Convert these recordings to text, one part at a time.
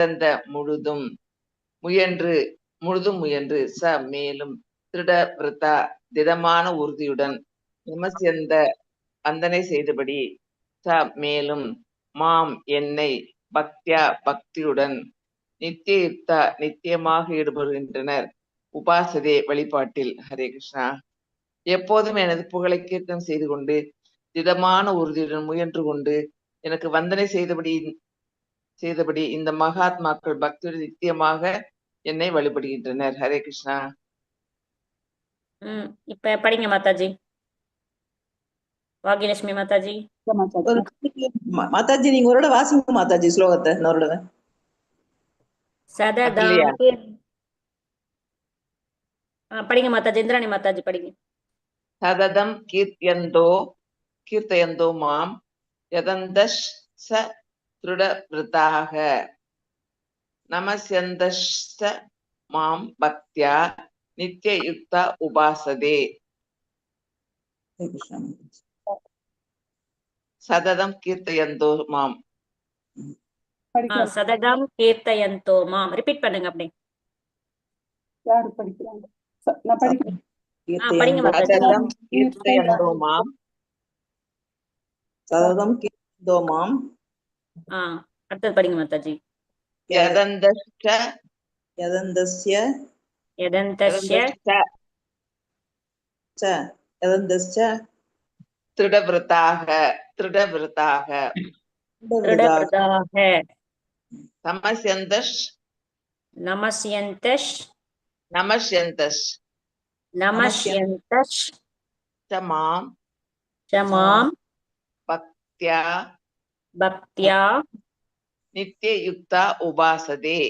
இழந்த முழுதும் முயன்று முயன்று மேலும் திருட விரதா திடமான உறுதியுடன் விமர்சியந்த வந்தனை செய்தபடி மேலும் மாம் என்னை பக்தியா பக்தியுடன் நித்தியுக்தா நித்தியமாக ஈடுபடுகின்றனர் உபாசதே வழிபாட்டில். ஹரே கிருஷ்ணா. எப்போதும் எனது புகழை கீர்த்தனம் செய்து கொண்டு திடமான உறுதியுடன் முயன்று கொண்டு எனக்கு வந்தனை செய்தபடி இந்த மகாத்மாக்கள் பக்தியுடன் நித்தியமாக என்னை வழிபடுகின்றனர். ஹரே கிருஷ்ணா. இப்ப படிங்க மாதாஜி. பாகியலட்சுமி மாதாஜி. மாதாஜி நீங்க ஒரு வாசிங்க மாதாஜி ஸ்லோகத்தை. சததாம் படிங்க மாதாஜி. இந்திராணி மாதாஜி படிங்க. சததம் கீர்த்தயந்தோ மாம் யதந்தஷ் ச திருட விருதாக நமஸ்யந்தஷ் மாம் பக்தியா நித்யயுக்தா உபாசதே. சததம் கீர்த்தயந்தோ மாம். சததம் கீர்த்தயந்தோ மாம். ரிப்பீட் பண்ணுங்க அப்படி. யாரு படிக்கிறாங்க? நான் படிக்கிறேன். படிங்க மாதாஜி. சததம் கீர்த்தயந்தோ மாம். சததம் கீர்த்தயந்தோ மாம். அடுத்தது படிங்க மாதாஜி. யதந்தஸ்ய திருடவிரதாக நமஸ்யந்தஷ் மாம் பக்தியா நித்யயுக்தா உபாசதே.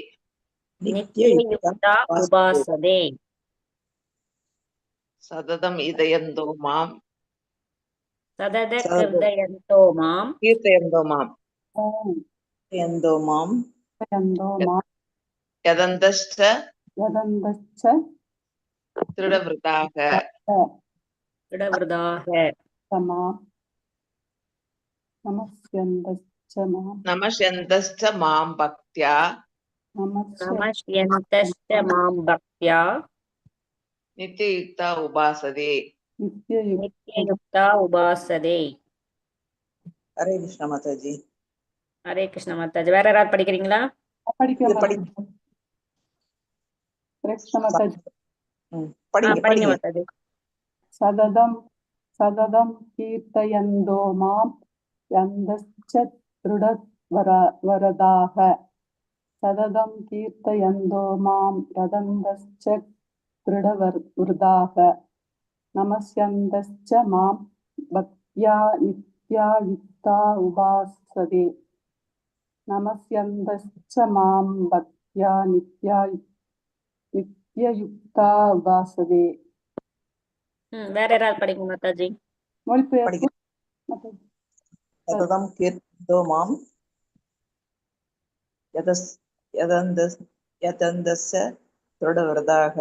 சததம் இதயந்தோ மாம். கீர்த்தயந்தோ மாம். யதந்தஸ்ச திருடவிரதாக நமஸ்யந்தஸ்ச மாம் பக்தியா நித்யயுக்தா உபாசதே. ஹரே கிருஷ்ணா மாதாஜி. ஹரே கிருஷ்ணா மாதாஜி. வேற யாராவது படிக்கிறீங்களா? படிங்க மாதாஜி. சததம் கீர்த்தயந்தோ மாம் யந்தஸ்ச திருட வரதாக சததம் கீர்த்தயந்தோ மாம் யதந்தஸ்ச திருட விருதாக நமஸ்யந்தஸ்ச மாம் பக்த்யா நித்யயுக்தா உபாசதே. நமஸ்யந்தஸ்ச மாம் பக்த்யா நித்யயுக்தா உபாசதே. வேற யாராவது படிங்க மாதாஜி. சததம் கீர்த்தயந்தோ மாம் யதந்தஸ்ச திருட விரதாக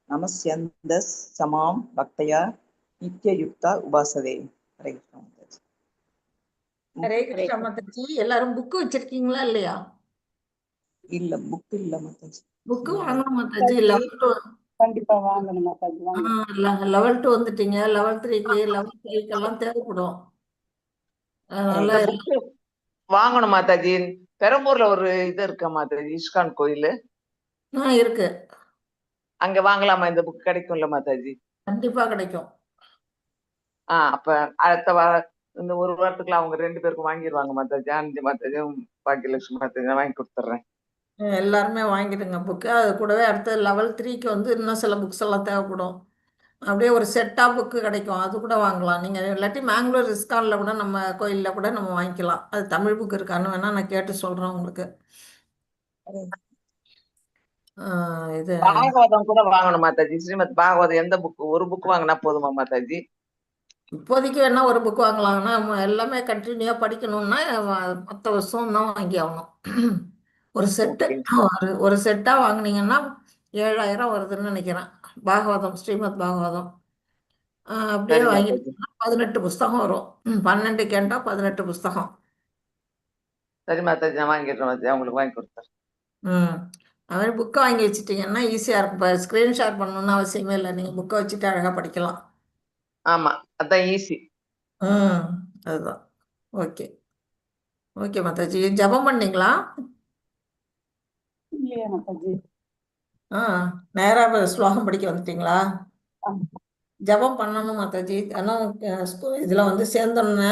நமஸ்யந்தஸ் சமாம் பக்தயா நித்யயுக்தா உபாசதே. ஹரே கிருஷ்ணா மாதாஜி. ஹரே கிருஷ்ணா மாதாஜி. எல்லாரும் புக்கு வச்சிருக்கீங்களா இல்லையா? இல்ல புக் இல்ல மாதாஜி. புக்கு வாங்கணும் மாதாஜி. கண்டிப்பா வாங்கணும் மாதாஜி. லெவல் 2 வந்துட்டீங்க. லெவல் 3க்கு லெவல் 5க்கு எல்லாம் தேவைப்படும். அதனால வாங்கணும் மாதாஜி. பெரம்பூர்ல ஒரு இது இருக்கா மாதாஜி, இஸ்கான் கோயில் இருக்கு. அங்க வாங்கலாமா? இந்த புக் கிடைக்கும்ல மாதாஜி? கண்டிப்பா கிடைக்கும். அப்ப அடுத்த வாரம் இந்த ஒரு வாரத்துக்குள்ள அவங்க 2 பேருக்கும் வாங்கிடுவாங்க மாதாஜி. ஆனந்தி மாதாஜியும் பாக்கியலட்சுமி மாதாஜி வாங்கி கொடுத்துட்றேன். எல்லாருமே வாங்கிடுங்க புக்கு. அது கூடவே அடுத்த லெவல் 3க்கு வந்து இன்னும் சில புக்ஸ் எல்லாம் தேவைப்படும். அப்படியே ஒரு செட்டா புக்கு கிடைக்கும். அது கூட வாங்கலாம். நீங்க இல்லாட்டி மேங்களூர் இஸ்கான்ல கூட நம்ம கோயில்ல கூட நம்ம வாங்கிக்கலாம். அது தமிழ் புக் இருக்கான்னு வேணா நான் கேட்டு சொல்றேன் உங்களுக்கு. இது பாகவதம் கூட வாங்கணும் மாதாஜி. ஸ்ரீமத் பாகவதம் எந்த புக்? ஒரு புக் வாங்கினா போதுமா மாதாஜி? இப்போதைக்கு வேணா ஒரு புக் வாங்கலாம்னா எல்லாமே கண்டினியூவா படிக்கணும்னா மற்ற வருஷம் தான் வாங்கி ஆகணும். ஒரு செட்டா வாங்கினீங்கன்னா 7000 வருதுன்னு நினைக்கிறேன். பாகவதம், ஸ்ரீமத் பாகவதம் அப்படியே வாங்கிட்டீங்கன்னா 18 புஸ்தகம் வரும். 12 கேட்டா 18 புஸ்தகம். சரி மாதாஜி, நான் வாங்கிடுறேன் மாதாஜி. அவங்களுக்கு வாங்கி கொடுத்தேன். ம். அது புக்கை வாங்கி வச்சுட்டீங்கன்னா ஈஸியாக இருக்கும். இப்போ ஸ்க்ரீன் ஷேர் பண்ணணும்னு அவசியமே இல்லை. நீங்கள் புக்கை வச்சுட்டு அழகாக படிக்கலாம். ஆமா, அதான் ஈஸி. ம். அதுதான். Okay okay Mataji. ஜெபம் பண்ணீங்களா? இல்லையா மாதாஜி? ஆ நேராக ஸ்லோகம் படிக்க வந்துட்டீங்களா? ஆ, ஜெபம் பண்ணணும் மாதாஜி. ஆனால் இதில் வந்து சேர்ந்தோன்னே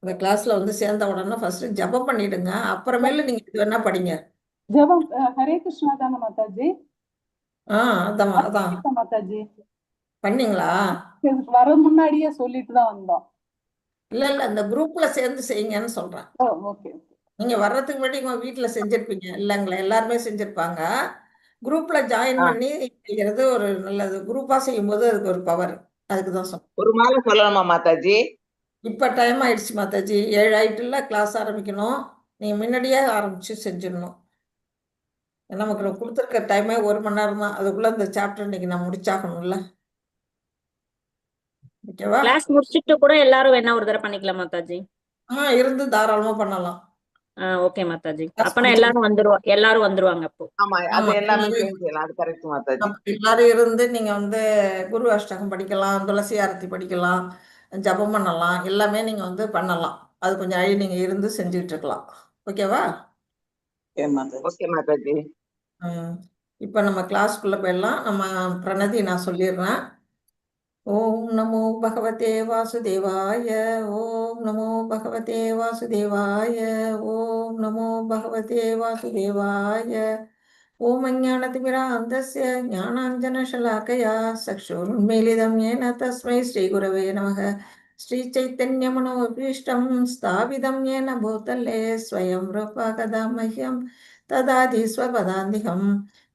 இந்த கிளாஸில் வந்து சேர்ந்த உடனே ஃபஸ்ட்டு ஜெபம் பண்ணிடுங்க. அப்புறமேல நீங்கள் இது வேணா படிங்க. ஜெபம் ஹரே கிருஷ்ணா தானே மாதாஜி? ஆ அதான் அதான் பண்ணிட்டோம் மாதாஜி. பண்ணீங்களா? வர முன்னாடியே சொல்லிட்டு தான் வந்தோம். இல்லை இல்லை, இந்த குரூப்பில் சேர்ந்து செய்யுங்கன்னு சொல்கிறேன். ஓ, ஓகே. நீங்கள் வர்றதுக்கு முன்னாடி உங்கள் வீட்டில் செஞ்சுருப்பீங்க இல்லைங்களா? எல்லாருமே செஞ்சுருப்பாங்க. குரூப்பில் ஜாயின் ஆ, பண்ணி செய்கிறது ஒரு நல்லது. குரூப்பாக செய்யும்போது அதுக்கு ஒரு பவர். அதுக்கு தான் சொன்னேன். ஒரு மாலை சொல்லணுமா மாதாஜி? இப்போ டைம் ஆயிடுச்சு மாதாஜி. 7 ஆயிட்டுல கிளாஸ் ஆரம்பிக்கணும். நீங்கள் முன்னாடியே ஆரம்பிச்சு செஞ்சிடணும். நமக்கு கொடுத்துருக்க டைமே 1 மணி நேரம் தான். அதுக்குள்ளே இந்த சாப்டர் இன்னைக்கு நான் முடிச்சாகணும்ல. ஓகேவா? கிளாஸ் முடிச்சிட்டு கூட எல்லாரும் வேணா ஒரு தடவை பண்ணிக்கலாம் மாதாஜி. இருந்து தாராளமாக பண்ணலாம். ஓகே மாதாஜி. கிளாஸ் அப்பனா முடிச்சு எல்லாரும் வந்துருவாங்க அப்போ. ஆமா, அது ஆமாம் எல்லாமே சேர்ந்து செய்யலாம். அது கரெக்ட் மாதாஜி. எல்லாரும் இருந்து நீங்கள் வந்து குரு அஷ்டகம் படிக்கலாம், துளசி ஆரத்தி படிக்கலாம், ஜபம் பண்ணலாம், எல்லாமே நீங்கள் வந்து பண்ணலாம். அது கொஞ்சம் நீங்கள் இருந்து செஞ்சுட்டு இருக்கலாம். ஓகேவா? ஓகே மாதாஜி. ஓகே மாதாஜி. இப்போ நம்ம கிளாஸ்க்குள்ளே போயிடலாம். நம்ம பிரணதி நான் சொல்லிடுறேன். ஓம் நமோ பகவதே வாசுதேவாய. ஓம் நமோ பகவதே வாசுதேவாய. ஓம் நமோ பகவதே வாசுதேவாய. ஓம் அஞ்ஞானதிமிராந்தஸ்ய ஞானாஞ்சனशलाकया चक्षुरुन्मीलितं येन तस्मै श्रीगुरवे नमः. श्रीचैतन्यमनोभीष्टं स्थापितं येन भूतले स्वयं रूपा कदा मह्यं ददाति स्वपदान्तिकं.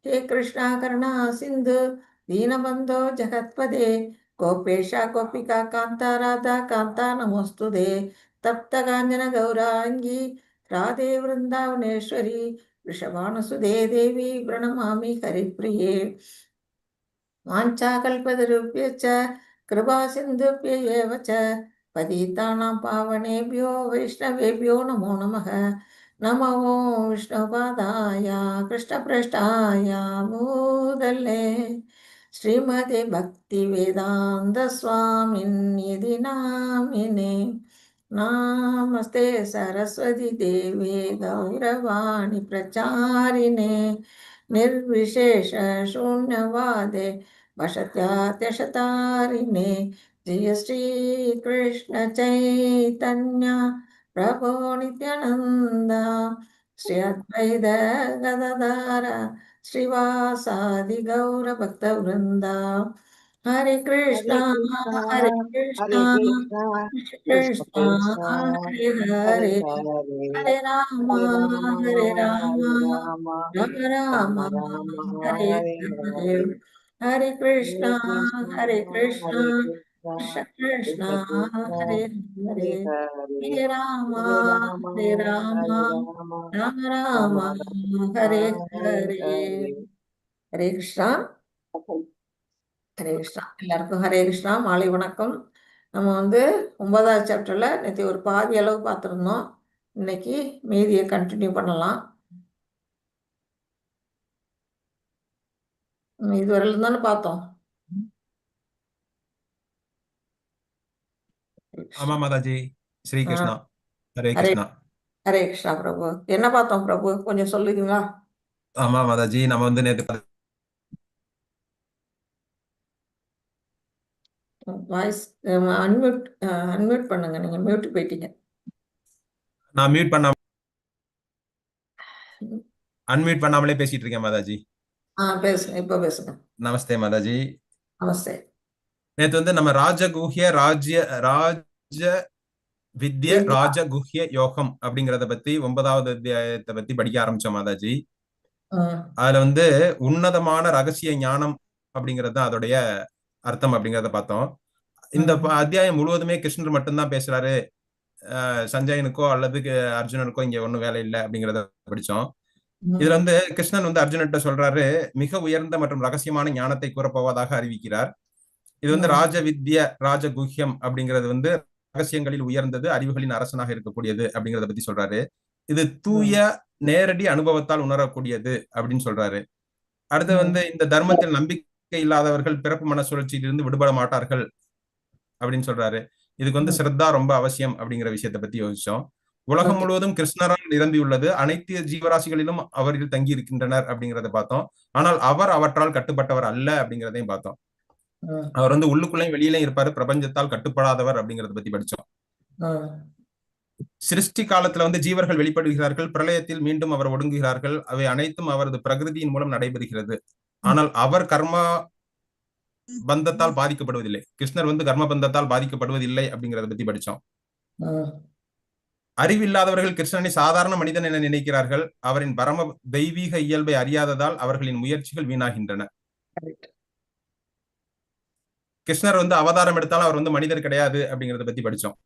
हे कृष्णा करुणा सिन्धु दीनबन्धो जगत्पदे गोपेशा गोपिका कान्ता राधा कान्ता नमोऽस्तुते. तप्तकाञ्चन गौराङ्गी राधे वृन्दावनेश्वरी वृषभानुसुते देवी प्रणमामि हरिप्रिये. वाञ्छाकल्पतरुभ्यश्च कृपासिन्धुभ्य एव च पतितानां पावनेभ्यो वैष्णवेभ्यो नमो नमः. नमो विष्णुपादाय कृष्णप्रेष्ठाय भूतले श्रीमते भक्तिवेदान्तस्वामिन्निधि नामिने. नमस्ते सरस्वती देवे गौरवाणी प्रचारिणे निर्विशेष शून्यवादे वशत्यात्यशतारिणे. जय श्री कृष्ण चैतन्य प्रभो नित्यानंद श्री अद्वैत गदाधर श्रीवासादि गौर भक्त वृंदा. हरे कृष्णा हरे कृष्णा कृष्णा कृष्ण कृष्ण कृष्ण हरे हरे हरे हरे हरे राम हरे राम हरे राम हरे राम राम राम राम राम हरे हरे हरे. हरे हरे कृष्णा हरे कृष्ण कृष्ण हरे कृष्ण कृष्ण कृष्ण कृष्ण कृष्ण हरे हरे हरे. हरे हरे राम हरे राम राम राम राम हरे हरे हरे. हरे. ஹரே கிருஷ்ணா. ஹரே கிருஷ்ணா. எல்லாருக்கும் ஹரே கிருஷ்ணா, மாலை வணக்கம். நம்ம வந்து 9வது சாப்டர்ல நேற்று ஒரு பாதி அளவு பார்த்துருந்தோம். இன்னைக்கு மீதியை கண்டினியூ பண்ணலாம். இதுவரையிலும் தானே பார்த்தோம். ஆமா மாதாஜி. ஸ்ரீ கிருஷ்ணா. ஹரே ஹரே கிருஷ்ணா. ஹரே கிருஷ்ணா பிரபு. என்ன பார்த்தோம் பிரபு, கொஞ்சம் சொல்லுவீங்களா? ஆமா மாதாஜி, நம்ம வந்து நேற்று வாய்ஸ் அன்மியூட் பண்ணுங்க. நீங்க மியூட் போயிட்டீங்க. நான் அன்மியூட் பண்ணாமலே பேசிட்டு இருக்கேன் மாதாஜி. பேசுங்க, இப்ப பேசுங்க. நமஸ்தே மாதாஜி. நமஸ்தே. நேற்று வந்து நம்ம ராஜ வித்ய ராஜகுஹ்ய யோகம் அப்படிங்கறத பத்தி 9வது அத்தியாயத்தை பத்தி படிக்க ஆரம்பிச்சோம் மாதாஜி. அதுல வந்து உன்னதமான ரகசிய ஞானம் அப்படிங்கறது தான் அதோடைய அர்த்தம் அப்படிங்கறத பார்த்தோம். இந்த அத்தியாயம் முழுவதுமே கிருஷ்ணர் மட்டும்தான் பேசுறாரு, சஞ்சயனுக்கோ அல்லது அர்ஜுனனுக்கோ இங்க ஒண்ணும் வேலை இல்லை அப்படிங்கறத படிச்சோம். இதுல வந்து கிருஷ்ணன் வந்து அர்ஜுனன்ட்ட சொல்றாரு, மிக உயர்ந்த மற்றும் ரகசியமான ஞானத்தை கூறப்போவதாக அறிவிக்கிறார். இது வந்து ராஜவித்ய ராஜகுஹ்யம் அப்படிங்கிறது வந்து ரகசியங்களில் உயர்ந்தது, அறிவுகளின் அரசனாக இருக்கக்கூடியது அப்படிங்கறத பத்தி சொல்றாரு. இது தூய நேரடி அனுபவத்தால் உணரக்கூடியது அப்படின்னு சொல்றாரு. அடுத்து வந்து இந்த தர்மத்தில் நம்பிக்கை இல்லாதவர்கள் பிறப்பு மன சுழற்சியிலிருந்து விடுபட மாட்டார்கள் அப்படின்னு சொல்றாரு. இதுக்கு வந்து ஸ்ரத்தா ரொம்ப அவசியம் அப்படிங்கிற விஷயத்தை பத்தி யோசிச்சோம். உலகம் முழுவதும் கிருஷ்ணரால் நிரம்பியுள்ளது, அனைத்து ஜீவராசிகளிலும் அவர்கள் தங்கி இருக்கின்றனர் அப்படிங்கிறத பார்த்தோம். ஆனால் அவர் அவற்றால் கட்டுப்பட்டவர் அல்ல அப்படிங்கிறதையும் பார்த்தோம். அவர் வந்து உள்ளுக்குள்ளேயும் வெளியிலையும் இருப்பாரு, பிரபஞ்சத்தால் கட்டுப்படாதவர் அப்படிங்கறத பத்தி படிச்சோம். சிருஷ்டி காலத்துல வந்து ஜீவர்கள் வெளிப்படுகிறார்கள், பிரளயத்தில் மீண்டும் அவர் ஒடுங்குகிறார்கள். அவை அனைத்தும் அவரது பிரகிருதியின் மூலம் நடைபெறுகிறது. ஆனால் அவர் கர்மா பந்தத்தால் பாதிக்கப்படுவதில்லை. கிருஷ்ணர் வந்து கர்ம பந்தத்தால் பாதிக்கப்படுவதில்லை அப்படிங்கறத பத்தி படிச்சோம். அறிவில்லாதவர்கள் கிருஷ்ணனை சாதாரண மனிதன் என நினைக்கிறார்கள். அவரின் பரம தெய்வீக இயல்பை அறியாததால் அவர்களின் முயற்சிகள் வீணாகின்றன. கிருஷ்ணர் வந்து அவதாரம் எடுத்தாலும் அவர் வந்து மனிதர் கிடையாது அப்படிங்கறத பத்தி படிச்சோம்.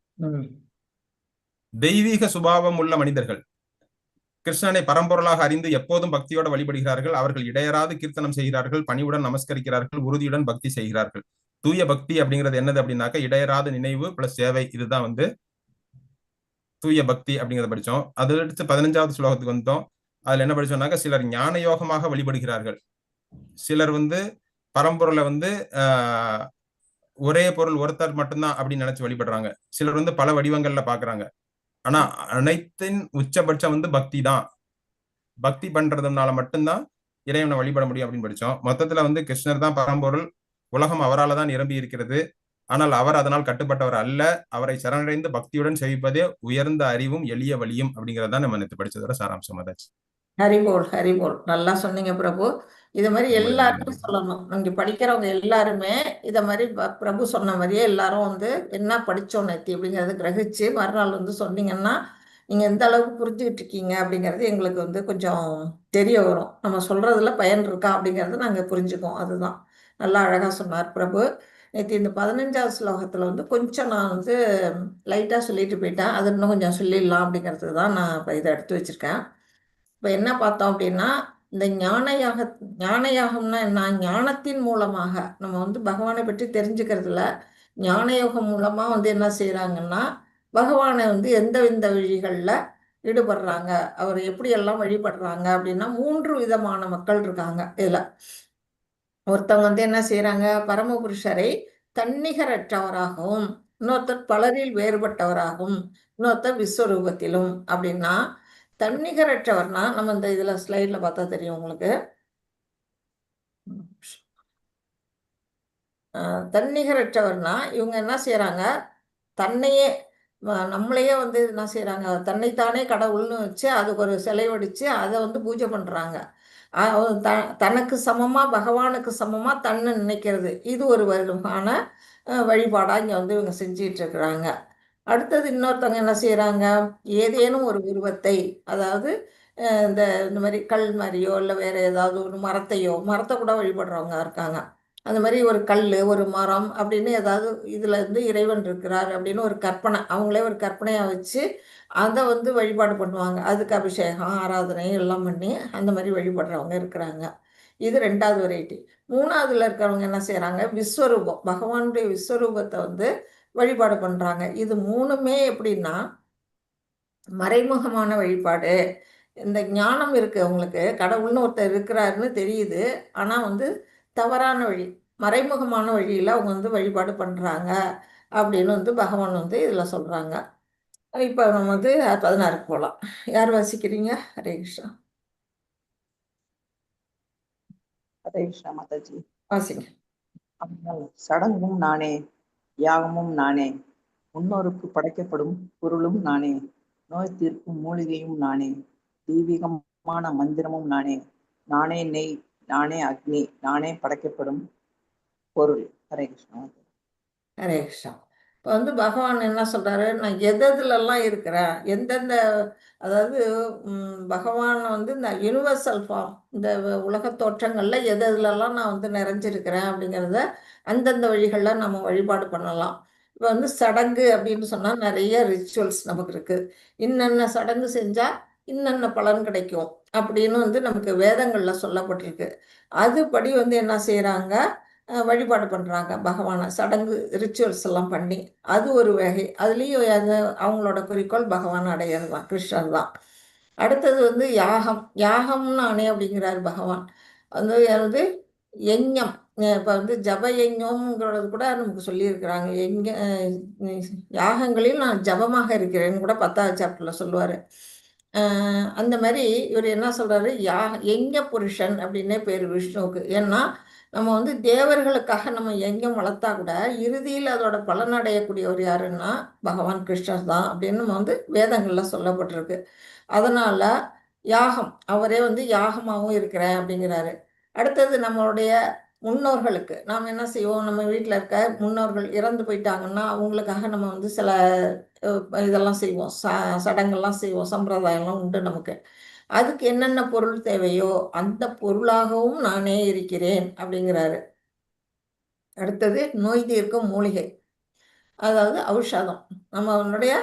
தெய்வீக சுபாவம் உள்ள மனிதர்கள் கிருஷ்ணனை பரம்பொருளாக அறிந்து எப்போதும் பக்தியோட வழிபடுகிறார்கள். அவர்கள் இடையராது கீர்த்தனம் செய்கிறார்கள், பணிவுடன் நமஸ்கரிக்கிறார்கள், உறுதியுடன் பக்தி செய்கிறார்கள். தூய பக்தி அப்படிங்கிறது என்னது அப்படின்னாக்க இடையராது நினைவு பிளஸ் சேவை. இதுதான் வந்து தூய பக்தி அப்படிங்கிறத படிச்சோம். அதை அடுத்து 15வது ஸ்லோகத்துக்கு வந்தோம். அதுல என்ன படிச்சோம்னாக்க சிலர் ஞான யோகமாக வழிபடுகிறார்கள். சிலர் வந்து பரம்பொருளை வந்து ஒரே பொருள் ஒருத்தர் மட்டும்தான் அப்படின்னு நினைச்சு வழிபடுறாங்க. சிலர் வந்து பல வடிவங்கள்ல பாக்குறாங்க. ஆனா அனைத்தின் உச்சபட்சம் வந்து பக்தி தான். பக்தி பண்றதுனால மட்டும்தான் இறைவனை வழிபட முடியும் அப்படின்னு படிச்சோம். மொத்தத்துல வந்து கிருஷ்ணர் தான் பரம்பொருள், உலகம் அவரால் தான் நிரம்பி இருக்கிறது. ஆனால் அவர் அதனால் கட்டுப்பட்டவர் அல்ல. அவரை சரணடைந்து பக்தியுடன் செவிப்பதே உயர்ந்த அறிவும் எளிய வழியும் அப்படிங்கறதான் நம்ம நேற்று படிச்சதோட சாராம்சம். அதாச்சு. ஹரிபோல் ஹரிபோல், நல்லா சொன்னீங்க பிரபு. இது மாதிரி எல்லாருக்கும் சொல்லணும். இங்க படிக்கிறவங்க எல்லாருமே இத மாதிரி பிரபு சொன்ன மாதிரியே எல்லாரும் வந்து என்ன படிச்சோம் நேத்தி அப்படிங்கறத கிரகிச்சு மறுநாள் வந்து சொன்னீங்கன்னா நீங்க எந்த அளவுக்கு புரிஞ்சுக்கிட்டு இருக்கீங்க அப்படிங்கிறது எங்களுக்கு வந்து கொஞ்சம் தெரிய வரும். நம்ம சொல்றதுல பயன் இருக்கா அப்படிங்கறது நாங்க புரிஞ்சுக்கோம். அதுதான் நல்லா அழகா சொன்னார் பிரபு. நேற்று இந்த 15வது ஸ்லோகத்துல வந்து கொஞ்சம் நான் வந்து லைட்டா சொல்லிட்டு போயிட்டேன். அது இன்னும் கொஞ்சம் சொல்லிடலாம் அப்படிங்கிறதுக்கு தான் நான் இப்போ இதை எடுத்து வச்சிருக்கேன். இப்போ என்ன பார்த்தோம் அப்படின்னா, இந்த ஞானயாகம்னா என்ன? ஞானத்தின் மூலமாக நம்ம வந்து பகவானை பற்றி தெரிஞ்சுக்கிறதுல ஞானயோகம் மூலமா வந்து என்ன செய்யறாங்கன்னா, பகவானை வந்து எந்தெந்த வழிகளில் ஈடுபடுறாங்க, அவர் எப்படியெல்லாம் வழிபடுறாங்க அப்படின்னா 3 விதமான மக்கள் இருக்காங்க இதுல. ஒருத்தவங்க வந்து என்ன செய்யறாங்க, பரமபுருஷரை தன்னிகரற்றவராகவும், இன்னொருத்தர் பலரில் வேறுபட்டவராகவும், இன்னொருத்தர் விஸ்வரூபத்திலும். அப்படின்னா தன்னிகரற்றவர்னா நம்ம இந்த இதுல ஸ்லைட்ல பார்த்தா தெரியும் உங்களுக்கு. தன்னிகரற்றவர்னா இவங்க என்ன செய்யறாங்க, தன்னையே நம்மளையே வந்து என்ன செய்யறாங்க, தன்னைத்தானே கடவுள்னு வச்சு அதுக்கு ஒரு சிலை வடிச்சு அதை வந்து பூஜை பண்றாங்க. தனக்கு சமமா பகவானுக்கு சமமா தன்னை நினைக்கிறது, இது ஒரு விதமான வழிபாடா இங்க வந்து இவங்க செஞ்சிட்டு இருக்கிறாங்க. அடுத்தது இன்னொருத்தவங்க என்ன செய்யறாங்க, ஏதேனும் ஒரு உருவத்தை, அதாவது இந்த மாதிரி கல் மாதிரியோ இல்லை வேற ஏதாவது ஒரு மரத்தை கூட வழிபடுறவங்க இருக்காங்க. அந்த மாதிரி ஒரு கல் ஒரு மரம் அப்படின்னு ஏதாவது இதுல இருந்து இறைவன் இருக்கிறார் அப்படின்னு ஒரு கற்பனை, அவங்களே ஒரு கற்பனையா வச்சு அதை வந்து வழிபாடு பண்ணுவாங்க. அதுக்கு அபிஷேகம் ஆராதனை எல்லாம் பண்ணி அந்த மாதிரி வழிபடுறவங்க இருக்கிறாங்க. இது 2வது வெரைட்டி. 3வதுல இருக்கிறவங்க என்ன செய்யறாங்க, விஸ்வரூபம், பகவானுடைய விஸ்வரூபத்தை வந்து வழிபாடு பண்றாங்க. இது 3மே எப்படின்னா மறைமுகமான வழிபாடு. இந்த ஞானம் இருக்கு, அவங்களுக்கு கடவுள்னு ஒருத்தர் இருக்கிறாருன்னு தெரியுது, ஆனா வந்து தவறான வழி, மறைமுகமான வழியில அவங்க வந்து வழிபாடு பண்றாங்க அப்படின்னு வந்து பகவான் வந்து இதுல சொல்றாங்க. இப்ப நம்ம வந்து 16க்கு போகலாம். யார் வாசிக்கிறீங்க? ஹரே கிருஷ்ணா. ஹரே கிருஷ்ணா மாதாஜி. வாசிங்க. சடங்கும் நானே, யாகமும் நானே, முன்னோருக்கு படைக்கப்படும் பொருளும் நானே, நோய் தீர்க்கும் மூலிகையும் நானே, தெய்வீகமான மந்திரமும் நானே, நானே நெய், நானே அக்னி, நானே படைக்கப்படும் பொருள். ஹரே கிருஷ்ணா. ஹரே கிருஷ்ணா. இப்போ வந்து பகவான் என்ன சொல்றாரு, நான் எதுலெல்லாம் இருக்கிறேன், எந்தெந்த, அதாவது பகவான் வந்து இந்த யூனிவர்சல் ஃபார்ம், இந்த உலக தோற்றங்கள்ல எதுலெல்லாம் நான் வந்து நிறைஞ்சிருக்கிறேன் அப்படிங்கிறத அந்தந்த வழிகளில் நம்ம வழிபாடு பண்ணலாம். இப்போ வந்து சடங்கு அப்படின்னு சொன்னால் நிறைய ரிச்சுவல்ஸ் நமக்கு இருக்கு. இன்னென்ன சடங்கு செஞ்சா இன்னென்ன பலன் கிடைக்கும் அப்படின்னு வந்து நமக்கு வேதங்கள்ல சொல்லப்பட்டிருக்கு. அதுபடி வந்து என்ன செய்யறாங்க, வழிபாடு பண்றாங்க பகவானை, சடங்கு ரிச்சுவல்ஸ் எல்லாம் பண்ணி. அது ஒரு வகை. அதுலேயும் அவங்களோட குறிக்கோள் பகவான் அடையிறது தான், கிருஷ்ணர் தான். அடுத்தது வந்து யாகம். யாகம் நானே அப்படிங்கிறார் பகவான். வந்து யஞ்ஞம். இப்போ வந்து ஜப யஞ்ஞம்ங்கிறது கூட நமக்கு சொல்லியிருக்கிறாங்க. யாகங்களில் நான் ஜபமாக இருக்கிறேன்னு கூட 10வது சாப்டர்ல சொல்லுவார். அந்த மாதிரி இவர் என்ன சொல்றாரு, யஞ்ஞ புருஷன் அப்படின்னே பேர் விஷ்ணுவுக்கு. ஏன்னா நம்ம வந்து தேவர்களுக்காக நம்ம யஞ்ஞம் வளர்த்தா கூட இறுதியில் அதோட பலன் அடையக்கூடியவர் யாருன்னா பகவான் கிருஷ்ணர் தான் அப்படின்னு நம்ம வந்து வேதங்கள்ல சொல்லப்பட்டிருக்கு. அதனால யாகம், அவரே வந்து யாகமாகவும் இருக்கிறேன் அப்படிங்கிறாரு. அடுத்தது நம்மளுடைய முன்னோர்களுக்கு நாம் என்ன செய்வோம், நம்ம வீட்டில் இருக்க முன்னோர்கள் இறந்து போயிட்டாங்கன்னா அவங்களுக்காக நம்ம வந்து சில இதெல்லாம் செய்வோம், சடங்கெல்லாம் செய்வோம், சம்பிரதாயம்லாம் உண்டு நமக்கு. அதுக்கு என்னென்ன பொருள் தேவையோ அந்த பொருளாகவும் நானே இருக்கிறேன் அப்படிங்கிறாரு. அடுத்தது நோய் தீர்க்கும் மூலிகை, அதாவது ஔஷதம். நம்மளுடைய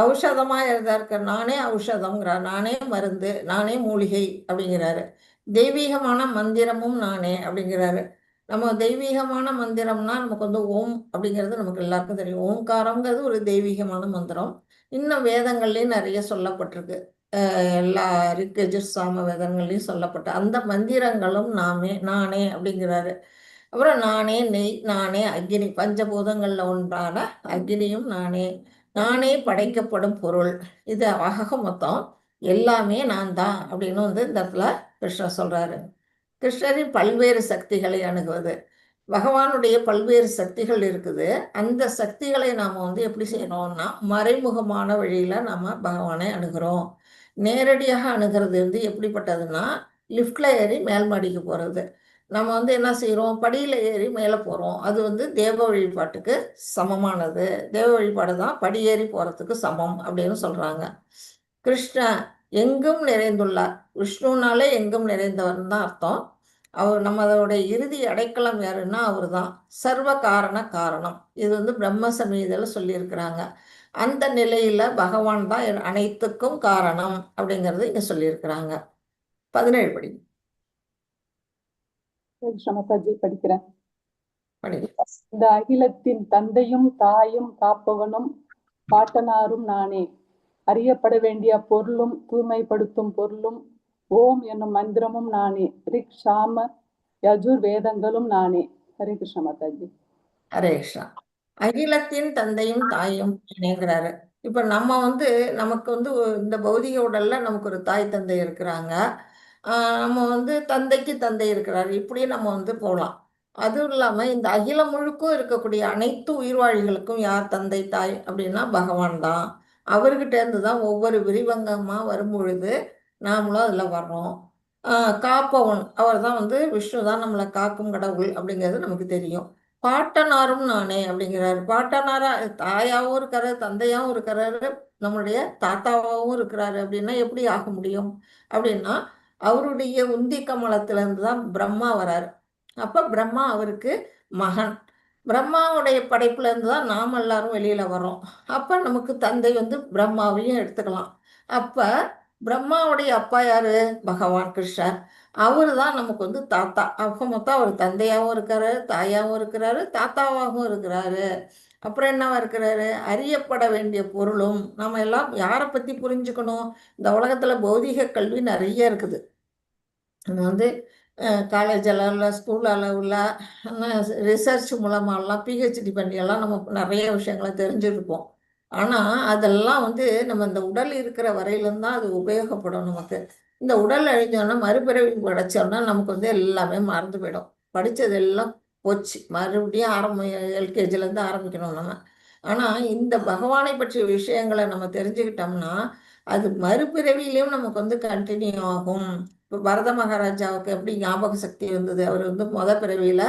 ஔஷதமாக இருக்க நானே ஔஷதம்ங்கிறார், நானே மருந்து, நானே மூலிகை அப்படிங்கிறாரு. தெய்வீகமான மந்திரமும் நானே அப்படிங்கிறாரு. நம்ம தெய்வீகமான மந்திரம்னா நமக்கு வந்து ஓம் அப்படிங்கிறது நமக்கு எல்லாருக்கும் தெரியும். ஓம்காரங்கிறது ஒரு தெய்வீகமான மந்திரம். இன்னும் வேதங்கள்லேயும் நிறைய சொல்லப்பட்டிருக்கு. எல்லா ரிக்கஜுர் சாம வேதங்கள்லையும் சொல்லப்பட்ட அந்த மந்திரங்களும் நானே அப்படிங்கிறாரு. அப்புறம் நானே நெய், நானே அக்னி, பஞ்சபூதங்களில் ஒன்றான அக்னியும் நானே. நானே படைக்கப்படும் பொருள். இது மொத்தம் எல்லாமே நான் தான் அப்படின்னு வந்து இந்த இடத்துல கிருஷ்ணர் சொல்றாரு. கிருஷ்ணரின் பல்வேறு சக்திகளை அணுகுவது. பகவானுடைய பல்வேறு சக்திகள் இருக்குது. அந்த சக்திகளை நாம் வந்து எப்படி செய்யணும்னா மறைமுகமான வழியில நம்ம பகவானை அணுகிறோம். நேரடியாக அணுகிறது வந்து எப்படிப்பட்டதுன்னா லிஃப்ட்ல ஏறி மேல் மாடிக்கு போகிறது. நம்ம வந்து என்ன செய்கிறோம், படியில் ஏறி மேலே போகிறோம். அது வந்து தேவ வழிபாட்டுக்கு சமமானது. தேவ வழிபாடு தான் படியேறி போகிறதுக்கு சமம் அப்படின்னு சொல்கிறாங்க. கிருஷ்ணன் எங்கும் நிறைந்துள்ளார். விஷ்ணுனாலே எங்கும் நிறைந்தவர் தான் அர்த்தம். அவர் நம்மளோட இறுதி அடைக்கலம் யாருன்னா அவர் தான். சர்வ காரணம். இது வந்து பிரம்ம சமீதியில் சொல்லியிருக்கிறாங்க. அந்த நிலையில பகவான் தான் அனைத்துக்கும் காரணம் அப்படிங்கிறது இங்க சொல்லியிருக்கிறாங்க. 17 படி. மாதாஜி படிக்கிறேன். படி. இந்த அகிலத்தின் தந்தையும் தாயும் காப்பவனும் பாட்டனாரும் நானே. அறியப்பட வேண்டிய பொருளும் தூய்மைப்படுத்தும் பொருளும் ஓம் என்னும் மந்திரமும் நானே. ரிக் சாம யஜுர் வேதங்களும் நானே. ஹரே கிருஷ்ண மாதாஜி. ஹரே கிருஷ்ணா. அகிலத்தின் தந்தையும் தாயும் நானேங்கிறாரு. இப்ப நம்ம வந்து நமக்கு வந்து இந்த பௌதிக உடல்ல நமக்கு ஒரு தாய் தந்தை இருக்கிறாங்க. நம்ம வந்து தந்தைக்கு தந்தை இருக்கிறாரு. இப்படி நம்ம வந்து போகலாம். அதுவும் இல்லாம இந்த அகிலம் முழுக்கும் இருக்கக்கூடிய அனைத்து உயிர்வாழிகளுக்கும் யார் தந்தை தாய் அப்படின்னா பகவான் தான். அவர்கிட்ட இருந்து தான் ஒவ்வொரு விரிவங்கமா வரும் பொழுது நாமளும் அதுல வர்றோம். காப்பவன் அவர் தான் வந்து விஷ்ணு தான் நம்மளை காக்கும் கடவுள் அப்படிங்கிறது நமக்கு தெரியும். பாட்டனாரும் நானே அப்படிங்கிறாரு. பாட்டனாரா தாயாவும் இருக்காரு, தந்தையாவும் இருக்கிறாரு, நம்மளுடைய தாத்தாவாகவும் இருக்கிறாரு. அப்படின்னா எப்படி ஆக முடியும் அப்படின்னா அவருடைய உந்தி கமலத்திலிருந்து தான் பிரம்மா வராரு. அப்ப பிரம்மா அவருக்கு மகன். பிரம்மாவுடைய படைப்புல இருந்து தான் நாம் எல்லாரும் வெளியில வரோம். அப்ப நமக்கு தந்தை வந்து பிரம்மாவையும் எடுத்துக்கலாம். அப்ப பிரம்மாவுடைய அப்பா யாரு, பகவான் கிருஷ்ணர். அவரு தான் நமக்கு வந்து தாத்தா. அப்ப மொத்தம் அவர் தந்தையாகவும் இருக்கிறாரு, தாயாகவும் இருக்கிறாரு, தாத்தாவாகவும் இருக்கிறாரு. அப்புறம் என்னவா இருக்கிறாரு, அறியப்பட வேண்டிய பொருளும். நம்ம எல்லாம் யாரை பத்தி புரிஞ்சுக்கணும், இந்த உலகத்துல பௌதிக கல்வி நிறைய இருக்குது. நம்ம வந்து காலேஜ் அளவில், ஸ்கூல் அளவில், ரிசர்ச் மூலமாலாம் பிஹெச்டி பண்ணியெல்லாம் நம்ம நிறைய விஷயங்களை தெரிஞ்சிருப்போம். ஆனால் அதெல்லாம் வந்து நம்ம இந்த உடல் இருக்கிற வரையிலும் தான் அது உபயோகப்படும் நமக்கு. இந்த உடல் அழிஞ்சோன்னா மறுபிறவி படைச்சோன்னா நமக்கு வந்து எல்லாமே மறந்து போயிடும். படித்தது எல்லாம் போச்சு. மறுபடியும் எல்கேஜிலேருந்து ஆரம்பிக்கணும் நம்ம. ஆனால் இந்த பகவானை பற்றிய விஷயங்களை நம்ம தெரிஞ்சுக்கிட்டோம்னா அது மறுபிறவிலையும் நமக்கு வந்து கண்டினியூ ஆகும். இப்போ பரத மகாராஜாவுக்கு எப்படி ஞாபக சக்தி இருந்தது, அவர் வந்து பிறவியில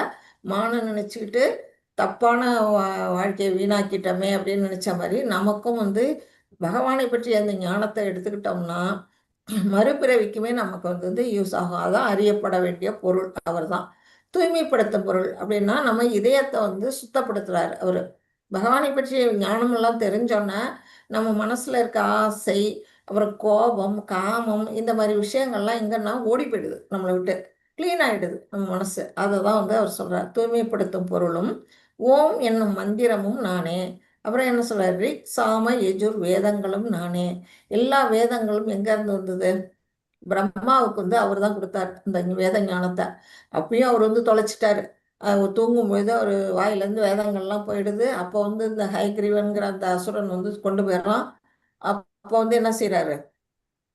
மானம் நினைச்சுக்கிட்டு தப்பான வாழ்க்கையை வீணாக்கிட்டோமே அப்படின்னு நினைச்ச மாதிரி நமக்கும் வந்து பகவானை பற்றி அந்த ஞானத்தை எடுத்துக்கிட்டோம்னா மறுபிறவிக்குமே நமக்கு வந்து யூஸ் ஆகும். அதான் அறியப்பட வேண்டிய பொருள் அவர் தான். தூய்மைப்படுத்தும் பொருள் அப்படின்னா நம்ம இதயத்தை வந்து சுத்தப்படுத்துறாரு அவரு. பகவானை பற்றிய ஞானமெல்லாம் தெரிஞ்சோன்னா நம்ம மனசுல இருக்க ஆசை, அப்புறம் கோபம், காமம், இந்த மாதிரி விஷயங்கள்லாம் எங்கன்னா ஓடி போயிடுது, நம்மளை விட்டு கிளீன் ஆயிடுது நம்ம மனசு. அதை தான் வந்து அவர் சொல்றார். தூய்மைப்படுத்தும் பொருளும் ஓம் என்னும் மந்திரமும் நானே. அப்புறம் என்ன சொல்றாரு, ரிக் சாம யஜுர் வேதங்களும் நானே. எல்லா வேதங்களும் எங்க இருந்து வந்தது? பிரம்மாவுக்கு வந்து அவர் தான் கொடுத்தார் இந்த வேத ஞானத்தை. அப்பயும் அவர் வந்து தொலைச்சிட்டாரு. தூங்கும் பொழுது அவர் வாயிலேருந்து வேதங்கள்லாம் போயிடுது. அப்போ வந்து இந்த ஹைகிரீவன்கிற அந்த அசுரன் வந்து கொண்டு போயிடுறான். அப்போ வந்து என்ன செய்யறாரு,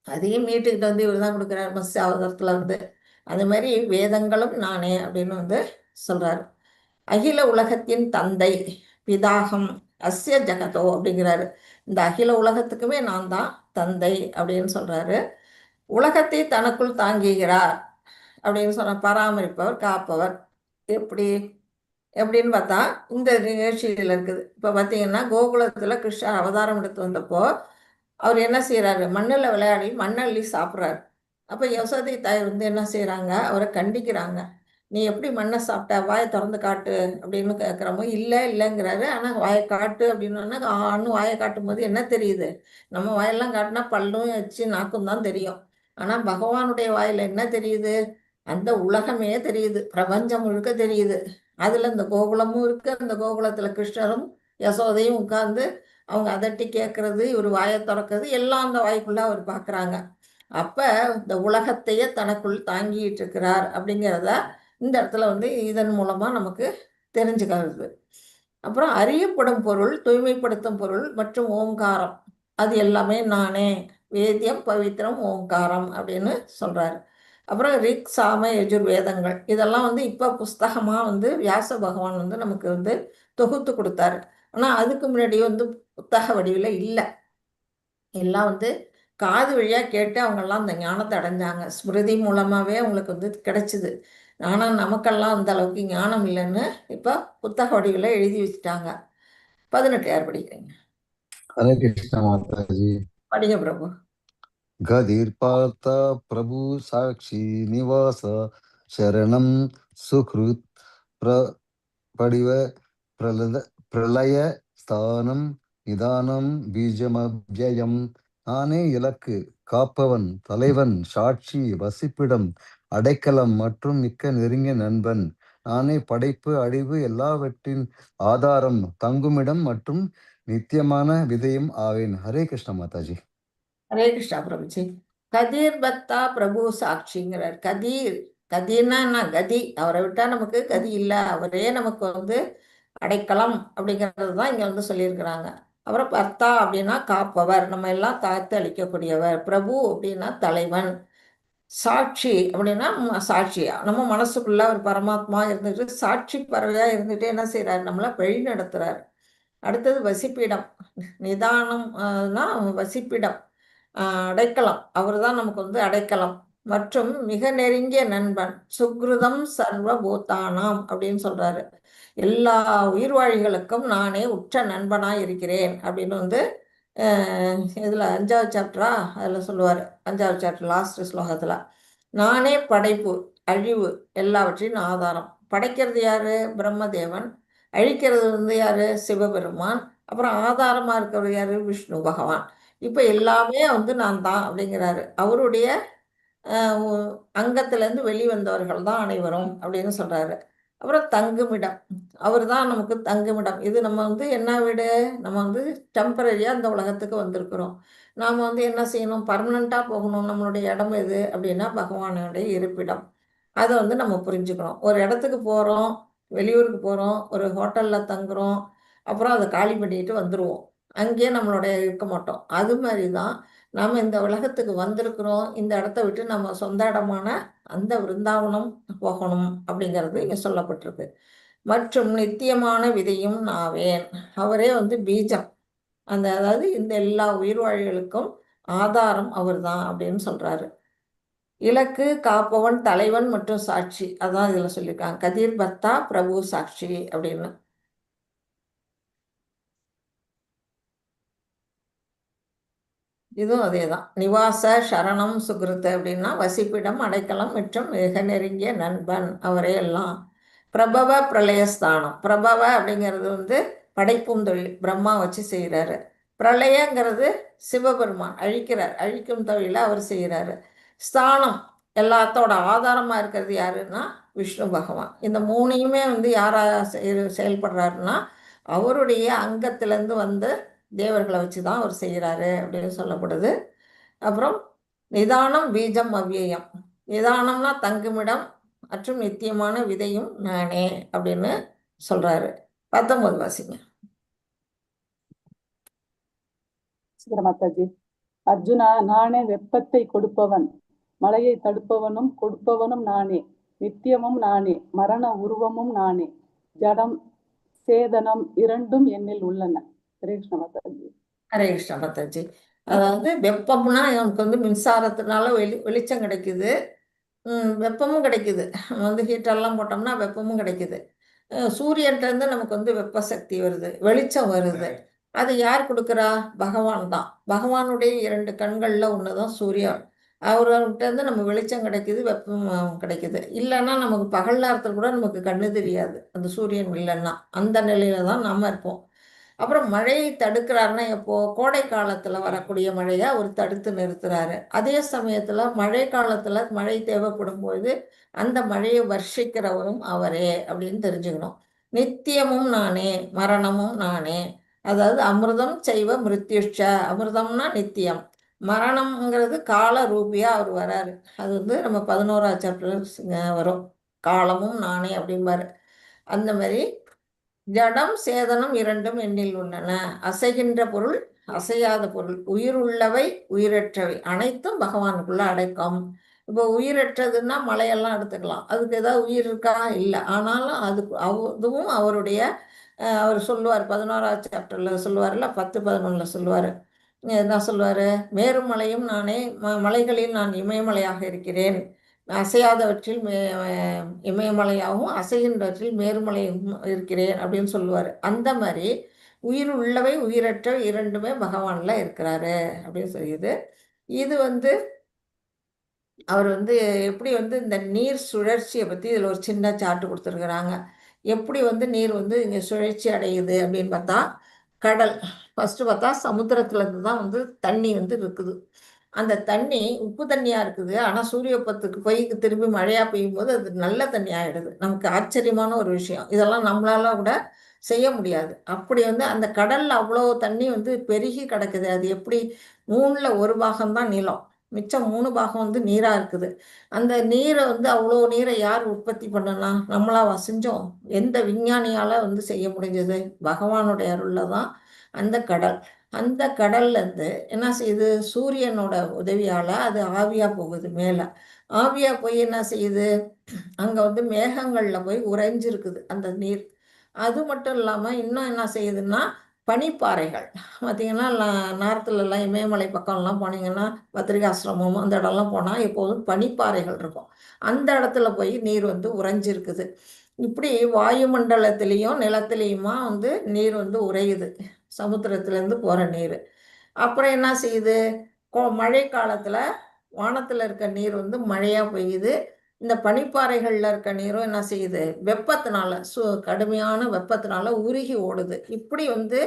அதையும் மீட்டுக்கிட்டு வந்து இவர் தான் கொடுக்குறாரு மத்ஸ்ய அவதாரத்தில் வந்து. அது மாதிரி வேதங்களும் நானே அப்படின்னு வந்து சொல்றாரு. அகில உலகத்தின் தந்தை பிதாகம் அஸ்ய ஜகதோ அப்படிங்கிறாரு. இந்த அகில உலகத்துக்குமே நான் தான் தந்தை அப்படின்னு சொல்றாரு. உலகத்தை தனக்குள் தாங்குகிறார் அப்படின்னு சொன்ன பராமரிப்பவர், காப்பவர். எப்படி எப்படின்னு பார்த்தா இந்த நிகழ்ச்சியில் இருக்குது. இப்போ பார்த்தீங்கன்னா கோகுலத்தில் கிருஷ்ணர் அவதாரம் எடுத்து வந்தப்போ அவர் என்ன செய்கிறாரு, மண்ணில் விளையாடி மண்ணள்ளி சாப்பிட்றாரு. அப்போ யசோதை தாய் வந்து என்ன செய்கிறாங்க, அவரை கண்டிக்கிறாங்க. நீ எப்படி மண்ணை சாப்பிட்ட, வாயை திறந்து காட்டு அப்படின்னு கேட்குறமோ, இல்லை இல்லைங்கிறாரு. ஆனால் வாயை காட்டு அப்படின்னா ஆணும் வாயை காட்டும் போது என்ன தெரியுது, நம்ம வாயெல்லாம் காட்டினா பல்லும் வச்சு நாக்கும் தான் தெரியும். ஆனால் பகவானுடைய வாயில் என்ன தெரியுது, அந்த உலகமே தெரியுது, பிரபஞ்சம் முழுக்க தெரியுது. அதில் இந்த கோகுலமும் இருக்குது. அந்த கோகுலத்தில் கிருஷ்ணரும் யசோதையும் உட்கார்ந்து அவங்க அதட்டி கேட்கறது, இவர் வாயை திறக்கிறது எல்லாம் அந்த வாய்க்குள்ள அவர் பார்க்குறாங்க. அப்போ இந்த உலகத்தையே தனக்குள் தாங்கிட்டு இருக்கிறார் அப்படிங்கிறத இந்த இடத்துல வந்து இதன் மூலமாக நமக்கு தெரிஞ்சுக்கிறது. அப்புறம் அறியப்படும் பொருள், தூய்மைப்படுத்தும் பொருள் மற்றும் ஓங்காரம், அது எல்லாமே நானே. வேத்தியம் பவித்திரம் ஓங்காரம் அப்படின்னு சொல்கிறாரு. அப்புறம் ரிக் சாம யஜுர் வேதங்கள் இதெல்லாம் வந்து இப்போ புஸ்தகமாக வந்து வியாச பகவான் வந்து நமக்கு வந்து தொகுத்து கொடுத்தாரு. ஆனால் அதுக்கு முன்னாடி வந்து புத்தக வடிவில் இல்லை. எல்லாம் வந்து காது வழியாக கேட்டு அவங்கெல்லாம் அந்த ஞானத்தை அடைஞ்சாங்க. ஸ்மிருதி மூலமாகவே அவங்களுக்கு வந்து கிடைச்சிது. ஆனால் நமக்கெல்லாம் அந்த அளவுக்கு ஞானம் இல்லைன்னு இப்போ புத்தக வடிவில் எழுதி வச்சுட்டாங்க. 18 யார் படிக்கிறீங்க? हरे कृष्ण माता जी। படிங்க பிரபு. गदीर पार्ता प्रभु साक्षी निवास शरणम सुकृत पडिव प्रलय स्थानम निदाனம் பீஜமவ்யயம். நானே இலக்கு, காப்பவன், தலைவன், சாட்சி, வசிப்பிடம், அடைக்கலம் மற்றும் மிக்க நெருங்கிய நண்பன். நானே படைப்பு, அழிவு எல்லாவற்றின் ஆதாரம், தங்குமிடம் மற்றும் நித்தியமான விதையும் ஆவேன். ஹரே கிருஷ்ண மாதாஜி. ஹரே கிருஷ்ணா பிரபுஜி. கதீர் பக்தா பிரபு சாட்சிங்கிறார். கதீர்னா என்ன, கதி. அவரை விட்டா நமக்கு கதி இல்லை. அவரே நமக்கு வந்து அடைக்கலம் அப்படிங்கிறது தான் இங்கே வந்து சொல்லியிருக்கிறாங்க. அப்புறம் பர்த்தா அப்படின்னா காப்பவர், நம்ம எல்லாம் காத்து அளிக்கக்கூடியவர். பிரபு அப்படின்னா தலைவன். சாட்சி அப்படின்னா சாட்சியா நம்ம மனசுக்குள்ள ஒரு பரமாத்மா இருந்துட்டு சாட்சி பறவையா இருந்துட்டு என்ன செய்யறாரு, நம்மளை வழி நடத்துறாரு. அடுத்தது வசிப்பிடம், நிதானம்னா வசிப்பிடம், அடைக்கலம். அவர் தான் நமக்கு வந்து அடைக்கலம். மற்றும் மிக நெருங்கிய நண்பன், சுக்ருதம் சர்வபூதானாம் அப்படின்னு சொல்றாரு. எல்லா உயிர்வாழிகளுக்கும் நானே உற்ற நண்பனாக இருக்கிறேன் அப்படின்னு வந்து இதில் 5வது சாப்டரா அதில் சொல்லுவார். 5வது சாப்டர் லாஸ்ட் ஸ்லோகத்தில் நானே படைப்பு, அழிவு எல்லாவற்றின் ஆதாரம். படைக்கிறது யாரு, பிரம்மதேவன். அழிக்கிறது வந்து யாரு, சிவபெருமான். அப்புறம் ஆதாரமாக இருக்கிறது யாரு, விஷ்ணு பகவான். இப்போ எல்லாமே வந்து நான் தான் அப்படிங்கிறாரு. அவருடைய அங்கத்திலேருந்து வெளிவந்தவர்கள் தான் அனைவரும் அப்படின்னு சொல்கிறாரு. அப்புறம் தங்குமிடம், அவர் தான் நமக்கு தங்குமிடம். இது நம்ம வந்து என்ன வீடு, நம்ம வந்து டெம்பரரியாக இந்த உலகத்துக்கு வந்திருக்கிறோம். நாம் வந்து என்ன செய்யணும், பர்மனண்ட்டாக போகணும். நம்மளுடைய இடம் எது அப்படின்னா பகவானுடைய இருப்பிடம். அதை வந்து நம்ம புரிஞ்சுக்கணும். ஒரு இடத்துக்கு போகிறோம், வெளியூருக்கு போகிறோம், ஒரு ஹோட்டலில் தங்குறோம், அப்புறம் அதை காலி பண்ணிட்டு வந்துடுவோம். அங்கேயே நம்மளுடைய இருக்க மாட்டோம். அது மாதிரி தான் நம்ம இந்த உலகத்துக்கு வந்திருக்கிறோம். இந்த இடத்த விட்டு நம்ம சொந்த இடமான அந்த விருந்தாவனம் போகணும் அப்படிங்கிறது இங்கே சொல்லப்பட்டிருக்கு. மற்றும் நித்தியமான விதையும் நாவேன். அவரே வந்து பீஜம், அந்த அதாவது இந்த எல்லா உயிர்வாழிகளுக்கும் ஆதாரம் அவர் தான் அப்படின்னு சொல்றாரு. இலக்கு, காப்பவன், தலைவன் மற்றும் சாட்சி, அதான் இதில் சொல்லியிருக்காங்க. கதீர் பர்த்தா பிரபு சாட்சி அப்படின்னு. இதுவும் அதே தான். நிவாச சரணம் சுகிருத்து அப்படின்னா வசிப்பிடம், அடைக்கலம் மற்றும் மிக நெருங்கிய நண்பன், அவரே எல்லாம். பிரபவ பிரளயஸ்தானம், பிரபவ அப்படிங்கிறது வந்து படைப்பும் தொழில், பிரம்மா வச்சு செய்கிறாரு. பிரளயங்கிறது சிவபெருமான் அழிக்கிறார், அழிக்கும் தொழிலை அவர் செய்கிறாரு. ஸ்தானம் எல்லாத்தோட ஆதாரமாக இருக்கிறது யாருன்னா விஷ்ணு பகவான். இந்த மூணையுமே வந்து யாரா செயல்படுறாருன்னா அவருடைய அங்கத்திலேருந்து வந்து தேவர்களை வச்சு தான் அவர் செய்கிறாரு அப்படின்னு சொல்லப்படுது. அப்புறம் நிதானம் பீஜம் அவ்வியம். நிதானம்னா தங்குமிடம் மற்றும் நித்தியமான விதையும் நானே அப்படின்னு சொல்றாரு. 19 வாசிங்க. மாதாஜி. அர்ஜுனா, நானே வெப்பத்தை கொடுப்பவன், மழையை தடுப்பவனும் கொடுப்பவனும் நானே, நித்தியமும் நானே, மரண உருவமும் நானே, ஜடம் சேதனம் இரண்டும் என்னில் உள்ளன. ஹரே கிருஷ்ண மாதாஜி. ஹரே கிருஷ்ண மாதாஜி. அதாவது வெப்பம்னா நமக்கு வந்து மின்சாரத்தினால வெளிச்சம் கிடைக்குது, வெப்பமும் கிடைக்குது. நம்ம வந்து ஹீட்டர்லாம் போட்டோம்னா வெப்பமும் கிடைக்குது. சூரியன்லேருந்து நமக்கு வந்து வெப்ப சக்தி வருது, வெளிச்சம் வருது. அது யார் கொடுக்குறா? பகவான் தான். பகவானுடைய 2 கண்களில் ஒன்று தான் சூரியன். அவர்கிட்ட இருந்து நம்ம வெளிச்சம் கிடைக்குது, வெப்பம் கிடைக்குது. இல்லைன்னா நமக்கு பகல் நேரத்தில் கூட நமக்கு கண்ணு தெரியாது, அந்த சூரியன் இல்லைன்னா. அந்த நிலையில தான் நாம் இருப்போம். அப்புறம் மழையை தடுக்கிறாருன்னா எப்போ? கோடை காலத்தில் வரக்கூடிய மழையை அவர் தடுத்து நிறுத்துறாரு. அதே சமயத்தில் மழை காலத்தில் மழை தேவைப்படும் போது அந்த மழையை வர்ஷிக்கிறவரும் அவரே அப்படின்னு தெரிஞ்சுக்கணும். நித்தியமும் நானே, மரணமும் நானே. அதாவது அமிர்தம் செய்வ மிருத்யுஷ. அமிர்தம்னா நித்தியம், மரணம்ங்கிறது கால ரூபியா அவர் வராரு. அது வந்து நம்ம 11ஆம் சாப்டர் வரும். காலமும் நானே அப்படிம்பாரு. அந்த மாதிரி ஜடம் சேதனம் இரண்டும் என்னில் உள்ளன. அசைகின்ற பொருள், அசையாத பொருள், உயிர் உள்ளவை உயிரற்றவை அனைத்தும் பகவானுக்குள்ள அடக்கம். இப்போ உயிரற்றதுன்னா மலையெல்லாம் எடுத்துக்கலாம், அதுக்கு ஏதாவது உயிர் இருக்கா? இல்லை. ஆனாலும் அதுவும் அவருடைய அவர் சொல்லுவார் 11ஆம் சாப்டர்ல சொல்லுவார்ல, 10-11 சொல்லுவார். என்ன சொல்லுவார்? மேருமலையும் நானே, மலைகளில் நான் இமயமலையாக இருக்கிறேன், அசையாதவற்றில் இமயமலையாகவும் அசைகின்றவற்றில் மேருமலையும் இருக்கிறேன் அப்படின்னு சொல்லுவார். அந்த மாதிரி உயிர் உள்ளவை உயிரற்றவை இரண்டுமே பகவான்ல இருக்கிறாரு அப்படின்னு சொல்லியது. இது வந்து அவர் வந்து எப்படி வந்து இந்த நீர் சுழற்சியை பற்றி இதில் ஒரு சின்ன சார்ட் கொடுத்துருக்குறாங்க. எப்படி வந்து நீர் வந்து இங்கே சுழற்சி அடையுது அப்படின்னு பார்த்தா, கடல் ஃபஸ்ட்டு பார்த்தா சமுத்திரத்துலேருந்து தான் வந்து தண்ணி வந்து இருக்குது. அந்த தண்ணி உப்பு தண்ணியாக இருக்குது, ஆனால் சூரிய வெப்பத்துக்கு போய் திரும்பி மழையாக பெய்யும் போது அது நல்ல தண்ணி ஆகிடுது. நமக்கு ஆச்சரியமான ஒரு விஷயம். இதெல்லாம் நம்மளால கூட செய்ய முடியாது. அப்படி வந்து அந்த கடலில் அவ்வளோ தண்ணி வந்து பெருகி கிடக்குது. அது எப்படி? 3ல் 1 பாகம்தான் நிலம், மிச்சம் 3 பாகம் வந்து நீராக இருக்குது. அந்த நீரை வந்து அவ்வளோ நீரை யார் உற்பத்தி பண்ணுனா? நம்மளா செஞ்சோம்? எந்த விஞ்ஞானியால் வந்து செய்ய முடிஞ்சது? பகவானுடைய அருளில் தான் அந்த கடல். அந்த கடல்லேருந்து என்ன செய்யுது? சூரியனோட உதவியால் அது ஆவியாக போகுது மேலே. ஆவியாக போய் என்ன செய்யுது? அங்கே வந்து மேகங்களில் போய் உறைஞ்சிருக்குது அந்த நீர். அது மட்டும் இல்லாமல் இன்னும் என்ன செய்யுதுன்னா, பனிப்பாறைகள் பார்த்திங்கன்னா, நார்த்துலலாம் இமயமலை பக்கம்லாம் போனீங்கன்னா, பத்ரிகாசிரமம் அந்த இடம்லாம் போனால் எப்போதும் பனிப்பாறைகள் இருக்கும். அந்த இடத்துல போய் நீர் வந்து உறைஞ்சிருக்குது. இப்படி வாயுமண்டலத்திலையும் நிலத்திலையுமா வந்து நீர் வந்து உறையுது, சமுத்திரத்துலேருந்து போகிற நீர். அப்புறம் என்ன செய்யுது? மழை காலத்தில் வானத்தில் இருக்க நீர் வந்து மழையாக பெய்யுது. இந்த பனிப்பாறைகளில் இருக்க நீரும் என்ன செய்யுது? வெப்பத்தினால, கடுமையான வெப்பத்தினால உருகி ஓடுது. இப்படி வந்து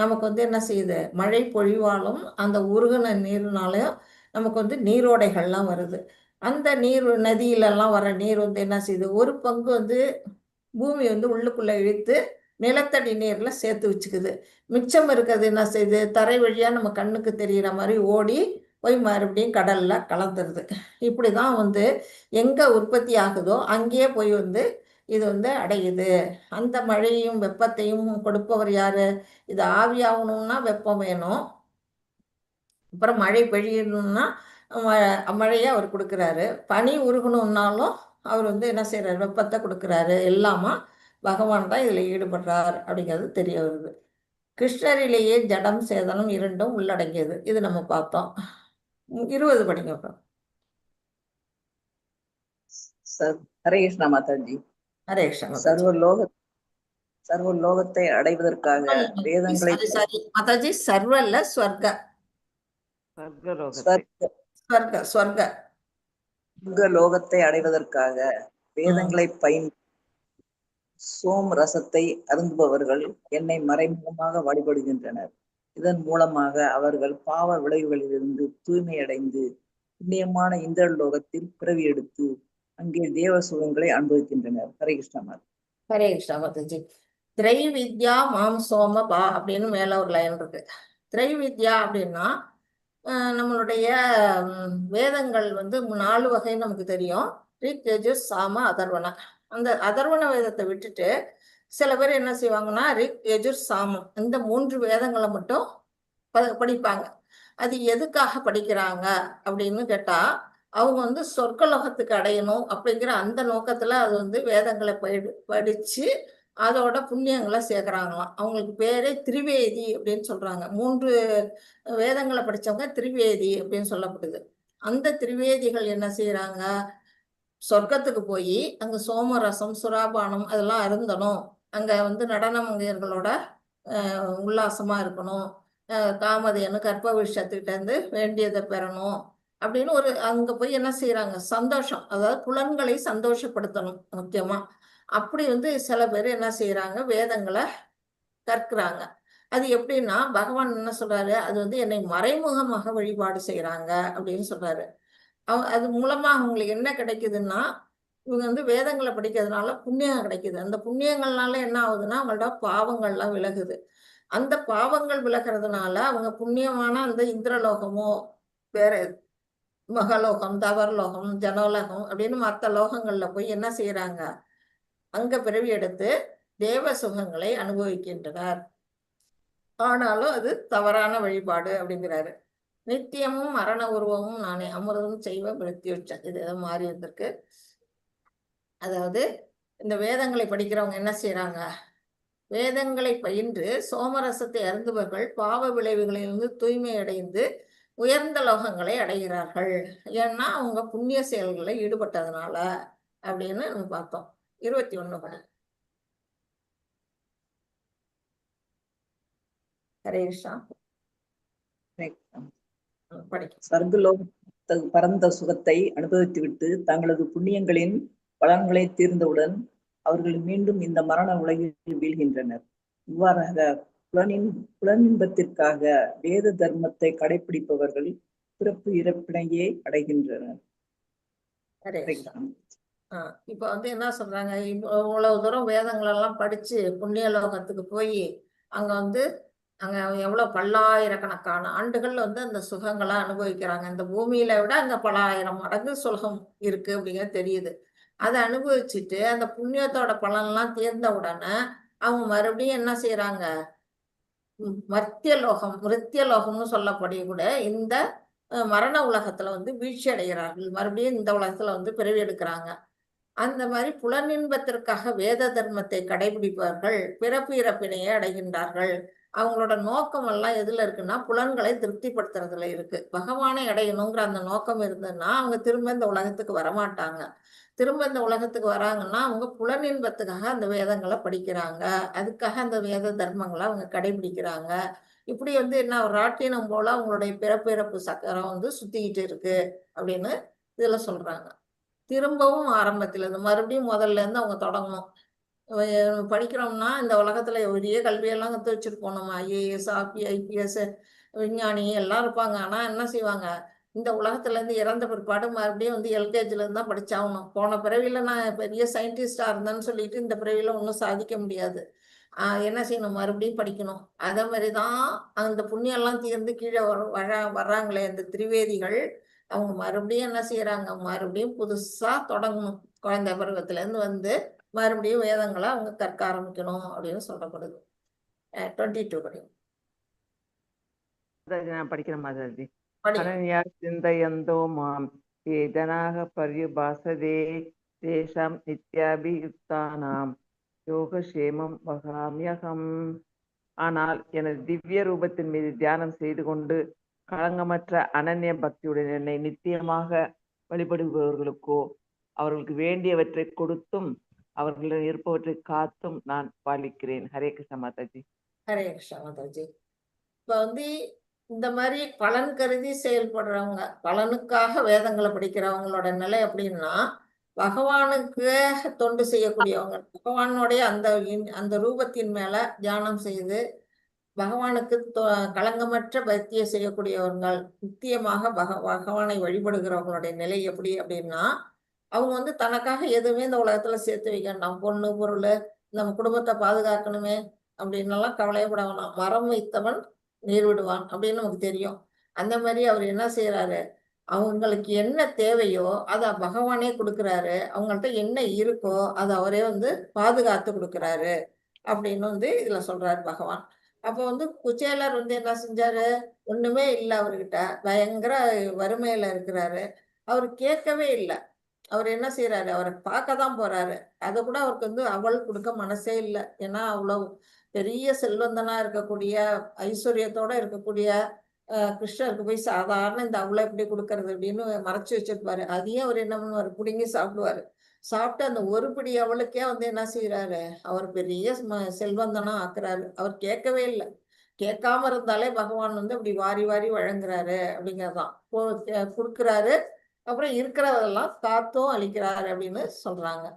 நமக்கு வந்து என்ன செய்யுது? மழை பொழிவாலும் அந்த உருகின நீர்னாலையும் நமக்கு வந்து நீரோடைகள்லாம் வருது. அந்த நீர் நதியிலெல்லாம் வர நீர் வந்து என்ன செய்யுது? ஒரு பங்கு வந்து பூமி வந்து உள்ளுக்குள்ளே இழுத்து நிலத்தடி நீரில் சேர்த்து வச்சுக்குது. மிச்சம் இருக்கிறது என்ன செய்யுது? தரை வழியாக நம்ம கண்ணுக்கு தெரிகிற மாதிரி ஓடி போய் மறுபடியும் கடலில் கலந்துருது. இப்படி தான் வந்து எங்கே உற்பத்தி ஆகுதோ அங்கேயே போய் வந்து இது வந்து அடையுது. அந்த மழையும் வெப்பத்தையும் கொடுப்பவர் யார்? இது ஆவியாகணும்னா வெப்பம் வேணும், அப்புறம் மழை பெய்யணும்னா மழையை அவர் கொடுக்குறாரு. பனி உருகணும்னாலும் அவர் வந்து என்ன செய்கிறார்? வெப்பத்தை கொடுக்குறாரு. எல்லாமா பகவான் தான் இதில் ஈடுபடுறார் அப்படிங்கிறது தெரிய வருது. கிருஷ்ணரிலேயே ஜடம் சேதனம் இரண்டும் உள்ளடங்கியது. இது நம்ம பார்த்தோம். 20 படிங்க. ஹரே கிருஷ்ணா மாதாஜி. ஹரே கிருஷ்ணா. சர்வலோகத்தை அடைவதற்காக வேதங்களை மாதாஜி, சர்வ இல்ல, ஸ்வர்க. லோகத்தை அடைவதற்காக வேதங்களை சோம் ரசத்தை அருந்துபவர்கள் என்னை மறைமுகமாக வழிபடுகின்றனர். இதன் மூலமாக அவர்கள் பாவ விளைவுகளிலிருந்து தூய்மையடைந்து புண்ணியமான இந்திரலோகத்தில் பிறவி எடுத்து அங்கே தேவ சுகங்களை அனுபவிக்கின்றனர். ஹரே கிருஷ்ணா. ஹரே கிருஷ்ணா மாதாஜி. திரைவித்யா மாம் சோம பா அப்படின்னு மேல ஒரு லைன் இருக்கு. திரைவித்யா அப்படின்னா நம்மளுடைய வேதங்கள் வந்து 4 வகை நமக்கு தெரியும். ரிக், யஜுர், சாம, அதர்வன. அந்த அதர்வன வேதத்தை விட்டுட்டு சில பேர் என்ன செய்வாங்கன்னா ரிக், யஜுர், சாமம் இந்த 3 வேதங்களை மட்டும் படிப்பாங்க. அது எதுக்காக படிக்கிறாங்க அப்படின்னு கேட்டா, அவங்க வந்து சொர்க்கலோகத்துக்கு அடையணும் அப்படிங்கிற அந்த நோக்கத்துல அது வந்து வேதங்களை படிச்சு அதோட புண்ணியங்களை சேர்க்கிறாங்களாம். அவங்களுக்கு பேரே திரிவேதி அப்படின்னு சொல்றாங்க. 3 வேதங்களை படிச்சவங்க திரிவேதி அப்படின்னு சொல்லப்படுது. அந்த திரிவேதிகள் என்ன செய்யறாங்க, சொர்க்கத்துக்கு போய் அங்க சோமரசம், சுராபானம் அதெல்லாம் அருந்தணும். அங்க வந்து நடன மங்கையர்களோட உல்லாசமா இருக்கணும். காமதேனு கற்ப விஷயத்துக்கிட்ட இருந்து வேண்டியதை பெறணும் அப்படின்னு ஒரு அங்க போய் என்ன செய்யறாங்க, சந்தோஷம், அதாவது புலன்களை சந்தோஷப்படுத்தணும் முக்கியமா. அப்படி வந்து சில பேர் என்ன செய்யறாங்க, வேதங்களை கற்கிறாங்க. அது எப்படின்னா பகவான் என்ன சொல்றாரு, அது வந்து என்னை மறைமுகமாக வழிபாடு செய்யறாங்க அப்படின்னு சொல்றாரு. அது மூலமா அவங்களுக்கு என்ன கிடைக்குதுன்னா, இவங்க வந்து வேதங்களை படிக்கிறதுனால புண்ணியம் கிடைக்குது. அந்த புண்ணியங்கள்னால என்ன ஆகுதுன்னா அவங்களோட பாவங்கள்லாம் விலகுது. அந்த பாவங்கள் விலகிறதுனால அவங்க புண்ணியமான அந்த இந்திரலோகமோ வேற மகலோகம், தவர்லோகம், ஜனோலோகம் அப்படின்னு மற்ற லோகங்கள்ல போய் என்ன செய்யறாங்க, அங்க பிறவி எடுத்து தேவ சுகங்களை அனுபவிக்கின்றனர். ஆனாலும் அது தவறான வழிபாடு அப்படிங்கிறாரு. நித்தியமும் மரண உருவமும் நானே அமிர்தம் செய்வ மிருத்யுச்சம். இது எதோ மாறி வந்திருக்கு. அதாவது இந்த வேதங்களை படிக்கிறவங்க என்ன செய்யறாங்க, வேதங்களை பயின்று சோமரசத்தை அருந்துபவர்கள் பாவ விளைவுகளிலிருந்து தூய்மை அடைந்து உயர்ந்த லோகங்களை அடைகிறார்கள். ஏன்னா அவங்க புண்ணிய செயல்களில் ஈடுபட்டதுனால அப்படின்னு நம்ம பார்த்தோம். 21 படி. ஹரே கிருஷ்ணா. படிக்கும். சர்க்கலோக பரந்த சுகத்தை அனுபவித்துவிட்டு தங்களது புண்ணியங்களின் பலன்களை தீர்ந்தவுடன் அவர்கள் மீண்டும் இந்த மரண உலகில் வீழ்கின்றனர். இவ்வாறாக புலனின்பத்திற்காக வேத தர்மத்தை கடைபிடிப்பவர்கள் பிறப்பு இறப்பினையே அடைகின்றனர். இப்ப வந்து என்ன சொல்றாங்க, இவ்வளவு தூரம் வேதங்கள் எல்லாம் படிச்சு புண்ணிய லோகத்துக்கு போய் அங்க வந்து அங்க எவ்வளவு பல்லாயிரக்கணக்கான ஆண்டுகள் வந்து அந்த சுகங்களை அனுபவிக்கிறாங்க. இந்த பூமியில விட அங்க பல ஆயிரம் மடங்கு சுகம் இருக்கு அப்படிங்கிறது தெரியுது. அதை அனுபவிச்சுட்டு அந்த புண்ணியத்தோட பலன்லாம் தீர்ந்த உடனே அவங்க மறுபடியும் என்ன செய்யறாங்க, மிருத்தியலோகம்னு சொல்லப்படக்கூடிய இந்த மரண உலகத்துல வந்து வீழ்ச்சி அடைகிறார்கள். மறுபடியும் இந்த உலகத்துல வந்து பிறவி எடுக்கிறாங்க. அந்த மாதிரி புலனின்பத்திற்காக வேத தர்மத்தை கடைபிடிப்பவர்கள் பிறப்பு இறப்பினையே அடைகின்றார்கள். அவங்களோட நோக்கம் எல்லாம் எதுல இருக்குன்னா புலன்களை திருப்திப்படுத்துறதுல இருக்கு. பகவானை அடையணுங்கிற அந்த நோக்கம் இருந்ததுன்னா அவங்க திரும்ப இந்த உலகத்துக்கு வரமாட்டாங்க. திரும்ப இந்த உலகத்துக்கு வராங்கன்னா அவங்க புலனின்பத்துக்காக அந்த வேதங்களை படிக்கிறாங்க. அதுக்காக அந்த வேத தர்மங்களை அவங்க கடைபிடிக்கிறாங்க. இப்படி வந்து என்ன ராட்டினம் போல அவங்களுடைய பிறப்பிறப்பு சக்கரம் வந்து சுத்திக்கிட்டு இருக்கு அப்படின்னு இதுல சொல்றாங்க. திரும்பவும் ஆரம்பத்துல இருந்து மறுபடியும் முதல்ல இருந்து அவங்க தொடங்கணும். படிக்கிறோம்னா இந்த உலகத்துல பெரிய கல்வியெல்லாம் கற்று வச்சிருப்போம். நம்ம IAS, IPS, விஞ்ஞானி எல்லாம் இருப்பாங்க. ஆனா என்ன செய்வாங்க, இந்த உலகத்துல இருந்து இறந்த பிற்பாடு மறுபடியும் வந்து LKGல இருந்து தான் படிச்சாகணும். போன பிறவியில நான் பெரிய சயின்டிஸ்டா இருந்தேன்னு சொல்லிட்டு இந்த பிறவியில ஒன்றும் சாதிக்க முடியாது. என்ன செய்யணும், மறுபடியும் படிக்கணும். அதே மாதிரிதான் அந்த புண்ணியம் எல்லாம் தீர்ந்து கீழே வர்றாங்களே இந்த திரிவேதிகள், அவங்க மறுபடியும் என்ன செய்யறாங்க, மறுபடியும் புதுசா தொடங்கணும். குழந்தை பருவத்துல இருந்து வந்து மறுபடியும் வேதங்களை அவங்க கற்க ஆரம்பிக்கணும் அப்படின்னு சொல்லப்படுது. 22 படிக்கும். நான் படிக்கிறேன் மாதாஜி. அனன்யா சிந்தயந்தோ மாம் ஏ ஜனாக பர்யுபாசதே தேஷாம் நித்யாபியுக்தானாம் யோகக்ஷேமம் வகாமியகம். ஆனால் எனது திவ்ய ரூபத்தின் மீது தியானம் செய்து கொண்டு களங்கமற்ற அனன்ய பக்தியுடன் என்னை நித்தியமாக வழிபடுபவர்களுக்கோ அவர்களுக்கு வேண்டியவற்றை கொடுத்தும் அவர்களிடம் இருப்பவற்றை காத்தும் நான் பாலிக்கிறேன். ஹரே கிருஷ்ண மாதாஜி. ஹரே கிருஷ்ண மாதாஜி. இப்ப வந்து இந்த மாதிரி பலன் கருதி செயல்படுறவங்க, பலனுக்காக வேதங்களை படிக்கிறவங்களோட நிலை அப்படின்னா பகவானுக்கு தொண்டு செய்யக்கூடியவங்க, பகவானுடைய அந்த ரூபத்தின் மேல தியானம் செய்து பகவானுக்கு களங்கமற்ற பக்தியை செய்யக்கூடியவர்கள், நித்தியமாக பகவானை வழிபடுகிறவங்களுடைய நிலை எப்படி அப்படின்னா அவங்க வந்து தனக்காக எதுவுமே இந்த உலகத்துல சேர்த்து வைக்க வேண்டாம். பொண்ணு பொருள் நம்ம குடும்பத்தை பாதுகாக்கணுமே அப்படின்னு எல்லாம் கவலையப்பட வேணாம். மரம் வைத்தவன் நீர் விடுவான் அப்படின்னு நமக்கு தெரியும். அந்த மாதிரி அவர் என்ன செய்யறாரு, அவங்களுக்கு என்ன தேவையோ அதை பகவானே கொடுக்குறாரு. அவங்கள்ட்ட என்ன இருக்கோ அதை அவரே வந்து பாதுகாத்து கொடுக்குறாரு அப்படின்னு வந்து இதுல சொல்றாரு பகவான். அப்போ வந்து குச்சேலர் வந்து என்ன செஞ்சாரு, ஒண்ணுமே இல்லை அவர்கிட்ட, பயங்கர வறுமையில இருக்கிறாரு. அவர் கேட்கவே இல்லை. அவர் என்ன செய்யறாரு, அவரை பார்க்க தான் போறாரு. அதை கூட அவருக்கு வந்து அவள் கொடுக்க மனசே இல்லை. ஏன்னா அவ்வளவு பெரிய செல்வந்தனா இருக்கக்கூடிய, ஐஸ்வர்யத்தோட இருக்கக்கூடிய கிருஷ்ணருக்கு போய் சாதாரண இந்த அவளை எப்படி கொடுக்கறது அப்படின்னு மறைச்சு வச்சிருப்பாரு. அதையும் அவர் என்ன பண்ணுவாரு, பிடுங்கி சாப்பிடுவாரு. சாப்பிட்டு அந்த ஒரு பிடி அவளுக்கே வந்து என்ன செய்யறாரு, அவர் பெரிய செல்வந்தனா ஆக்குறாரு. அவர் கேட்கவே இல்லை. கேட்காம இருந்தாலே பகவான் வந்து அப்படி வாரி வாரி வழங்குறாரு அப்படிங்கறதுதான். கொடுக்குறாரு. அப்புறம் இருக்கிறதெல்லாம் காத்தும் அளிக்கிறார் அப்படின்னு சொல்றாங்க.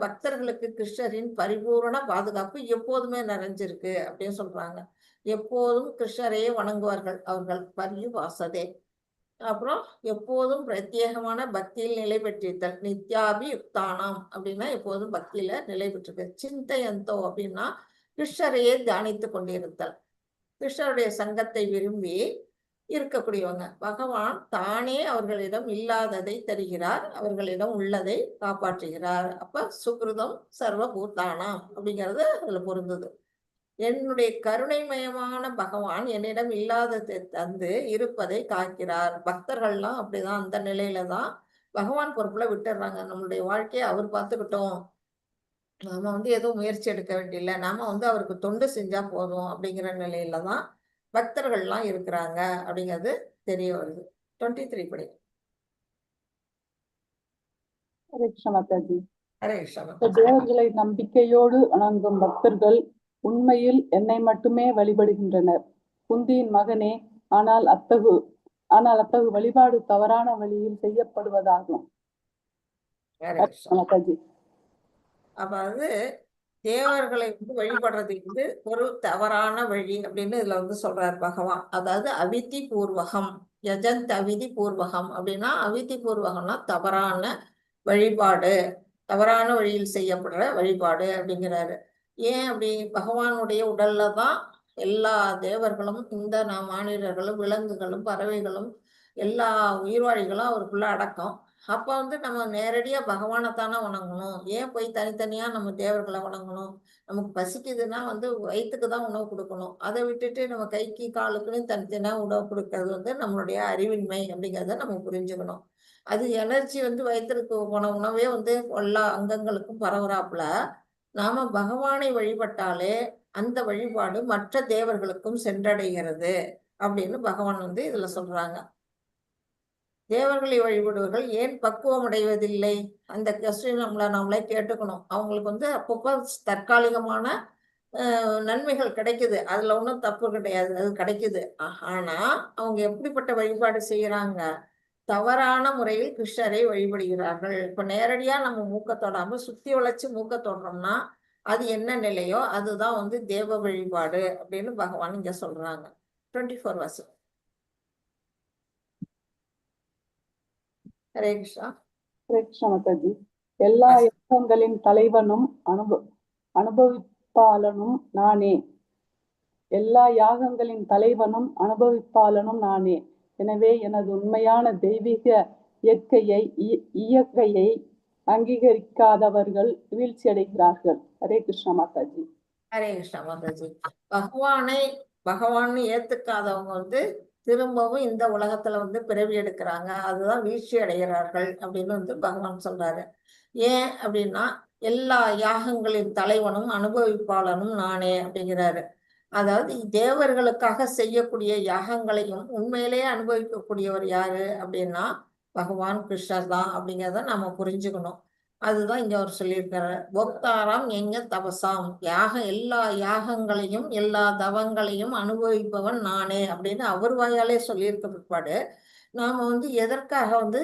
பக்தர்களுக்கு கிருஷ்ணரின் பரிபூரண பாதுகாப்பு எப்போதுமே நிறைஞ்சிருக்கு அப்படின்னு சொல்றாங்க. எப்போதும் கிருஷ்ணரையே வணங்குவார்கள் அவர்கள். பரியுபாசதே. அப்புறம் எப்போதும் பிரத்யேகமான பக்தியில் நிலை பெற்றிருத்தல். நித்யாபி யுக்தானாம் அப்படின்னா எப்போதும் பக்தியில நிலை பெற்றிருக்கு. சிந்தையந்தோ அப்படின்னா கிருஷ்ணரையே தியானித்து கொண்டிருத்தல். கிருஷ்ணருடைய சங்கத்தை விரும்பி இருக்கக்கூடியவங்க. பகவான் தானே அவர்களிடம் இல்லாததை தருகிறார், அவர்களிடம் உள்ளதை காப்பாற்றுகிறார். அப்ப சுக்ருதம் சர்வபூதானாம் அப்படிங்கிறது அதுல பொருந்தது. என்னுடைய கருணைமயமான பகவான் என்னிடம் இல்லாததை தந்து இருப்பதை காக்கிறார். பக்தர்கள்லாம் அப்படிதான், அந்த நிலையில தான் பகவான் பொறுப்புல விட்டுடுறாங்க. நம்மளுடைய வாழ்க்கையை அவர் பார்த்துக்கிட்டோம், நாம வந்து எதுவும் முயற்சி எடுக்க வேண்டியில்லை, நாம வந்து அவருக்கு தொண்டு செஞ்சா போதும் அப்படிங்கிற நிலையில தான் பக்தர்கள்லாம் இருக்கிறாங்க அப்படிங்கிறது தெரிய வருது. 23 படி. ஹரே கிருஷ்ண மாதாஜி. ஹரே கிருஷ்ணா. தேவர்களை நம்பிக்கையோடு வணங்கும் பக்தர்கள் உண்மையில் என்னை மட்டுமே வழிபடுகின்றனர். குந்தியின் மகனே, ஆனால் அத்தகு வழிபாடு தவறான வழியில் செய்யப்படுவதாகும். ஹரே கிருஷ்ணா. மாதாஜி. அப்ப அது தேவர்களை வந்து வழிபடுறது வந்து ஒரு தவறான வழி அப்படின்னு இதுல வந்து சொல்றாரு பகவான். அதாவது அவிதி பூர்வகம், யஜந்த் அவிதி பூர்வகம் அப்படின்னா, அவிதி பூர்வகம்னா தவறான வழிபாடு, தவறான வழியில் செய்யப்படுற வழிபாடு அப்படிங்கிறாரு. ஏன் அப்படி? பகவானுடைய உடல்ல தான் எல்லா தேவர்களும், இந்த மானிடர்களும், விலங்குகளும், பறவைகளும், எல்லா உயிர்வாழிகளும் அவருக்குள்ள அடக்கம். அப்ப வந்து நம்ம நேரடியா பகவானைத்தானே வணங்கணும். ஏன் போய் தனித்தனியா நம்ம தேவர்களை வணங்கணும்? நமக்கு பசிக்குதுன்னா வந்து வயிற்றுக்கு தான் உணவு கொடுக்கணும். அதை விட்டுட்டு நம்ம கைக்கு காலுக்குன்னு தனித்தனியா உணவு கொடுக்கறது வந்து நம்மளுடைய அறிவின்மை அப்படிங்கிறத நம்ம புரிஞ்சுக்கணும். அது எனர்ஜி வந்து வயிற்றுக்கு போன உணவே வந்து எல்லா அங்கங்களுக்கும் பரவுறாப்புல, நாம பகவானை வழிபட்டாலே அந்த வழிபாடு மற்ற தேவர்களுக்கும் சென்றடைகிறது அப்படின்னு பகவான் வந்து இதுல சொல்றாங்க. தேவர்களை வழிபடுவர்கள் ஏன் பக்குவம் அடைவதில்லை? அந்த கொஸ்டின் நம்மளே கேட்டுக்கணும். அவங்களுக்கு வந்து அப்பப்போ தற்காலிகமான நன்மைகள் கிடைக்குது, அதுல ஒன்றும் தப்பு கிடையாது, அது கிடைக்குது. ஆனா அவங்க எப்படிப்பட்ட வழிபாடு செய்யறாங்க? தவறான முறையில் கிருஷ்ணரை வழிபடுகிறார்கள். இப்ப நேரடியா நம்ம மூக்க தொடாம சுத்தி வளைச்சு மூக்க தொடுறோம்னா அது என்ன நிலையோ அதுதான் வந்து தேவ வழிபாடு அப்படின்னு பகவான் இங்க சொல்றாங்க. 24 வருஷம். ஹரே கிருஷ்ணா. ஹரே கிருஷ்ண மாதாஜி. எல்லா யாகங்களின் தலைவனும் அனுபவிப்பாளனும் நானே. எல்லா யாகங்களின் தலைவனும் அனுபவிப்பாளனும் நானே. எனவே எனது உண்மையான தெய்வீக இயற்கையை அங்கீகரிக்காதவர்கள் வீழ்ச்சி அடைகிறார்கள். ஹரே கிருஷ்ண மாதாஜி. ஹரே கிருஷ்ணா மாதாஜி. பகவான் ஏத்துக்காதவங்க வந்து திரும்பவும் இந்த உலகத்துல வந்து பிறவி எடுக்கிறாங்க, அதுதான் வீழ்ச்சி அடைகிறார்கள் அப்படின்னு வந்து பகவான் சொல்றாரு. ஏன் அப்படின்னா, எல்லா யாகங்களின் தலைவனும் அனுபவிப்பாளனும் நானே அப்படிங்கிறாரு. அதாவது தேவர்களுக்காக செய்யக்கூடிய யாகங்களையும் உண்மையிலேயே அனுபவிக்கக்கூடியவர் யாரு அப்படின்னா பகவான் கிருஷ்ணர் தான் அப்படிங்கிறத நம்ம புரிஞ்சுக்கணும். அதுதான் இங்க அவர் சொல்லியிருக்காரு. போக்தாராம் எங்க தபசாம், எல்லா யாகங்களையும் எல்லா தவங்களையும் அனுபவிப்பவன் நானே அப்படின்னு அவர் வாயாலே சொல்லியிருக்க பிற்பாடு நாம வந்து எதற்காக வந்து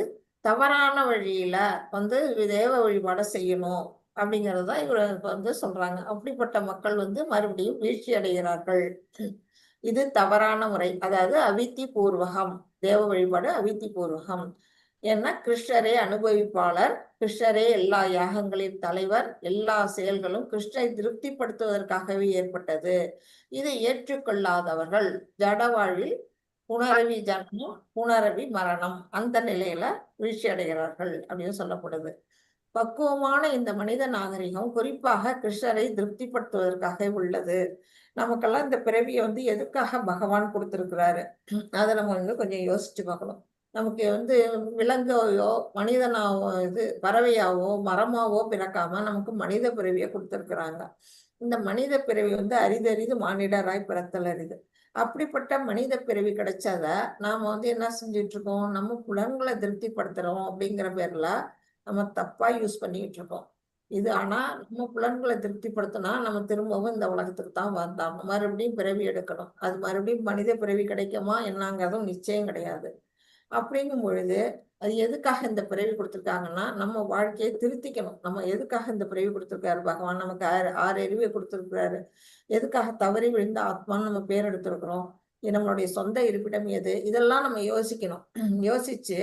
தவறான வழியில வந்து தேவ வழிபாடை செய்யணும் அப்படிங்கறதுதான் இவர் வந்து சொல்றாங்க. அப்படிப்பட்ட மக்கள் வந்து மறுபடியும் வீழ்ச்சி அடைகிறார்கள். இது தவறான முறை, அதாவது அவித்தி பூர்வகம். தேவ வழிபாடு அவித்தி பூர்வகம். ஏன்னா கிருஷ்ணரே அனுபவிப்பாளர், கிருஷ்ணரே எல்லா யாகங்களின் தலைவர், எல்லா செயல்களும் கிருஷ்ணரை திருப்திப்படுத்துவதற்காகவே ஏற்பட்டது. இதை ஏற்றுக்கொள்ளாதவர்கள் ஜட வாழ்வில் புனரவி ஜன்மம், புனரவி மரணம், அந்த நிலையில வீழ்ச்சி அடைகிறார்கள் அப்படின்னு சொல்லப்படுது. பக்குவமான இந்த மனித நாகரிகம் குறிப்பாக கிருஷ்ணரை திருப்திப்படுத்துவதற்காக உள்ளது. நமக்கெல்லாம் இந்த பிறவியை எதுக்காக பகவான் கொடுத்திருக்கிறாரு, அதை நம்ம கொஞ்சம் யோசிச்சு பார்க்கணும். நமக்கு விலங்காவோ மனிதனாவோ பறவையாவோ மரமாவோ பிறக்காம நமக்கு மனித பிறவியை கொடுத்திருக்கிறாங்க. இந்த மனித பிறவி அரிதறிது மானிடராய் பிறத்தல் அரிது. அப்படிப்பட்ட மனித பிறவி கிடைச்சத நாம என்ன செஞ்சுட்டு இருக்கோம், நம்ம புலன்களை திருப்திப்படுத்துறோம் அப்படிங்கிற பேர்ல நம்ம தப்பா யூஸ் பண்ணிட்டு இருக்கோம். இது ஆனா நம்ம புலன்களை திருப்திப்படுத்தினா நம்ம திரும்பவும் இந்த உலகத்துக்கு தான் வந்தோம், மறுபடியும் பிறவி எடுக்கணும். அது மறுபடியும் மனித பிறவி கிடைக்குமா என்னங்கிறதும் நிச்சயம் கிடையாது. அப்படிங்கும் பொழுது அது எதுக்காக இந்த பிறவி கொடுத்துருக்காங்கன்னா நம்ம வாழ்க்கையை திருத்திக்கணும். நம்ம எதுக்காக இந்த பிறவி கொடுத்துருக்காரு பகவான், நமக்கு ஆறு அறிவை கொடுத்துருக்கிறாரு. எதுக்காக தவறி விழுந்த ஆத்மான்னு நம்ம பேர் எடுத்திருக்கிறோம், நம்மளுடைய சொந்த இருப்பிடம் எது, இதெல்லாம் நம்ம யோசிக்கணும். யோசிச்சு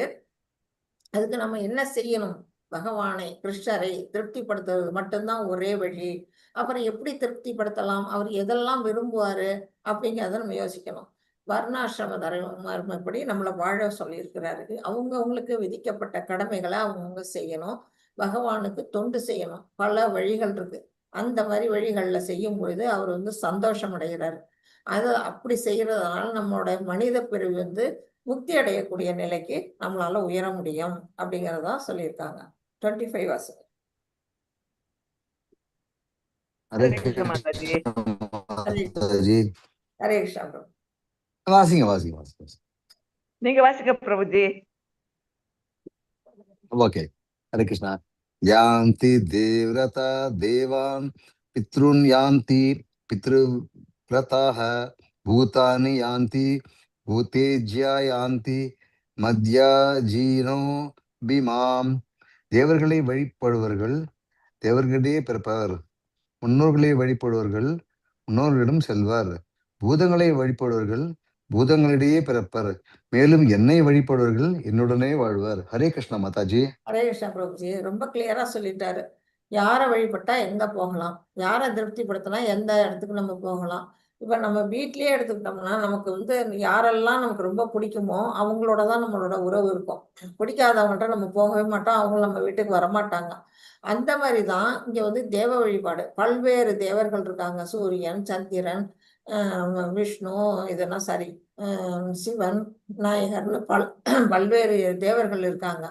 அதுக்கு நம்ம என்ன செய்யணும், பகவானை கிருஷ்ணரை திருப்திப்படுத்துறது மட்டும்தான் ஒரே வழி. அப்புறம் எப்படி திருப்திப்படுத்தலாம், அவர் எதெல்லாம் விரும்புவாரு அப்படிங்கிறத நம்ம யோசிக்கணும். வர்ணாசிரம தர்மப்படி நம்மளை வாழ சொல்லியிருக்கிறாரு. அவங்களுக்கு விதிக்கப்பட்ட கடமைகளை அவங்கவுங்க செய்யணும். பகவானுக்கு தொண்டு செய்யணும். பல வழிகள் இருக்கு. அந்த மாதிரி வழிகள்ல செய்யும் பொழுது அவர் சந்தோஷம் அடைகிறாரு. அது அப்படி செய்யறதுனால நம்மளோட மனித பிரிவு முக்தி அடையக்கூடிய நிலைக்கு நம்மளால உயர முடியும் அப்படிங்கறதா சொல்லியிருக்காங்க. 25 வாசம். ஹரே ஹரே கிருஷ்ண மாதாஜி. மாதாஜி. ஹரே கிருஷ்ணா பிரபு. வாசிங்க. நீங்க வாசிக்க பிரபுஜி. ஓகே. ஹரே கிருஷ்ணா. யாந்தி தேவ்ரதா தேவான் பித்ருன் யாந்தி பித்ருவ்ரதாஹ பூதானி யாந்தி பூதேஜ்யா யாந்தி மத்யாஜீனோ பிமாம். தேவர்களை வழிபடுவர்கள் தேவர்களிடையே பிறப்பவர், முன்னோர்களை வழிபடுவர்கள் முன்னோர்களிடம் செல்வர். பூதங்களை வழிபடுவர்கள் பூதங்களிடையே பிறப்பர், மேலும் என்னை வழிபடுவர்கள் என்னுடனே வாழ்வர். ஹரே கிருஷ்ணா மாதாஜி. ஹரே கிருஷ்ணா பிரபுஜி. ரொம்ப கிளியரா சொல்லிட்டாரு. யாரை வழிபட்டா எங்க போகலாம், யாரை திருப்திப்படுத்தினா எந்த இடத்துக்கு நம்ம போகலாம். இப்ப நம்ம வீட்லயே எடுத்துக்கிட்டோம்னா நமக்கு யாரெல்லாம் நமக்கு ரொம்ப பிடிக்குமோ அவங்களோட தான் நம்மளோட உறவு இருக்கும். பிடிக்காதவங்கள்ட்ட நம்ம போகவே மாட்டோம், அவங்க நம்ம வீட்டுக்கு வரமாட்டாங்க. அந்த மாதிரிதான் இங்க தேவ வழிபாடு. பல்வேறு தேவர்கள் இருக்காங்க. சூரியன், சந்திரன், விஷ்ணு, இதெல்லாம் சரி, சிவன், விநாயகர்னு பல்வேறு தேவர்கள் இருக்காங்க.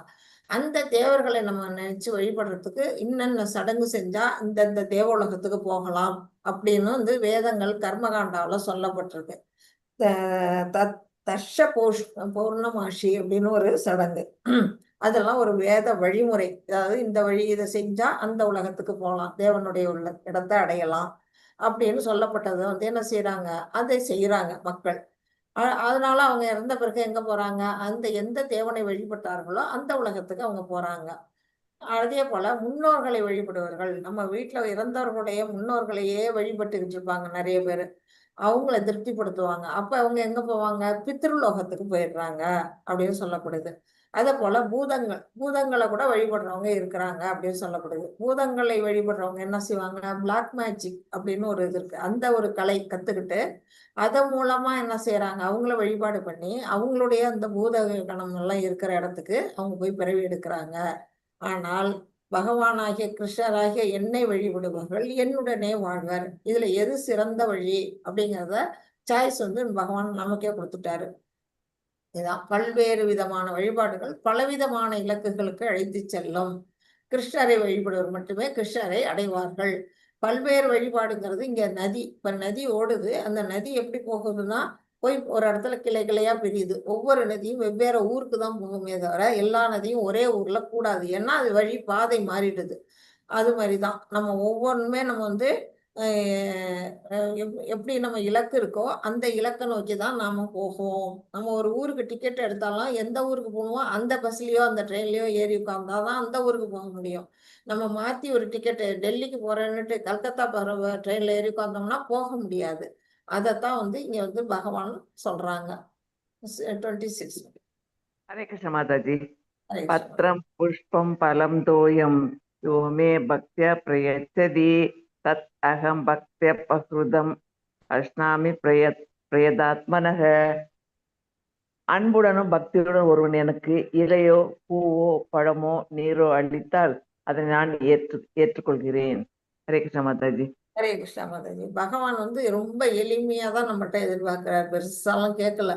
அந்த தேவர்களை நம்ம நினைச்சு வழிபடுறதுக்கு இன்னென்ன சடங்கு செஞ்சா இந்த தேவலோகத்துக்கு போகலாம் அப்படின்னு வேதங்கள் கர்மகாண்டாவில சொல்லப்பட்டிருக்கு. தர்ஷ பௌர்ணமாஷி அப்படின்னு ஒரு சடங்கு. அதெல்லாம் ஒரு வேத வழிமுறை. அதாவது இந்த வழி இதை செஞ்சா அந்த உலகத்துக்கு போகலாம், தேவனுடைய உள்ள இடத்தை அடையலாம் அப்படின்னு சொல்லப்பட்டது என்ன செய்யறாங்க, அதை செய்யறாங்க மக்கள். அதனால அவங்க இறந்த பிறகு எங்க போறாங்க, அந்த எந்த தேவனை வழிபட்டார்களோ அந்த உலகத்துக்கு அவங்க போறாங்க. அதே போல முன்னோர்களை வழிபடுவர்கள், நம்ம வீட்டுல இறந்தவர்களுடைய முன்னோர்களையே வழிபட்டுக்கிட்டு இருப்பாங்க நிறைய பேர். அவங்கள திருப்திப்படுத்துவாங்க. அப்ப அவங்க எங்க போவாங்க, பித்ருலோகத்துக்கு போயிடுறாங்க அப்படின்னு சொல்லப்படுது. அதே போல பூதங்களை கூட வழிபடுறவங்க இருக்கிறாங்க அப்படின்னு சொல்லப்படுது. பூதங்களை வழிபடுறவங்க என்ன செய்வாங்க, பிளாக் மேஜிக் அப்படின்னு ஒரு இது இருக்கு. அந்த ஒரு கலை கத்துக்கிட்டு அதன் மூலமா என்ன செய்யறாங்க, அவங்கள வழிபாடு பண்ணி அவங்களுடைய அந்த பூத கணம் எல்லாம் இருக்கிற இடத்துக்கு அவங்க போய் பிறவி எடுக்கிறாங்க. ஆனால் பகவானாகிய கிருஷ்ணராகிய என்னை வழிபடுபவர்கள் என்னுடனே வாழ்வர். இதுல எது சிறந்த வழி அப்படிங்கிறத சாய்ஸ் பகவான் நமக்கே கொடுத்துட்டாரு. இதான் பல்வேறு விதமான வழிபாடுகள் பலவிதமான இலக்குகளுக்கு அழைத்து செல்லும். கிருஷ்ணரை வழிபடுவர் மட்டுமே கிருஷ்ணரை அடைவார்கள். பல்வேறு வழிபாடுங்கிறது இங்க நதி. இப்ப நதி ஓடுது, அந்த நதி எப்படி போகுதுன்னா போய் ஒரு இடத்துல கிளை கிளையா பிரியுது. ஒவ்வொரு நதியும் வெவ்வேறு ஊருக்கு தான் போகுமே தவிர எல்லா நதியும் ஒரே ஊர்ல கூடாது. ஏன்னா அது வழி பாதை மாறிடுது. அது மாதிரிதான் நம்ம ஒவ்வொன்றுமே நம்ம எப்படி நம்ம இலக்கு இருக்கோ அந்த இலக்கை நோக்கி தான் நாம போகும். நம்ம ஒரு ஊருக்கு டிக்கெட் எடுத்தாலும் எந்த ஊருக்கு போகணுமோ அந்த பஸ்லயோ அந்த ட்ரெயின்லயோ ஏறி உட்கார்ந்தாதான் அந்த ஊருக்கு போக முடியும். நம்ம மாத்தி ஒரு டிக்கெட் டெல்லிக்கு போறேன்னுட்டு கல்கத்தா போற ட்ரெயின்ல ஏறி உட்கார்ந்தோம்னா போக முடியாது. அதைத்தான் இங்க பகவான் சொல்றாங்க. 26. ஹரே கிருஷ்ண மாதாஜி. ஹரே கிருஷ்ணா. பத்ரம் புஷ்பம் பலம் தோயம் யோ மே பக்தியா பிரயச்சதி தத் அகம் பக்திய பகிருதம் அஷ்னாமி பிரயதாத்மனக. அன்புடனும் பக்தியுடன் ஒருவன் எனக்கு இலையோ பூவோ பழமோ நீரோ அளித்தால் அதை நான் ஏற்றுக்கொள்கிறேன். ஹரே கிருஷ்ணா மாதாஜி. ஹரே கிருஷ்ணா மாதாஜி. பகவான் வந்து ரொம்ப எளிமையா தான் நம்மகிட்ட எதிர்பார்க்கிறார், பெருசாலாம் கேட்கல.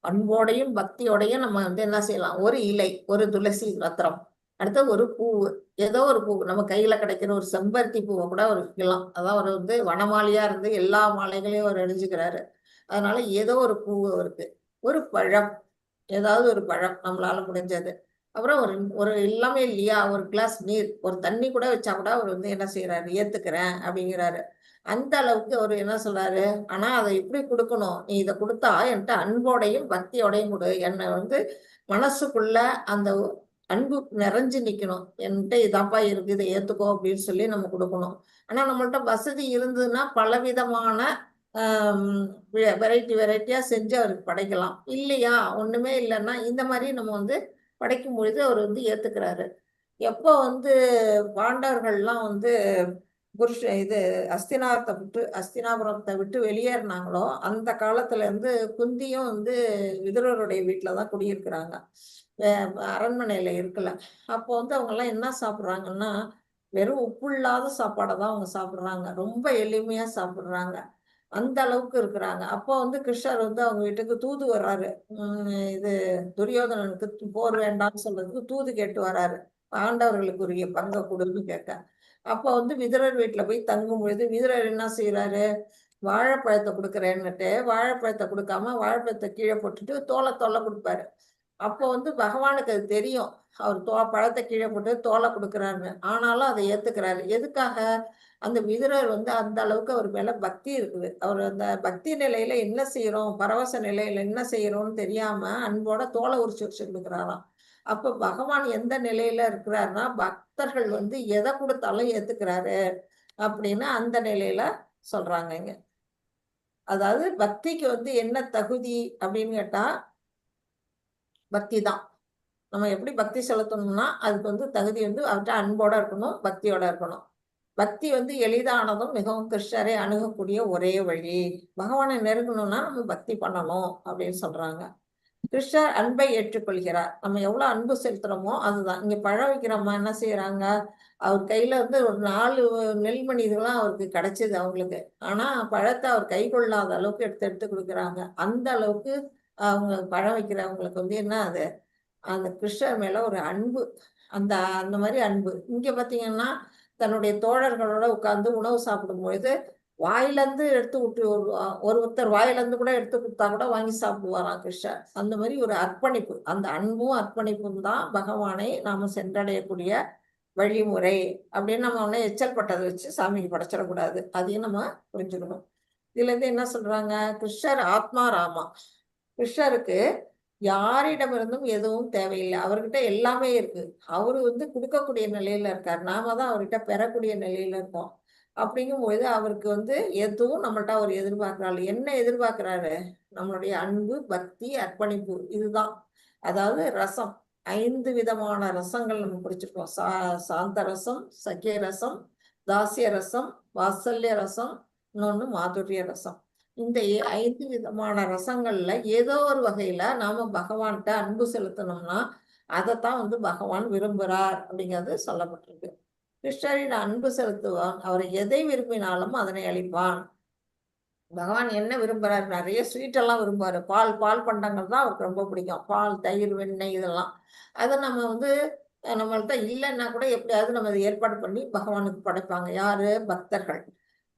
அன்போடையும் பக்தியோடையும் நம்ம வந்து என்ன செய்யலாம், ஒரு இலை, ஒரு துளசி ரத்திரம், அடுத்து ஒரு பூவு, ஏதோ ஒரு பூ, நம்ம கையில கிடைக்கிற ஒரு செம்பருத்தி பூவை கூட அவர் வைக்கலாம். அதான் அவர் வந்து வனமாளியா இருந்து எல்லா மாலைகளையும் அவர் அணிஞ்சுக்கிறாரு. அதனால ஏதோ ஒரு பூ அவருக்கு, ஒரு பழம், ஏதாவது ஒரு பழம் நம்மளால முடிஞ்சது, அப்புறம் ஒரு ஒரு எல்லாமே இல்லையா, ஒரு கிளாஸ் நீர், ஒரு தண்ணி கூட வச்சா கூட அவர் வந்து என்ன செய்யறாரு, ஏத்துக்கிறேன் அப்படிங்கிறாரு. அந்த அளவுக்கு அவர் என்ன சொல்றாரு, ஆனா அதை எப்படி கொடுக்கணும், நீ இதை கொடுத்தா என்கிட்ட அன்போடையும் பக்தியோடையும் கொடு, என்னை வந்து மனசுக்குள்ள அந்த அன்பு நிறைஞ்சு நிக்கணும், என்கிட்ட இதாப்பா இருக்கு, இதை ஏத்துக்கோ அப்படின்னு சொல்லி நம்ம கொடுக்கணும். ஆனா நம்மள்ட்ட வசதி இருந்ததுன்னா பலவிதமான வெரைட்டியா செஞ்சு அவருக்கு படைக்கலாம். இல்லையா, ஒண்ணுமே இல்லைன்னா இந்த மாதிரி நம்ம வந்து படைக்கும் பொழுது அவர் வந்து ஏத்துக்கிறாரு. எப்போ வந்து பாண்டவர்கள்லாம் வந்து இது அஸ்தினாபுரத்தை விட்டு வெளியேறினாங்களோ அந்த காலத்துல இருந்து குந்தியும் வந்து விதுரருடைய வீட்டுலதான் குடியிருக்கிறாங்க, அரண்மனையில இருக்கல. அப்போ வந்து அவங்க எல்லாம் என்ன சாப்பிடுறாங்கன்னா, வெறும் உப்பு இல்லாத சாப்பாடை தான் அவங்க சாப்பிடுறாங்க, ரொம்ப எளிமையா சாப்பிடுறாங்க, அந்த அளவுக்கு இருக்கிறாங்க. அப்போ வந்து கிருஷ்ணர் வந்து அவங்க வீட்டுக்கு தூது வர்றாரு, இது துரியோதனனுக்கு போர் வேண்டாம்னு சொல்றதுக்கு தூது கேட்டு வர்றாரு, பாண்டவர்களுக்குரிய பங்கை கொடுன்னு கேட்க. அப்போ வந்து விதுரர் வீட்டுல போய் தங்கும் பொழுது விதுரர் என்ன செய்யறாரு, வாழைப்பழத்தை கொடுக்குறேன்னுட்டு வாழைப்பழத்தை கொடுக்காம வாழைப்பழத்தை கீழே போட்டுட்டு தோலை கொடுப்பாரு. அப்போ வந்து பகவானுக்கு அது தெரியும், அவர் பழத்தை கீழே போட்டு தோலை கொடுக்குறாருன்னு. ஆனாலும் அதை ஏத்துக்கிறாரு. எதுக்காக, அந்த விதுரர் வந்து அந்த அளவுக்கு அவர் மேல பக்தி இருக்குது. அவர் அந்த பக்தி நிலையில என்ன செய்யறோம், பரவச நிலையில என்ன செய்யறோம்னு தெரியாம அன்போட தோலை உரிச்சு கொடுக்குறாராம். அப்ப பகவான் எந்த நிலையில இருக்கிறாருன்னா, பக்தர்கள் வந்து எதை கொடுத்தாலும் ஏத்துக்கிறாரு அப்படின்னு அந்த நிலையில சொல்றாங்க இங்க. அதாவது பக்திக்கு வந்து என்ன தகுதி அப்படின்னு கேட்டா, பக்தி தான். நம்ம எப்படி பக்தி செலுத்தணும்னா அதுக்கு வந்து தகுதி வந்து அவர்கிட்ட அன்போட இருக்கணும், பக்தியோட இருக்கணும். பக்தி வந்து எளிதானதும் மிகவும் கிருஷ்ணரை அணுகக்கூடிய ஒரே வழி. பகவானை நெருங்கணும்னா நம்ம பக்தி பண்ணணும் அப்படின்னு சொல்றாங்க. கிருஷ்ணர் அன்பை ஏற்றுக்கொள்கிறார். நம்ம எவ்வளவு அன்பு செலுத்துறோமோ அதுதான். இங்க பழம் வைக்கிறோமா என்ன செய்யறாங்க, அவர் கையில வந்து ஒரு 4 நெல்மணி இதெல்லாம் அவருக்கு கிடைச்சது அவங்களுக்கு. ஆனா பழத்தை அவர் கை கொள்ளாத அளவுக்கு எடுத்து எடுத்து கொடுக்குறாங்க. அந்த அளவுக்கு அவங்க பழம் வைக்கிறவங்களுக்கு வந்து என்ன, அது அந்த கிருஷ்ணர் மேல ஒரு அன்பு, அந்த அந்த மாதிரி அன்பு. இங்க பாத்தீங்கன்னா தன்னுடைய தோழர்களோட உட்கார்ந்து உணவு சாப்பிடும் பொழுது வாயிலிருந்து எடுத்து விட்டு ஒருத்தர் வாயிலிருந்து கூட எடுத்து கொடுத்தா கூட வாங்கி சாப்பிடுவாராம் கிருஷ்ணர். அந்த மாதிரி ஒரு அர்ப்பணிப்பு, அந்த அன்பும் அர்ப்பணிப்பும் தான் பகவானை நாம சென்றடையக்கூடிய வழிமுறை அப்படின்னு நம்ம ஒண்ணு எச்சல் பட்டதை வச்சு சாமிக்கு படைச்சிடக்கூடாது, அதையும் நம்ம புரிஞ்சுக்கணும். இதுல இருந்து என்ன சொல்றாங்க, கிருஷ்ணர் ஆத்மா ராமா, கிருஷ்ணருக்கு யாரிடமிருந்தும் எதுவும் தேவையில்லை, அவர்கிட்ட எல்லாமே இருக்கு. அவரு வந்து கொடுக்கக்கூடிய நிலையில இருக்காரு, நாம தான் அவர்கிட்ட பெறக்கூடிய நிலையில இருக்கோம். அப்படிங்கும்போது அவருக்கு வந்து எதுவும் நம்மள்ட்ட அவர் எதிர்பார்க்கிறாரு. என்ன எதிர்பார்க்கிறாரு, நம்மளுடைய அன்பு, பக்தி, அர்ப்பணிப்பு, இதுதான். அதாவது ரசம், 5 விதமான ரசங்கள் நம்ம பிடிச்சிருக்கோம். சாந்த ரசம், சக்கிய ரசம், தாசிய ரசம், வாத்சல்ய ரசம், இன்னொன்னு மாதுரிய ரசம். இந்த 5 விதமான ரசங்கள்ல ஏதோ ஒரு வகையில நாம பகவான்கிட்ட அன்பு செலுத்தணும்னா அதைத்தான் வந்து பகவான் விரும்புகிறார் அப்படிங்கிறது சொல்லப்பட்டிருக்கு. கிருஷ்ணரின் அன்பு செலுத்துவான், அவர் எதை விரும்பினாலும் அதனை அளிப்பான். பகவான் என்ன விரும்புறாரு, நிறைய ஸ்வீட் எல்லாம் விரும்புவாரு, பால் பண்டங்கள் தான் அவருக்கு ரொம்ப பிடிக்கும், பால், தயிர், வெண்ணெய் இதெல்லாம். அதை நம்ம வந்து நம்மள்ட்ட இல்லைன்னா கூட எப்படியாவது நம்ம அதை ஏற்பாடு பண்ணி பகவானுக்கு படைப்பாங்க, யாரு, பக்தர்கள்.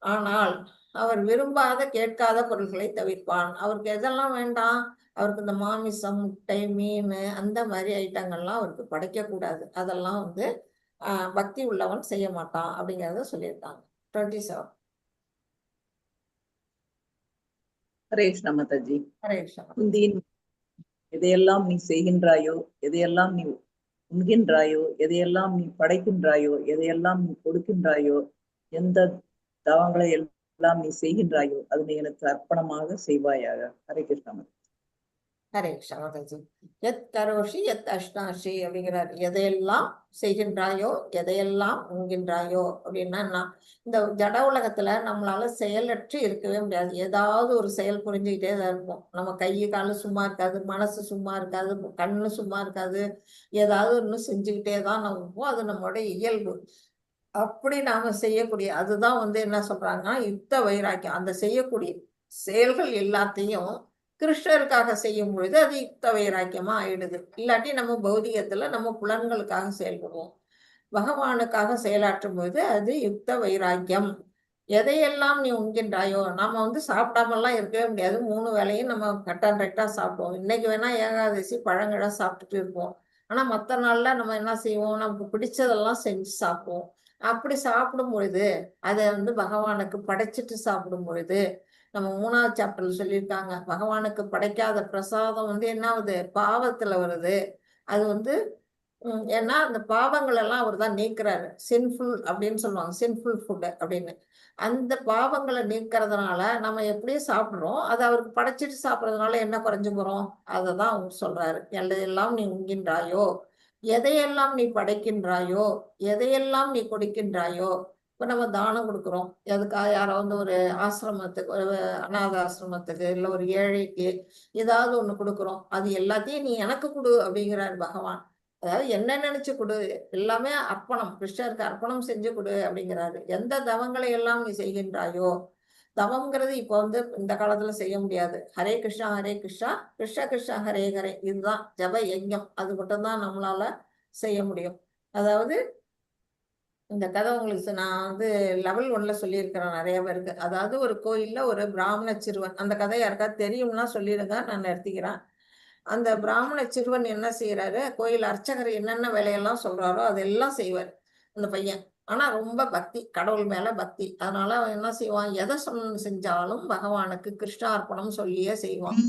ஆனால் அவர் விரும்பாத கேட்காத பொருள்களை தவிர்ப்பான். அவருக்கு எதெல்லாம் வேண்டாம், அவருக்கு இந்த மாமிசம், முட்டை, மீன் அந்த மாதிரி ஐட்டங்கள்லாம் அவருக்கு படைக்க கூடாது, அதெல்லாம் வந்து பக்தி உள்ளவன் செய்ய மாட்டான் அப்படிங்கிறத சொல்லியிருக்காங்க. 27. ஹரே கிருஷ்ணா மாதாஜி. ஹரே கிருஷ்ணா. குந்தியின் எதையெல்லாம் நீ செய்கின்றாயோ, எதையெல்லாம் நீ உண்கின்றாயோ, எதையெல்லாம் நீ படைக்கின்றாயோ, எதையெல்லாம் நீ கொடுக்கின்றாயோ, எந்த தவங்களை எல்லாம் நீ செய்கின்றாயோ அதனை எனக்கு அர்ப்பணமாக செய்வாயாக. ஹரே கிருஷ்ணா மாதாஜி. ஹரே கிருஷ்ணா மாதாஜி. எத் கரோஷி எத் அஷ்டாஷி அப்படிங்கிறார். எதையெல்லாம் செய்கின்றாயோ எதையெல்லாம் உண்கின்றாயோ அப்படின்னா இந்த ஜட உலகத்துல நம்மளால செயலற்று இருக்கவே முடியாது. ஏதாவது ஒரு செயல் புரிஞ்சுக்கிட்டே தான் இருப்போம். நம்ம கை காலு சும்மா இருக்காது, மனசு சும்மா இருக்காது, கண்ணு சும்மா இருக்காது. ஏதாவது ஒன்று செஞ்சுக்கிட்டே தான் நம்ம இருப்போம். அது நம்மளுடைய இயல்பு. அப்படி நாம செய்யக்கூடிய அதுதான் என்ன சொல்றாங்கன்னா யுக்த வைராக்கியம். அந்த செய்யக்கூடிய செயல்கள் எல்லாத்தையும் கிருஷ்ணருக்காக செய்யும் பொழுது அது யுக்த வைராக்கியமா ஆயிடுது. இல்லாட்டி நம்ம பௌதிகத்துல நம்ம புலன்களுக்காக செயல்படுவோம். பகவானுக்காக செயலாற்றும் போது அது யுக்த வைராக்கியம். எதையெல்லாம் நீ உண்கின்றாயோ, நாம சாப்பிடாமலாம் இருக்கவே முடியாது. 3 வேளையும் நம்ம கரெக்டா சாப்பிடுவோம். இன்னைக்கு வேணா ஏகாதசி பழங்கழா சாப்பிட்டுட்டு இருப்போம். ஆனா மற்ற நாள்ல நம்ம என்ன செய்வோம், நமக்கு பிடிச்சதெல்லாம் செஞ்சு சாப்பிடுவோம். அப்படி சாப்பிடும் பொழுது அதை பகவானுக்கு படைச்சிட்டு சாப்பிடும் பொழுது நம்ம 3வது சாப்டர்ல சொல்லியிருக்காங்க, பகவானுக்கு படைக்காத பிரசாதம் என்ன ஆகுது, பாவத்துல வருது. அது ஏன்னா அந்த பாவங்கள் எல்லாம் அவர் தான் நீக்கிறாரு. சின்ஃபுல் அப்படின்னு சொல்லுவாங்க, சின்ஃபுல் ஃபுட் அப்படின்னு. அந்த பாவங்களை நீக்கிறதுனால நம்ம எப்படியும் சாப்பிடுறோம். அதை அவருக்கு படைச்சிட்டு சாப்பிட்றதுனால என்ன குறைஞ்சு போறோம், அதை தான் அவர் சொல்றாரு. எதையெல்லாம் நீ உண்கின்றாயோ, எதையெல்லாம் நீ படைக்கின்றாயோ, எதையெல்லாம் நீ கொடுக்கின்றாயோ. இப்போ நம்ம தானம் கொடுக்குறோம். எதுக்காக யாரோ ஒரு ஆசிரமத்துக்கு, ஒரு அநாத ஆசிரமத்துக்கு, இல்லை ஒரு ஏழைக்கு ஏதாவது ஒன்று கொடுக்குறோம். அது எல்லாத்தையும் நீ எனக்கு கொடு அப்படிங்கிறார் பகவான். அதாவது என்ன நினைச்சு கொடு, எல்லாமே அர்ப்பணம், கிருஷ்ணருக்கு அர்ப்பணம் செஞ்சு கொடு அப்படிங்கிறாரு. எந்த தவங்களை எல்லாம் நீ செய்கின்றாயோ, தவம்ங்கிறது இப்போ இந்த காலத்துல செய்ய முடியாது. ஹரே கிருஷ்ணா கிருஷ்ண கிருஷ்ணா ஹரே ஹரே, இதுதான் ஜப யஜ்ஞம். அது மட்டும்தான் நம்மளால செய்ய முடியும். அதாவது இந்த கதை உங்களுக்கு நான் லெவல் 1ல சொல்லியிருக்கிறேன் நிறைய பேருக்கு. அதாவது ஒரு கோயில்ல ஒரு பிராமண சிறுவன், அந்த கதை யாருக்காவது தெரியும்னா சொல்லிடுங்க, நான் நிறுத்திக்கிறேன். அந்த பிராமண சிறுவன் என்ன செய்யறாரு, கோயில் அர்ச்சகர் என்னென்ன வேலையெல்லாம் சொல்றாரோ அதெல்லாம் செய்வார் அந்த பையன். ஆனா ரொம்ப பக்தி, கடவுள் மேல பக்தி. அதனால அவன் என்ன செய்வான், எதை செஞ்சாலும் பகவானுக்கு கிருஷ்ணார்ப்பணம் சொல்லியே செய்வான்.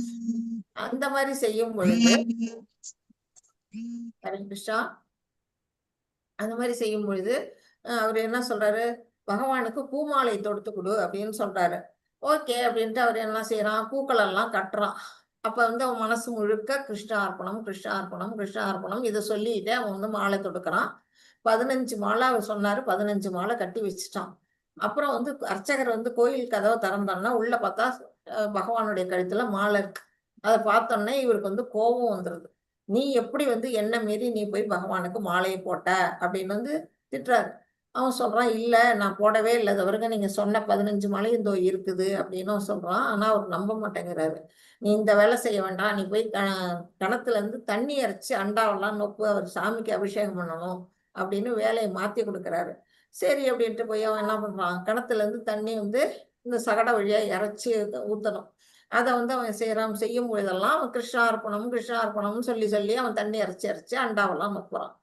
அந்த மாதிரி செய்யும் பொழுது ஹரே கிருஷ்ணா, அந்த மாதிரி செய்யும் பொழுது அவர் என்ன சொல்றாரு, பகவானுக்கு பூமாலை தொடுத்து கொடு அப்படின்னு சொல்றாரு. ஓகே அப்படின்ட்டு அவர் என்ன செய்யறான், பூக்கள் எல்லாம் கட்டுறான். அப்ப அவன் மனசு முழுக்க கிருஷ்ணார்ப்பணம் கிருஷ்ணார்ப்பணம் கிருஷ்ணார்ப்பணம் இதை சொல்லிட்டு அவன் மாலை தொடுக்கிறான். 15 மாலை அவர் சொன்னாரு, 15 மாலை கட்டி வச்சுட்டான். அப்புறம் அர்ச்சகர் கோயில் கதவை திறந்தோன்னா உள்ள பார்த்தா பகவானுடைய கழுத்துல மாலை இருக்கு. அதை பார்த்தோன்னே இவருக்கு கோபம் வந்துருது. நீ எப்படி என்ன மீறி நீ போய் பகவானுக்கு மாலையை போட்ட அப்படின்னு திட்டுறாரு. அவன் சொல்றான், இல்ல நான் போடவே இல்லை, தவிர நீங்க சொன்ன 15 மாலை இதோ இருக்குது அப்படின்னு அவன் சொல்றான். ஆனா அவர் நம்ப மாட்டேங்கிறாரு. நீ இந்த வேலை செய்ய வேண்டாம், நீ போய் கிணத்துல இருந்து தண்ணி இறைச்சி அண்டாவெல்லாம் நொப்பு, அவர் சாமிக்கு அபிஷேகம் பண்ணணும் அப்படின்னு வேலையை மாத்தி கொடுக்குறாரு. சரி அப்படின்ட்டு போய் அவன் என்ன பண்றான், கிணத்துல இருந்து தண்ணி இந்த சகட வழியா இறைச்சி ஊத்தணும். அதை அவன் செய்யும் பொழுதெல்லாம் அவன் கிருஷ்ணார்ப்பணம் கிருஷ்ணார்ப்பணம்னு சொல்லி சொல்லி அவன் தண்ணி இறைச்சி அண்டாவெல்லாம் நொப்புறான்.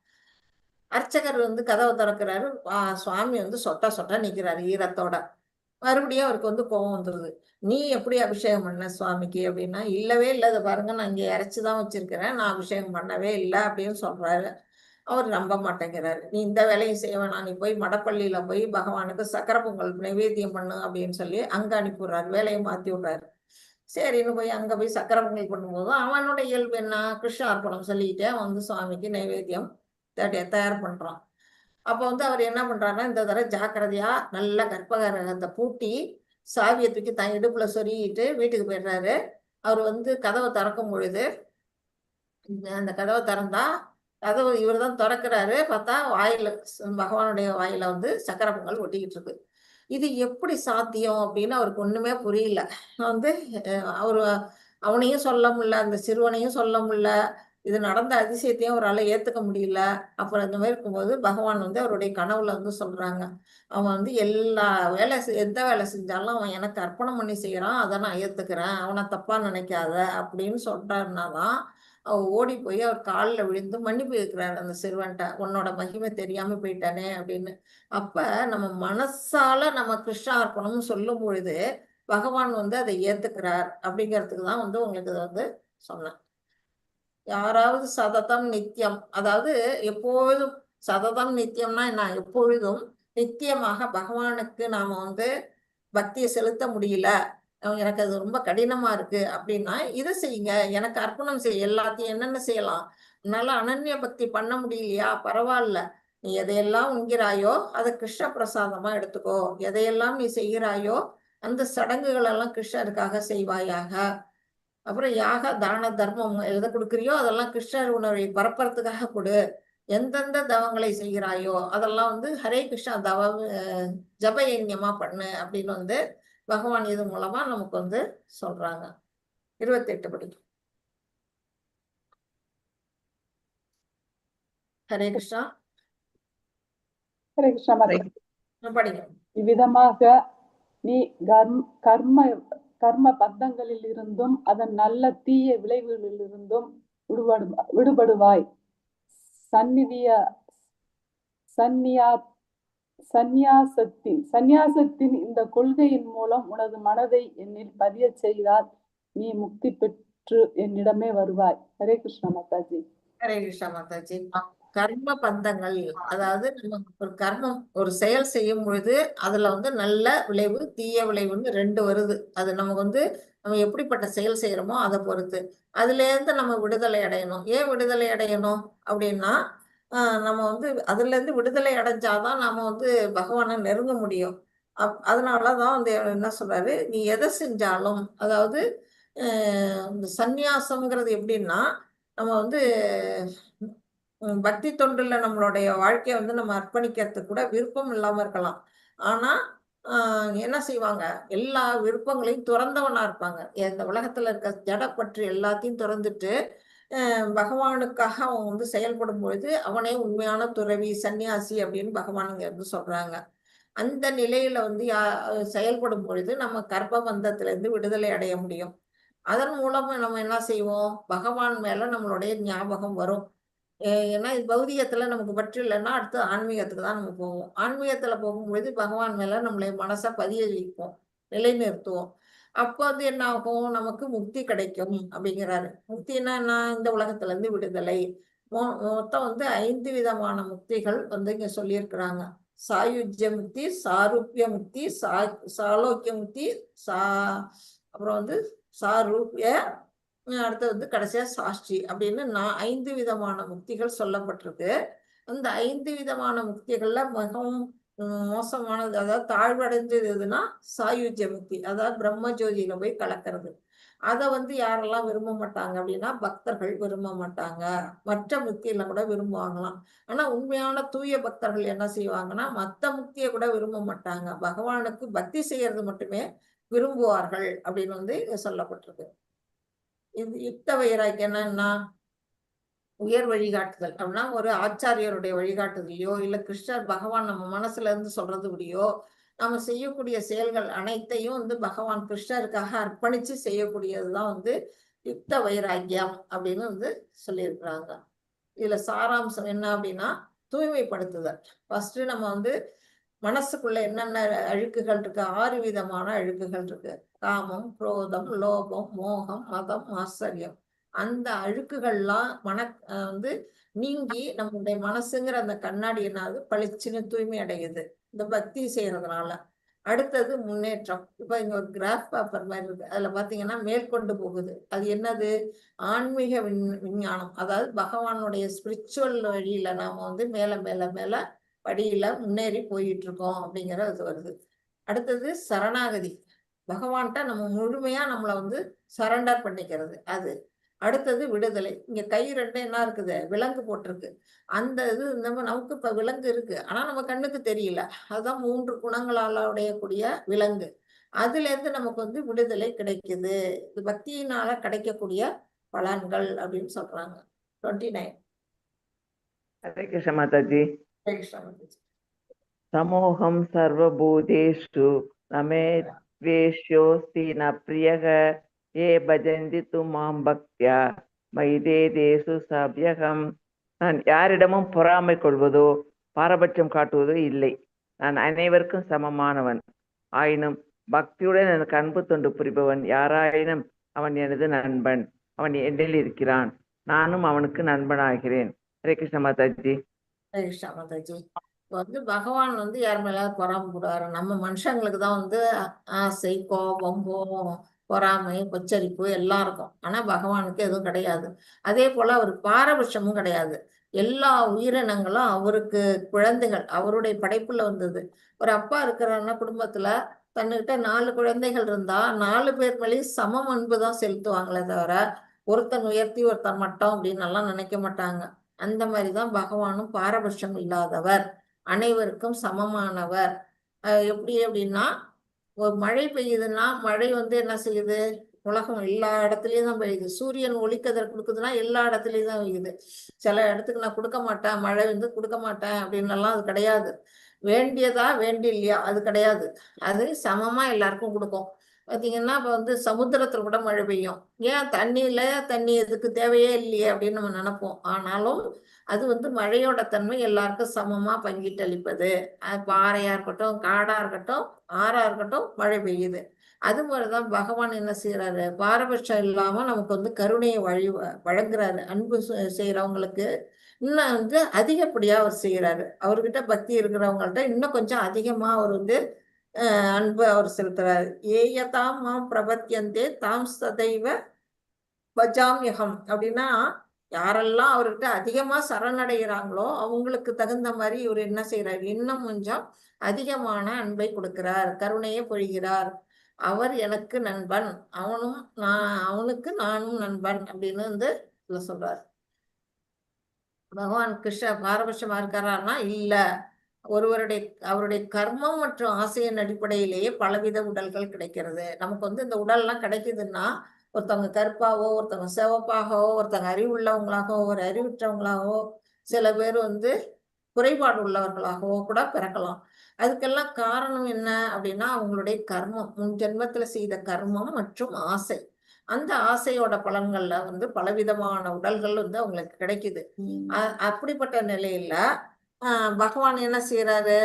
அர்ச்சகர் கதவை திறக்கிறாரு. சுவாமி சொட்ட நிக்கிறாரு ஈரத்தோட. மறுபடியும் அவருக்கு கோபம் வந்துருது. நீ எப்படி அபிஷேகம் பண்ண சுவாமிக்கு அப்படின்னா, இல்லவே இல்லை, அதை பாருங்க நான் இங்க இறைச்சிதான் வச்சிருக்கிறேன், நான் அபிஷேகம் பண்ணவே இல்லை அப்படின்னு சொல்றாரு. அவர் நம்ப மாட்டேங்கிறாரு. நீ இந்த வேலையும் செய்ய வேணாம், நீ போய் மடப்பள்ளியில போய் பகவானுக்கு சக்கரை பொங்கல் நைவேத்தியம் பண்ணு அப்படின்னு சொல்லி அங்க அனுப்பிவிடுறாரு, வேலையை மாத்தி விடுறாரு. சரின்னு போய் அங்க போய் சக்கரை பொங்கல் பண்ணும்போது அவனோட இயல்பு என்ன, கிருஷ்ண அர்ப்பணம் சொல்லிக்கிட்டே சுவாமிக்கு நைவேத்தியம் தயார் பண்றான். அப்ப அவர் என்ன பண்றாருன்னா, இந்த தடவை ஜாக்கிரதையா நல்ல கற்பகரகத்தை பூட்டி சாவியை தூக்கி தன் இடுப்புல சொருகிட்டு வீட்டுக்கு போயிடுறாரு. அவர் கதவை திறக்கும் பொழுது அந்த கதவை திறந்தா கதவு இவர் தான் திறக்கிறாரு. பார்த்தா வாயில பகவானுடைய வாயில சக்கரை பொங்கல் ஒட்டிக்கிட்டு இருக்கு. இது எப்படி சாத்தியம் அப்படின்னு அவருக்கு ஒண்ணுமே புரியல. அவரு அவனையும் சொல்ல முடியல, அந்த சிறுவனையும் சொல்ல முடியல, இது நடந்த அதிசயத்தையும் அவரால் ஏத்துக்க முடியல. அப்புறம் இந்த மாதிரி இருக்கும்போது பகவான் அவருடைய கனவுல சொல்றாங்க, அவன் எல்லா எந்த வேலை செஞ்சாலும் அவன் எனக்கு அர்ப்பணம் பண்ணி செய்யறான், அதை நான் ஏத்துக்கிறேன், அவனை தப்பா நினைக்காத அப்படின்னு சொல்றாருனாதான் அவர் ஓடி போய் அவர் காலில் விழுந்து மன்னிப்பு கேட்கிறாரு அந்த சிறுவன்ட்ட, உன்னோட மகிமை தெரியாம போயிட்டானே அப்படின்னு. அப்ப நம்ம மனசால நம்ம கிருஷ்ணார்ப்பணம்னு சொல்லும் பொழுது பகவான் அதை ஏத்துக்கிறார் அப்படிங்கிறதுக்கு தான் உங்களுக்கு இதை சொன்னேன். யாராவது சததம் நித்தியம், அதாவது எப்பொழுதும் சததம் நித்தியம்னா என்ன, எப்பொழுதும் நித்தியமாக பகவானுக்கு நாம பக்தியை செலுத்த முடியல எனக்கு அது ரொம்ப கடினமா இருக்கு அப்படின்னா இதை செய்யுங்க, எனக்கு அர்ப்பணம் செய்ய, எல்லாத்தையும் என்னென்ன செய்யலாம். உன்னால அனன்ய பக்தி பண்ண முடியலையா, பரவாயில்ல, நீ எதையெல்லாம் உண்கிறாயோ அதை கிருஷ்ண பிரசாதமா எடுத்துக்கோ, எதையெல்லாம் நீ செய்கிறாயோ அந்த சடங்குகள் எல்லாம் கிருஷ்ணருக்காக செய்வாயாக. அப்புறம் யாக தான தர்மம் எதை கொடுக்குறியோ அதெல்லாம் கிருஷ்ணர் உணர்வை பரப்புறதுக்காக கொடு. எந்தெந்த தவங்களை செய்கிறாயோ அதெல்லாம் வந்து ஹரே கிருஷ்ணா ஜப யஜ்ஞமா பண்ணு அப்படின்னு வந்து பகவான் இது மூலமா நமக்கு வந்து சொல்றாங்க. 28 படிக்கும். ஹரே கிருஷ்ணா. ஹரே கிருஷ்ணா மாதா. படிங்க. இவ்விதமாக நீ கர்ம கர்ம பந்தங்களில் இருந்தும் அதன் நல்ல தீய விளைவுகளில் இருந்தும் விடுபடுவாய். சந்நியாசத்தின் இந்த கொள்கையின் மூலம் உனது மனதை என்னில் பதிய செய்தால் நீ முக்தி பெற்று என்னிடமே வருவாய். ஹரே கிருஷ்ணா மாதாஜி. ஹரே கிருஷ்ணா மாதாஜி. கர்ம பந்தங்கள், அதாவது நம்ம ஒரு கர்மம் ஒரு செயல் செய்யும் பொழுது அதுல வந்து நல்ல விளைவு தீய விளைவுன்னு 2 வருது. அது நமக்கு வந்து நம்ம எப்படிப்பட்ட செயல் செய்யறோமோ அதை பொறுத்து அதுல இருந்து நம்ம விடுதலை அடையணும். ஏன் விடுதலை அடையணும் அப்படின்னா நம்ம வந்து அதுல இருந்து விடுதலை அடைஞ்சாதான் நாம வந்து பகவானை நெருங்க முடியும். அதனாலதான் வந்து என்ன சொல்றாரு, நீ எதை செஞ்சாலும், அதாவது இந்த சந்நியாசம்ங்கிறது எப்படின்னா நம்ம வந்து பக்தி தொண்டுல நம்மளுடைய வாழ்க்கையை வந்து நம்ம அர்ப்பணிக்கிறதுக்கு கூட விருப்பம் இல்லாம இருக்கலாம். ஆனா என்ன செய்வாங்க, எல்லா விருப்பங்களையும் துறந்தவனா இருப்பாங்க. இந்த உலகத்துல இருக்க ஜடப்பற்று எல்லாத்தையும் துறந்துட்டு பகவானுக்காக அவன் வந்து செயல்படும் பொழுது அவனே உண்மையான துறவி சன்னியாசி அப்படின்னு பகவானுங்க வந்து சொல்றாங்க. அந்த நிலையில வந்து செயல்படும் பொழுது நம்ம கர்ப்பபந்தத்துல இருந்து விடுதலை அடைய முடியும். அதன் மூலமா நம்ம என்ன செய்வோம், பகவான் மேல நம்மளுடைய ஞாபகம் வரும். ஏன்னா இது பௌதிகத்துல நமக்கு பற்று இல்லைன்னா அடுத்து ஆன்மீகத்துக்கு தான் நம்ம போவோம். ஆன்மீகத்துல போகும்பொழுது பகவான் மேல நம்மளை மனசை பதிய வைப்போம், நிலைநிறுத்துவோம். அப்போ வந்து என்ன ஆகும், நமக்கு முக்தி கிடைக்கும் அப்படிங்கிறாரு. முக்தினா என்ன, இந்த உலகத்துல இருந்து விடுதலை. மொத்தம் வந்து 5 விதமான முக்திகள் வந்து இங்க சொல்லியிருக்கிறாங்க. சாயுஜ்ய முக்தி, சாரூபிய முக்தி, சாலோக்கிய முக்தி, அப்புறம் வந்து சாரூபிய, அடுத்து வந்து கடைசியா சாஷ்டி அப்படின்னு 5 விதமான முக்திகள் சொல்லப்பட்டிருக்கு. அந்த 5 விதமான முக்திகள்ல மிகவும் மோசமானது, அதாவது தாழ்வடைஞ்சது எதுனா சாயுஜ்ய முக்தி, அதாவது பிரம்ம ஜோதியில போய் கலக்கிறது. அதை வந்து யாரெல்லாம் விரும்ப மாட்டாங்க அப்படின்னா பக்தர்கள் விரும்ப மாட்டாங்க. மற்ற முக்தியில கூட விரும்புவாங்களாம். ஆனா உண்மையான தூய பக்தர்கள் என்ன செய்வாங்கன்னா மற்ற முக்தியை கூட விரும்ப மாட்டாங்க, பகவானுக்கு பக்தி செய்யறது மட்டுமே விரும்புவார்கள் அப்படின்னு வந்து சொல்லப்பட்டிருக்கு. இது யுக்த வைராக்கியம் என்னன்னா உயர் வழிகாட்டுதல் அப்படின்னா ஒரு ஆச்சாரியருடைய வழிகாட்டுதலையோ இல்ல கிருஷ்ணர் பகவான் நம்ம மனசுல இருந்து சொல்றதுபடியோ நம்ம செய்யக்கூடிய செயல்கள் அனைத்தையும் வந்து பகவான் கிருஷ்ணருக்காக அர்ப்பணிச்சு செய்யக்கூடியதுதான் வந்து யுக்த வைராக்கியம் அப்படின்னு வந்து சொல்லியிருக்கிறாங்க. இதுல சாராம்சம் என்ன அப்படின்னா தூய்மைப்படுத்துதல். ஃபர்ஸ்ட் நம்ம வந்து மனசுக்குள்ள என்னென்ன அழுக்குகள் இருக்கு, 6 விதமான அழுக்குகள் இருக்கு. காமம், குரோதம், லோபம், மோகம், மதம், ஆச்சரியம். அந்த அழுக்குகள்லாம் வந்து நீங்கி நம்மளுடைய மனசுங்கிற அந்த கண்ணாடி என்னாவது பளிச்சுன்னு தூய்மை அடையுது இந்த பக்தி செய்யறதுனால. அடுத்தது முன்னேற்றம். இப்ப இங்க ஒரு கிராஃப் பேப்பர் மாதிரி இருக்கு, அதுல பாத்தீங்கன்னா மேற்கொண்டு போகுது. அது என்னது, ஆன்மீக விஞ்ஞானம். அதாவது பகவானுடைய ஸ்பிரிச்சுவல் வழியில நாம வந்து மேல மேல மேல படியில முன்னேறி போயிட்டு இருக்கோம் அப்படிங்கிறது வருது. அடுத்தது சரணாகதி, பகவான்கிட்ட நம்ம முழுமையா நம்மளை வந்து சரண்டர் பண்ணிக்கிறது அது. அடுத்தது விடுதலை. இங்க கை 2 என்ன இருக்குது, விலங்கு போட்டிருக்கு. அந்த இது நமக்கு இப்ப விலங்கு இருக்கு, ஆனா நம்ம கண்ணுக்கு தெரியல. அதுதான் 3 குணங்களால உடையக்கூடிய விலங்கு. அதுல இருந்து நமக்கு வந்து விடுதலை கிடைக்குது. இது பக்தியினால கிடைக்கக்கூடிய பலன்கள் அப்படின்னு சொல்றாங்க. 29. ஹரே கிருஷ்ண மாதாஜி. ஹரே கிருஷ்ணா மாதாஜி. சமோகம் சர்வபூதேஷு நமே த்வேஷ்யோஸ்தி ந பிரியக ஏ பஜந்தி து மாம் பக்தியா மைதேதேசு சப்யகம். நான் யாரிடமும் பொறாமை கொள்வதோ பாரபட்சம் காட்டுவதோ இல்லை. நான் அனைவருக்கும் சமமானவன். ஆயினும் பக்தியுடன் எனக்கு அன்பு தொண்டு புரிபவன் யாராயினும் அவன் எனது நண்பன். அவன் என்னில் இருக்கிறான், நானும் அவனுக்கு நண்பனாகிறேன். ஹரே கிருஷ்ண மாதாஜி. ஹரே கிருஷ்ணா மாதாஜி. வந்து பகவான் வந்து யார் மேலாவது பொறாமப்படுவாரு? நம்ம மனுஷங்களுக்கு தான் வந்து ஆசை, கோபம், பொறாமை, பொச்சரிப்பு எல்லாம் இருக்கும். ஆனா பகவானுக்கு எதுவும் கிடையாது. அதே போல அவர் பாரபட்சமும் கிடையாது. எல்லா உயிரினங்களும் அவருக்கு குழந்தைகள், அவருடைய படைப்புல வந்தது. ஒரு அப்பா இருக்கிறாருன்னா குடும்பத்துல தன்னுகிட்ட 4 குழந்தைகள் இருந்தா 4 பேர் மேலேயும் சமம் அன்பு தான் செலுத்துவாங்களே தவிர ஒருத்தன் உயர்த்தி ஒருத்தன் மட்டம் அப்படின்னு எல்லாம் நினைக்க மாட்டாங்க. அந்த மாதிரிதான் பகவானும் பாரபட்சம் இல்லாதவர், அனைவருக்கும் சமமானவர். எப்படி அப்படின்னா, ஒரு மழை பெய்யுதுன்னா மழை வந்து என்ன செய்யுது? உலகம் எல்லா இடத்துலயும் தான் பெய்யுது. சூரியன் ஒளிக்கதிர் கொடுக்குதுன்னா எல்லா இடத்துலயும் தான் பெய்யுது. சில இடத்துக்கு நான் கொடுக்க மாட்டேன், மழை வந்து கொடுக்க மாட்டேன் அப்படின்னு எல்லாம் அது கிடையாது. வேண்டியதா வேண்டி இல்லையா அது கிடையாது. அது சமமா எல்லாருக்கும் கொடுக்கும். பார்த்தீங்கன்னா இப்போ வந்து சமுத்திரத்தில் கூட மழை பெய்யும். ஏன் தண்ணி எதுக்கு தேவையே இல்லையே அப்படின்னு நம்ம நினைப்போம். ஆனாலும் அது வந்து மழையோட தன்மை எல்லாருக்கும் சமமா பங்கிட்டு அளிப்பது. பாறையா இருக்கட்டும், காடா இருக்கட்டும், ஆறா இருக்கட்டும், மழை பெய்யுது. அது மாதிரிதான் பகவான் என்ன செய்யறாரு? பாரபட்சம் இல்லாம நமக்கு வந்து கருணையை வழங்குறாரு. அன்பு செய்யறவங்களுக்கு இன்னும் வந்து அதிகப்படியா அவர் செய்யறாரு. அவர்கிட்ட பக்தி இருக்கிறவங்கள்ட்ட இன்னும் கொஞ்சம் அதிகமா அவர் வந்து அன்பு அவர் செலுத்துறாரு. ஏயதாம் மாம் பிரபத்தியந்தே தாம் சதைவ பஜாமியகம் அப்படின்னா, யாரெல்லாம் அவர்கிட்ட அதிகமா சரணடைகிறாங்களோ அவங்களுக்கு தகுந்த மாதிரி இவர் என்ன செய்யறாரு? இன்னும் கொஞ்சம் அதிகமான அன்பை கொடுக்கிறார், கருணையை பொழிகிறார். அவர் எனக்கு நண்பன், அவனுக்கு நானும் நண்பன் அப்படின்னு வந்து இதுல சொல்றாரு. பகவான் கிருஷ்ண பாரபட்சமா இருக்காரான்னா இல்ல. அவருடைய கர்மம் மற்றும் ஆசையின் அடிப்படையிலேயே பலவித உடல்கள் கிடைக்கிறது. நமக்கு வந்து இந்த உடல்லாம் கிடைக்குதுன்னா ஒருத்தவங்க கருப்பாவோ, ஒருத்தவங்க சிவப்பாகவோ, ஒருத்தவங்க அறிவுள்ளவங்களாகவோ, ஒரு அறிவுற்றவங்களாகவோ, சில பேர் வந்து குறைபாடு உள்ளவர்களாகவோ கூட பிறக்கலாம். அதுக்கெல்லாம் காரணம் என்ன அப்படின்னா அவங்களுடைய கர்மம், முன் ஜென்மத்துல செய்த கர்மம் மற்றும் ஆசை. அந்த ஆசையோட பலன்கள்ல வந்து பலவிதமான உடல்கள் வந்து அவங்களுக்கு கிடைக்குது. அப்படிப்பட்ட நிலையில பகவான் என்ன செய்யறாரு?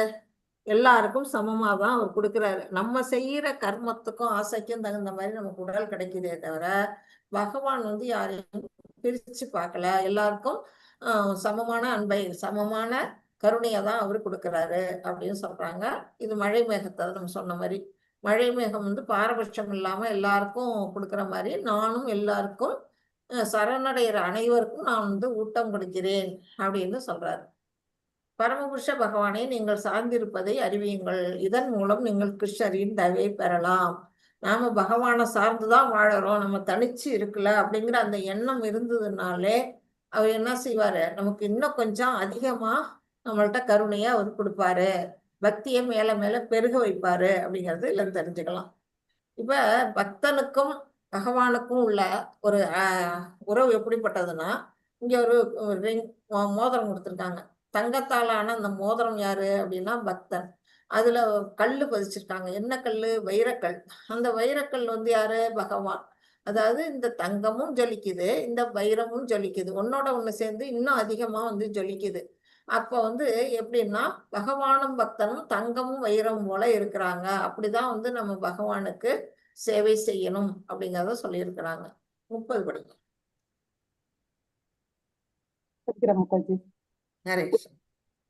எல்லாருக்கும் சமமா தான் அவர் கொடுக்குறாரு. நம்ம செய்யற கர்மத்துக்கும் ஆசைக்கும் தகுந்த மாதிரி நமக்கு உடல் கிடைக்குதே தவிர பகவான் வந்து யாரையும் பிரிச்சு பார்க்கல. எல்லாருக்கும் சமமான அன்பை, சமமான கருணையை தான் அவரு கொடுக்குறாரு அப்படின்னு சொல்றாங்க. இது மழை மேகத்தை நம்ம சொன்ன மாதிரி மழை மேகம் வந்து பாரபட்சம் இல்லாம எல்லாருக்கும் கொடுக்குற மாதிரி நானும் எல்லாருக்கும் சரணடைகிற அனைவருக்கும் நான் வந்து ஊட்டம் கொடுக்கிறேன் அப்படின்னு சொல்றாரு. பரமபுருஷ பகவானை நீங்கள் சார்ந்திருப்பதை அறிவியுங்கள். இதன் மூலம் நீங்கள் கிருஷ்ணரின் தயவை பெறலாம். நாம பகவானை சார்ந்துதான் வாழறோம், நம்ம தனிச்சு இருக்குல்ல அப்படிங்கிற அந்த எண்ணம் இருந்ததுனாலே அவர் என்ன செய்வாரு? நமக்கு இன்னும் கொஞ்சம் அதிகமா நம்மள்ட்ட கருணையா அவர் கொடுப்பாரு, பக்தியை மேல மேல பெருக வைப்பாரு அப்படிங்கிறது இதுல தெரிஞ்சுக்கலாம். இப்ப பக்தனுக்கும் பகவானுக்கும் உள்ள ஒரு உறவு எப்படிப்பட்டதுன்னா, இங்க ஒரு ரிங் மோதிரம் கொடுத்துருக்காங்க. தங்கத்தாலான அந்த மோதிரம் யாரு அப்படின்னா பக்தன். அதுல கல்லு பதிச்சிருக்காங்க. என்ன கல்லு? வைரக்கல். அந்த வைரக்கல் வந்து யாரு? பகவான். அதாவது இந்த தங்கமும் ஜொலிக்குது, இந்த வைரமும் ஜொலிக்குது, ஒன்னோட ஒண்ணு சேர்ந்து இன்னும் அதிகமா வந்து ஜொலிக்குது. அப்ப வந்து எப்படின்னா பகவானும் பக்தனும் தங்கமும் வைரமும் போல இருக்கிறாங்க. அப்படிதான் வந்து நம்ம பகவானுக்கு சேவை செய்யணும் அப்படிங்கிறத சொல்லியிருக்கிறாங்க. 30 படிங்க. மாதாஜி. நரேஷ்.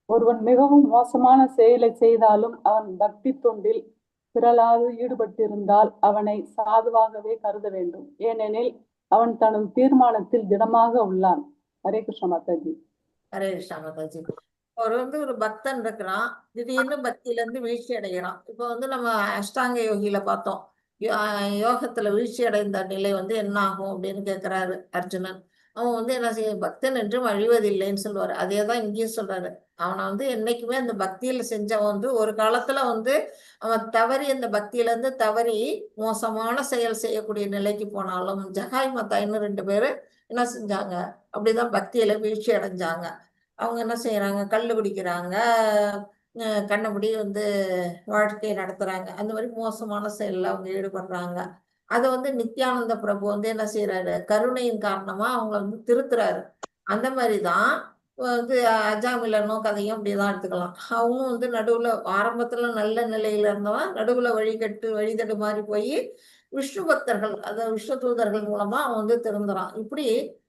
ஒருவன் மிகவும் மோசமான செயலை செய்தாலும் அவன் பக்தி தொண்டில் பிறலாது ஈடுபட்டிருந்தால் அவனை சாதுவாகவே கருத வேண்டும். ஏனெனில் அவன் தனது தீர்மானத்தில் திடமாக உள்ளான். ஹரே கிருஷ்ண மாதாஜி. ஹரே கிருஷ்ணா மாதாஜி. அவர் வந்து ஒரு பக்தன் இருக்கிறான், திடீர்னு பக்தியில இருந்து வீழ்ச்சி அடைகிறான். இப்போ வந்து நம்ம அஷ்டாங்க யோகியில பார்த்தோம், யோகத்துல வீழ்ச்சி அடைந்த நிலை வந்து என்ன ஆகும் அப்படின்னு கேட்கிறாரு அர்ஜுனன். அவன் வந்து என்ன செய்ய? பக்தன் என்றும் அழிவதில்லைன்னு சொல்லுவாரு. அதேதான் இங்கேயும் சொல்றாரு. அவனை வந்து என்னைக்குமே அந்த பக்தியில செஞ்சவன் வந்து ஒரு காலத்துல வந்து அவன் தவறி அந்த பக்தியில இருந்து தவறி மோசமான செயல் செய்யக்கூடிய நிலைக்கு போனாலும் ஜகாய் மத்தாயின்னு 2 பேரு என்ன செஞ்சாங்க? அப்படிதான் பக்தியில வீழ்ச்சி அடைஞ்சாங்க. அவங்க என்ன செய்யறாங்க? கல்லு குடிக்கிறாங்க, கண்ணபடி வந்து வாழ்க்கையை நடத்துறாங்க. அந்த மாதிரி மோசமான செயல்ல அவங்க ஈடுபடுறாங்க. அதை வந்து நித்யானந்த பிரபு வந்து என்ன செய்யறாரு? கருணையின் காரணமா அவங்க வந்து திருத்துறாரு. அந்த மாதிரிதான் வந்து அஜாமிலனோ கதையும் அப்படிதான் எடுத்துக்கலாம். அவங்களும் வந்து நடுவுல ஆரம்பத்துல நல்ல நிலையில இருந்தவன் நடுவுல வழிதடு மாறி போய் விஷ்ணு பக்தர்கள், அதாவது விஷ்ணு தூதர்கள் மூலமா அவன் வந்து திருந்துறான். இப்படி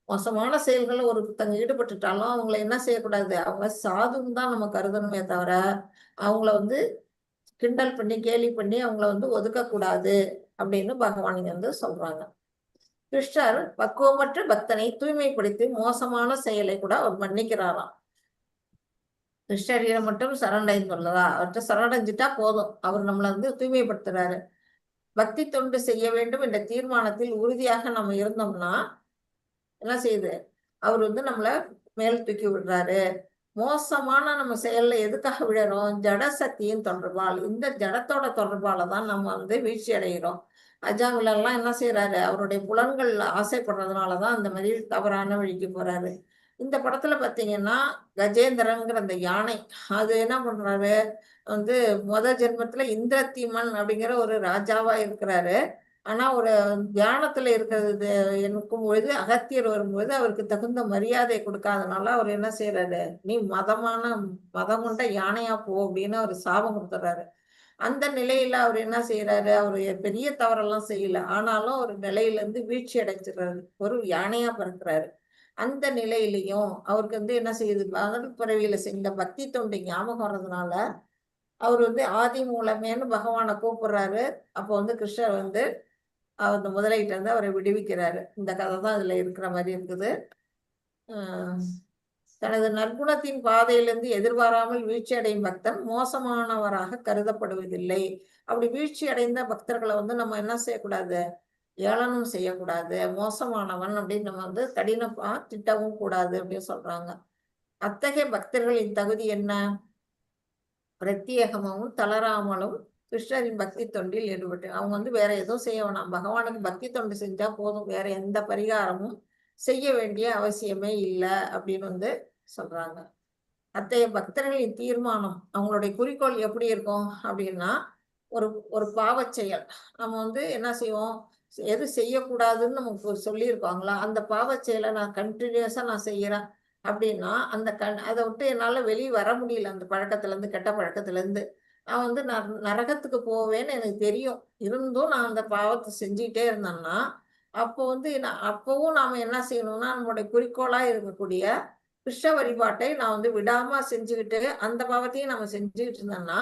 மோசமான செயல்களை ஒருத்தங்க ஈடுபட்டுட்டாலும் அவங்கள என்ன செய்யக்கூடாது, அவங்க சாதுன்னு தான் நம்ம கருதணுமே தவிர அவங்கள வந்து கிண்டல் பண்ணி கேலி பண்ணி அவங்கள வந்து ஒதுக்கக்கூடாது அப்படின்னு பகவான் இங்க வந்து சொல்றாங்க. கிருஷ்ணர் பக்குவமற்ற பக்தனை தூய்மைப்படுத்தி மோசமான செயலை கூட அவர் மன்னிக்கிறாராம். கிருஷ்ணரிடம் மட்டும் சரணடைந்துள்ளதா, அவர்கிட்ட சரணடைஞ்சிட்டா போதும், அவர் நம்மளை வந்து தூய்மைப்படுத்துறாரு. பக்தி தொண்டு செய்ய வேண்டும் என்ற தீர்மானத்தில் உறுதியாக நம்ம இருந்தோம்னா என்ன செய்யுது, அவர் வந்து நம்மள மேல் தூக்கி விடுறாரு. மோசமான நம்ம செயல்ல எதுக்காக விழறோம், ஜட சக்தியின் தொடர்பால், இந்த ஜடத்தோட தொடர்பால தான் நம்ம வந்து வீழ்ச்சி அடைகிறோம். அஜாமிலெல்லாம் என்ன செய்யறாரு, அவருடைய புலன்கள் ஆசைப்படுறதுனாலதான் அந்த மாதிரி தவறான வழிக்கு போறாரு. இந்த படத்துல பாத்தீங்கன்னா கஜேந்திரங்கிற அந்த யானை அது என்ன பண்றாரு, வந்து ஜென்மத்துல இந்திரதீமன் அப்படிங்கிற ஒரு ராஜாவா இருக்கிறாரு. ஆனா ஒரு தியானத்துல இருக்கிறது இருக்கும் பொழுது அகத்தியர் வரும்போது அவருக்கு தகுந்த மரியாதை கொடுக்காதனால அவர் என்ன செய்யறாரு, நீ மதம் கொண்ட யானையா போ அப்படின்னு அவர் சாபம் கொடுத்துறாரு. அந்த நிலையில அவர் என்ன செய்யறாரு, அவரு பெரிய தவறெல்லாம் செய்யல, ஆனாலும் ஒரு நிலையில இருந்து வீழ்ச்சி அடைஞ்சிடுறாரு, ஒரு யானையா பிறக்கிறாரு. அந்த நிலையிலையும் அவருக்கு வந்து என்ன செய்யுது, முதல் பிறவியில செஞ்ச பக்தி தொண்டு ஞாபகம் வர்றதுனால அவர் வந்து ஆதி மூலமேன்னு பகவானை கூப்பிடுறாரு. அப்போ வந்து கிருஷ்ணர் வந்து அந்த முதலைகிட்ட இருந்து அவரை விடுவிக்கிறாரு. இந்த கதை தான் இதுல இருக்கிற மாதிரி இருக்குது. தனது நற்குணத்தின் பாதையிலிருந்து எதிர்பாராமல் வீழ்ச்சி அடையும் பக்தன் மோசமானவராக கருதப்படுவதில்லை. அப்படி வீழ்ச்சி அடைந்த பக்தர்களை வந்து நம்ம என்ன செய்யக்கூடாது, ஏளனம் செய்யக்கூடாது, மோசமானவன் அப்படின்னு நம்ம வந்து கடினமா திட்டவும் கூடாது அப்படின்னு சொல்றாங்க. அத்தகைய பக்தர்களின் தகுதி என்ன, பிரத்யேகமாகவும் தளராமலும் கிருஷ்ணரின் பக்தி தொண்டில் ஈடுபட்டு அவங்க வந்து வேற எதுவும் செய்ய வேணாம், பகவானுக்கு பக்தி தொண்டு செஞ்சா போதும், வேற எந்த பரிகாரமும் செய்ய வேண்டிய அவசியமே இல்லை அப்படின்னு வந்து சொல்றாங்க. அத்தகைய பக்தர்களின் தீர்மானம், அவங்களுடைய குறிக்கோள் எப்படி இருக்கும் அப்படின்னா, ஒரு ஒரு பாவச் செயல் நம்ம வந்து என்ன செய்வோம், எது செய்யக்கூடாதுன்னு நமக்கு சொல்லியிருக்காங்களா, அந்த பாவச் செயலை நான் கண்டினியூஸா நான் செய்யறேன் அப்படின்னா அந்த அதை விட்டு என்னால வெளியே வர முடியல, அந்த பழக்கத்துல இருந்து, கெட்ட பழக்கத்துல இருந்து. நான் வந்து நரகத்துக்கு போவேன்னு எனக்கு தெரியும், இருந்தும் நான் அந்த பாவத்தை செஞ்சுக்கிட்டே இருந்தேன்னா அப்போ வந்து அப்பவும் நாம என்ன செய்யணும்னா நம்மளுடைய குறிக்கோளா இருக்கக்கூடிய கிருஷ்ண வழிபாட்டை நான் வந்து விடாம செஞ்சுக்கிட்டு அந்த பாவத்தையும் நம்ம செஞ்சுக்கிட்டு இருந்தோம்னா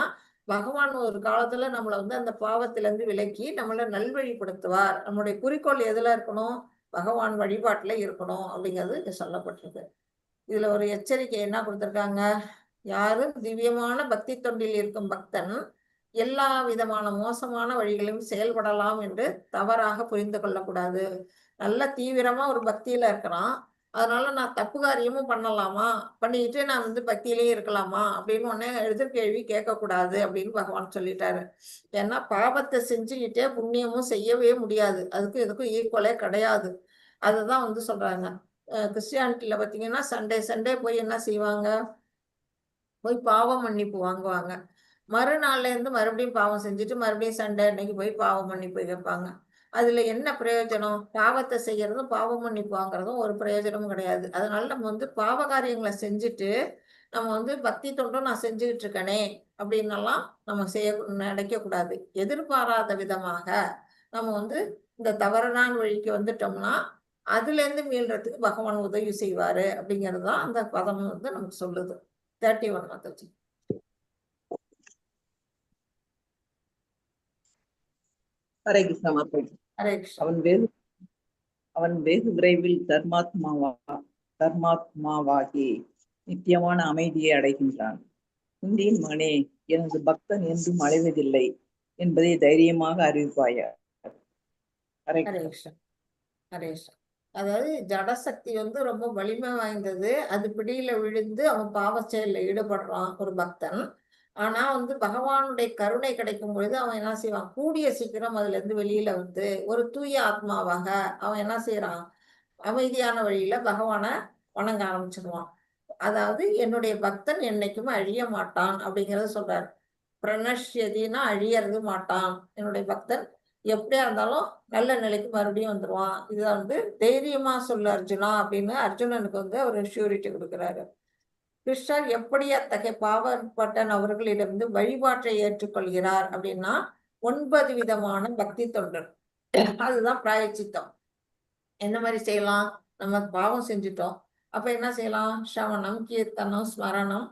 பகவான் ஒரு காலத்துல நம்மளை வந்து அந்த பாவத்துல இருந்து விலக்கி நம்மளை நல்வழிப்படுத்துவார். நம்மளுடைய குறிக்கோள் எதுல இருக்கணும், பகவான் வழிபாட்டுல இருக்கணும் அப்படிங்கிறது இங்க சொல்லப்பட்டிருக்கு. இதுல ஒரு எச்சரிக்கை என்ன கொடுத்திருக்காங்க, யாரும் திவ்யமான பக்தி தொண்டில் இருக்கும் பக்தன் எல்லா விதமான மோசமான வழிகளிலும் செயல்படலாம் என்று தவறாக புரிந்து கொள்ளக்கூடாது. நல்ல தீவிரமா ஒரு பக்தியில இருக்கிறான், அதனால நான் தப்பு காரியமும் பண்ணலாமா, பண்ணிக்கிட்டு நான் வந்து பக்தியிலேயே இருக்கலாமா அப்படின்னு உடனே எதிர்கேள்வி கேட்கக்கூடாது அப்படின்னு பகவான் சொல்லிட்டாரு. ஏன்னா பாவத்தை செஞ்சுக்கிட்டே புண்ணியமும் செய்யவே முடியாது, அதுக்கும் இதுக்கும் ஈக்குவலே கிடையாது. அதுதான் வந்து சொல்றாங்க. கிறிஸ்டியானிட்டியில பார்த்தீங்கன்னா சண்டே போய் என்ன செய்வாங்க, போய் பாவ மன்னிப்பு வாங்குவாங்க. மறுநாள்ல இருந்து மறுபடியும் பாவம் செஞ்சுட்டு மறுபடியும் சண்டே அன்னைக்கு போய் பாவ மன்னிப்பு கேட்பாங்க. அதுல என்ன பிரயோஜனம், பாவத்தை செய்யறதும் பாவ மன்னிப்பு வாங்குறதும் ஒரு பிரயோஜனமும் கிடையாது. அதனால நம்ம வந்து பாவ காரியங்களை செஞ்சுட்டு நம்ம வந்து பக்தி தொண்டும் நான் செஞ்சுக்கிட்டு இருக்கனே அப்படின்னெல்லாம் நம்ம நினைக்க கூடாது. எதிர்பாராத விதமாக நம்ம வந்து இந்த தவறான வழிக்கு வந்துட்டோம்னா அதுல இருந்து மீள்றதுக்கு பகவான் உதவி செய்வாரு அப்படிங்கிறது தான் அந்த பதம் வந்து நமக்கு சொல்லுது. 31 மாதாஜி. ஹரே கிருஷ்ண மாதாஜி. ஹரே கிருஷ்ணா. அவன் வெகு விரைவில் தர்மாத்மாவாகி நித்தியமான அமைதியை அடைகின்றான். குந்தியின் மகனே, எனது பக்தன் என்றும் அடைவதில்லை என்பதை தைரியமாக அறிவிப்பாயா. ஹரே கிருஷ்ணா. ஹரே கிருஷ்ணா. அதாவது ஜடசக்தி வந்து ரொம்ப வலிமை வாய்ந்தது, அது பிடியில விழுந்து அவன் பாவ செயல்ல ஈடுபடுறான் ஒரு பக்தன். ஆனா வந்து பகவானுடைய கருணை கிடைக்கும் பொழுது அவன் என்ன செய்வான், கூடிய சீக்கிரம் அதுல இருந்து வெளியில வந்து ஒரு தூய ஆத்மாவாக அவன் என்ன செய்யறான், அமைதியான வழியில பகவானை வணங்க ஆரம்பிச்சிருவான். அதாவது என்னுடைய பக்தன் என்னைக்குமே அழிய மாட்டான் அப்படிங்கறத சொல்றாரு. பிரணஷ்யதினா அழியறது மாட்டான், என்னுடைய பக்தன் எப்படியா இருந்தாலும் நல்ல நிலைக்கு மறுபடியும் வந்துருவான். இதை வந்து தைரியமா சொல்லு அர்ஜுனா அப்படின்னு அர்ஜுனனுக்கு வந்து அவர் ஷூரிட்டி கொடுக்குறாரு. கிருஷ்ணர் எப்படி அத்தகைய பாவப்பட்ட நபர்களிடமிருந்து வழிபாட்டை ஏற்றுக்கொள்கிறார் அப்படின்னா 9 விதமான பக்தி தொண்டர், அதுதான் பிராயச்சித்தம். என்ன மாதிரி செய்யலாம், நம்ம பாவம் செஞ்சுட்டோம். அப்ப என்ன செய்யலாம்? ஸ்ரவணம், கீர்த்தனம், ஸ்மரணம்,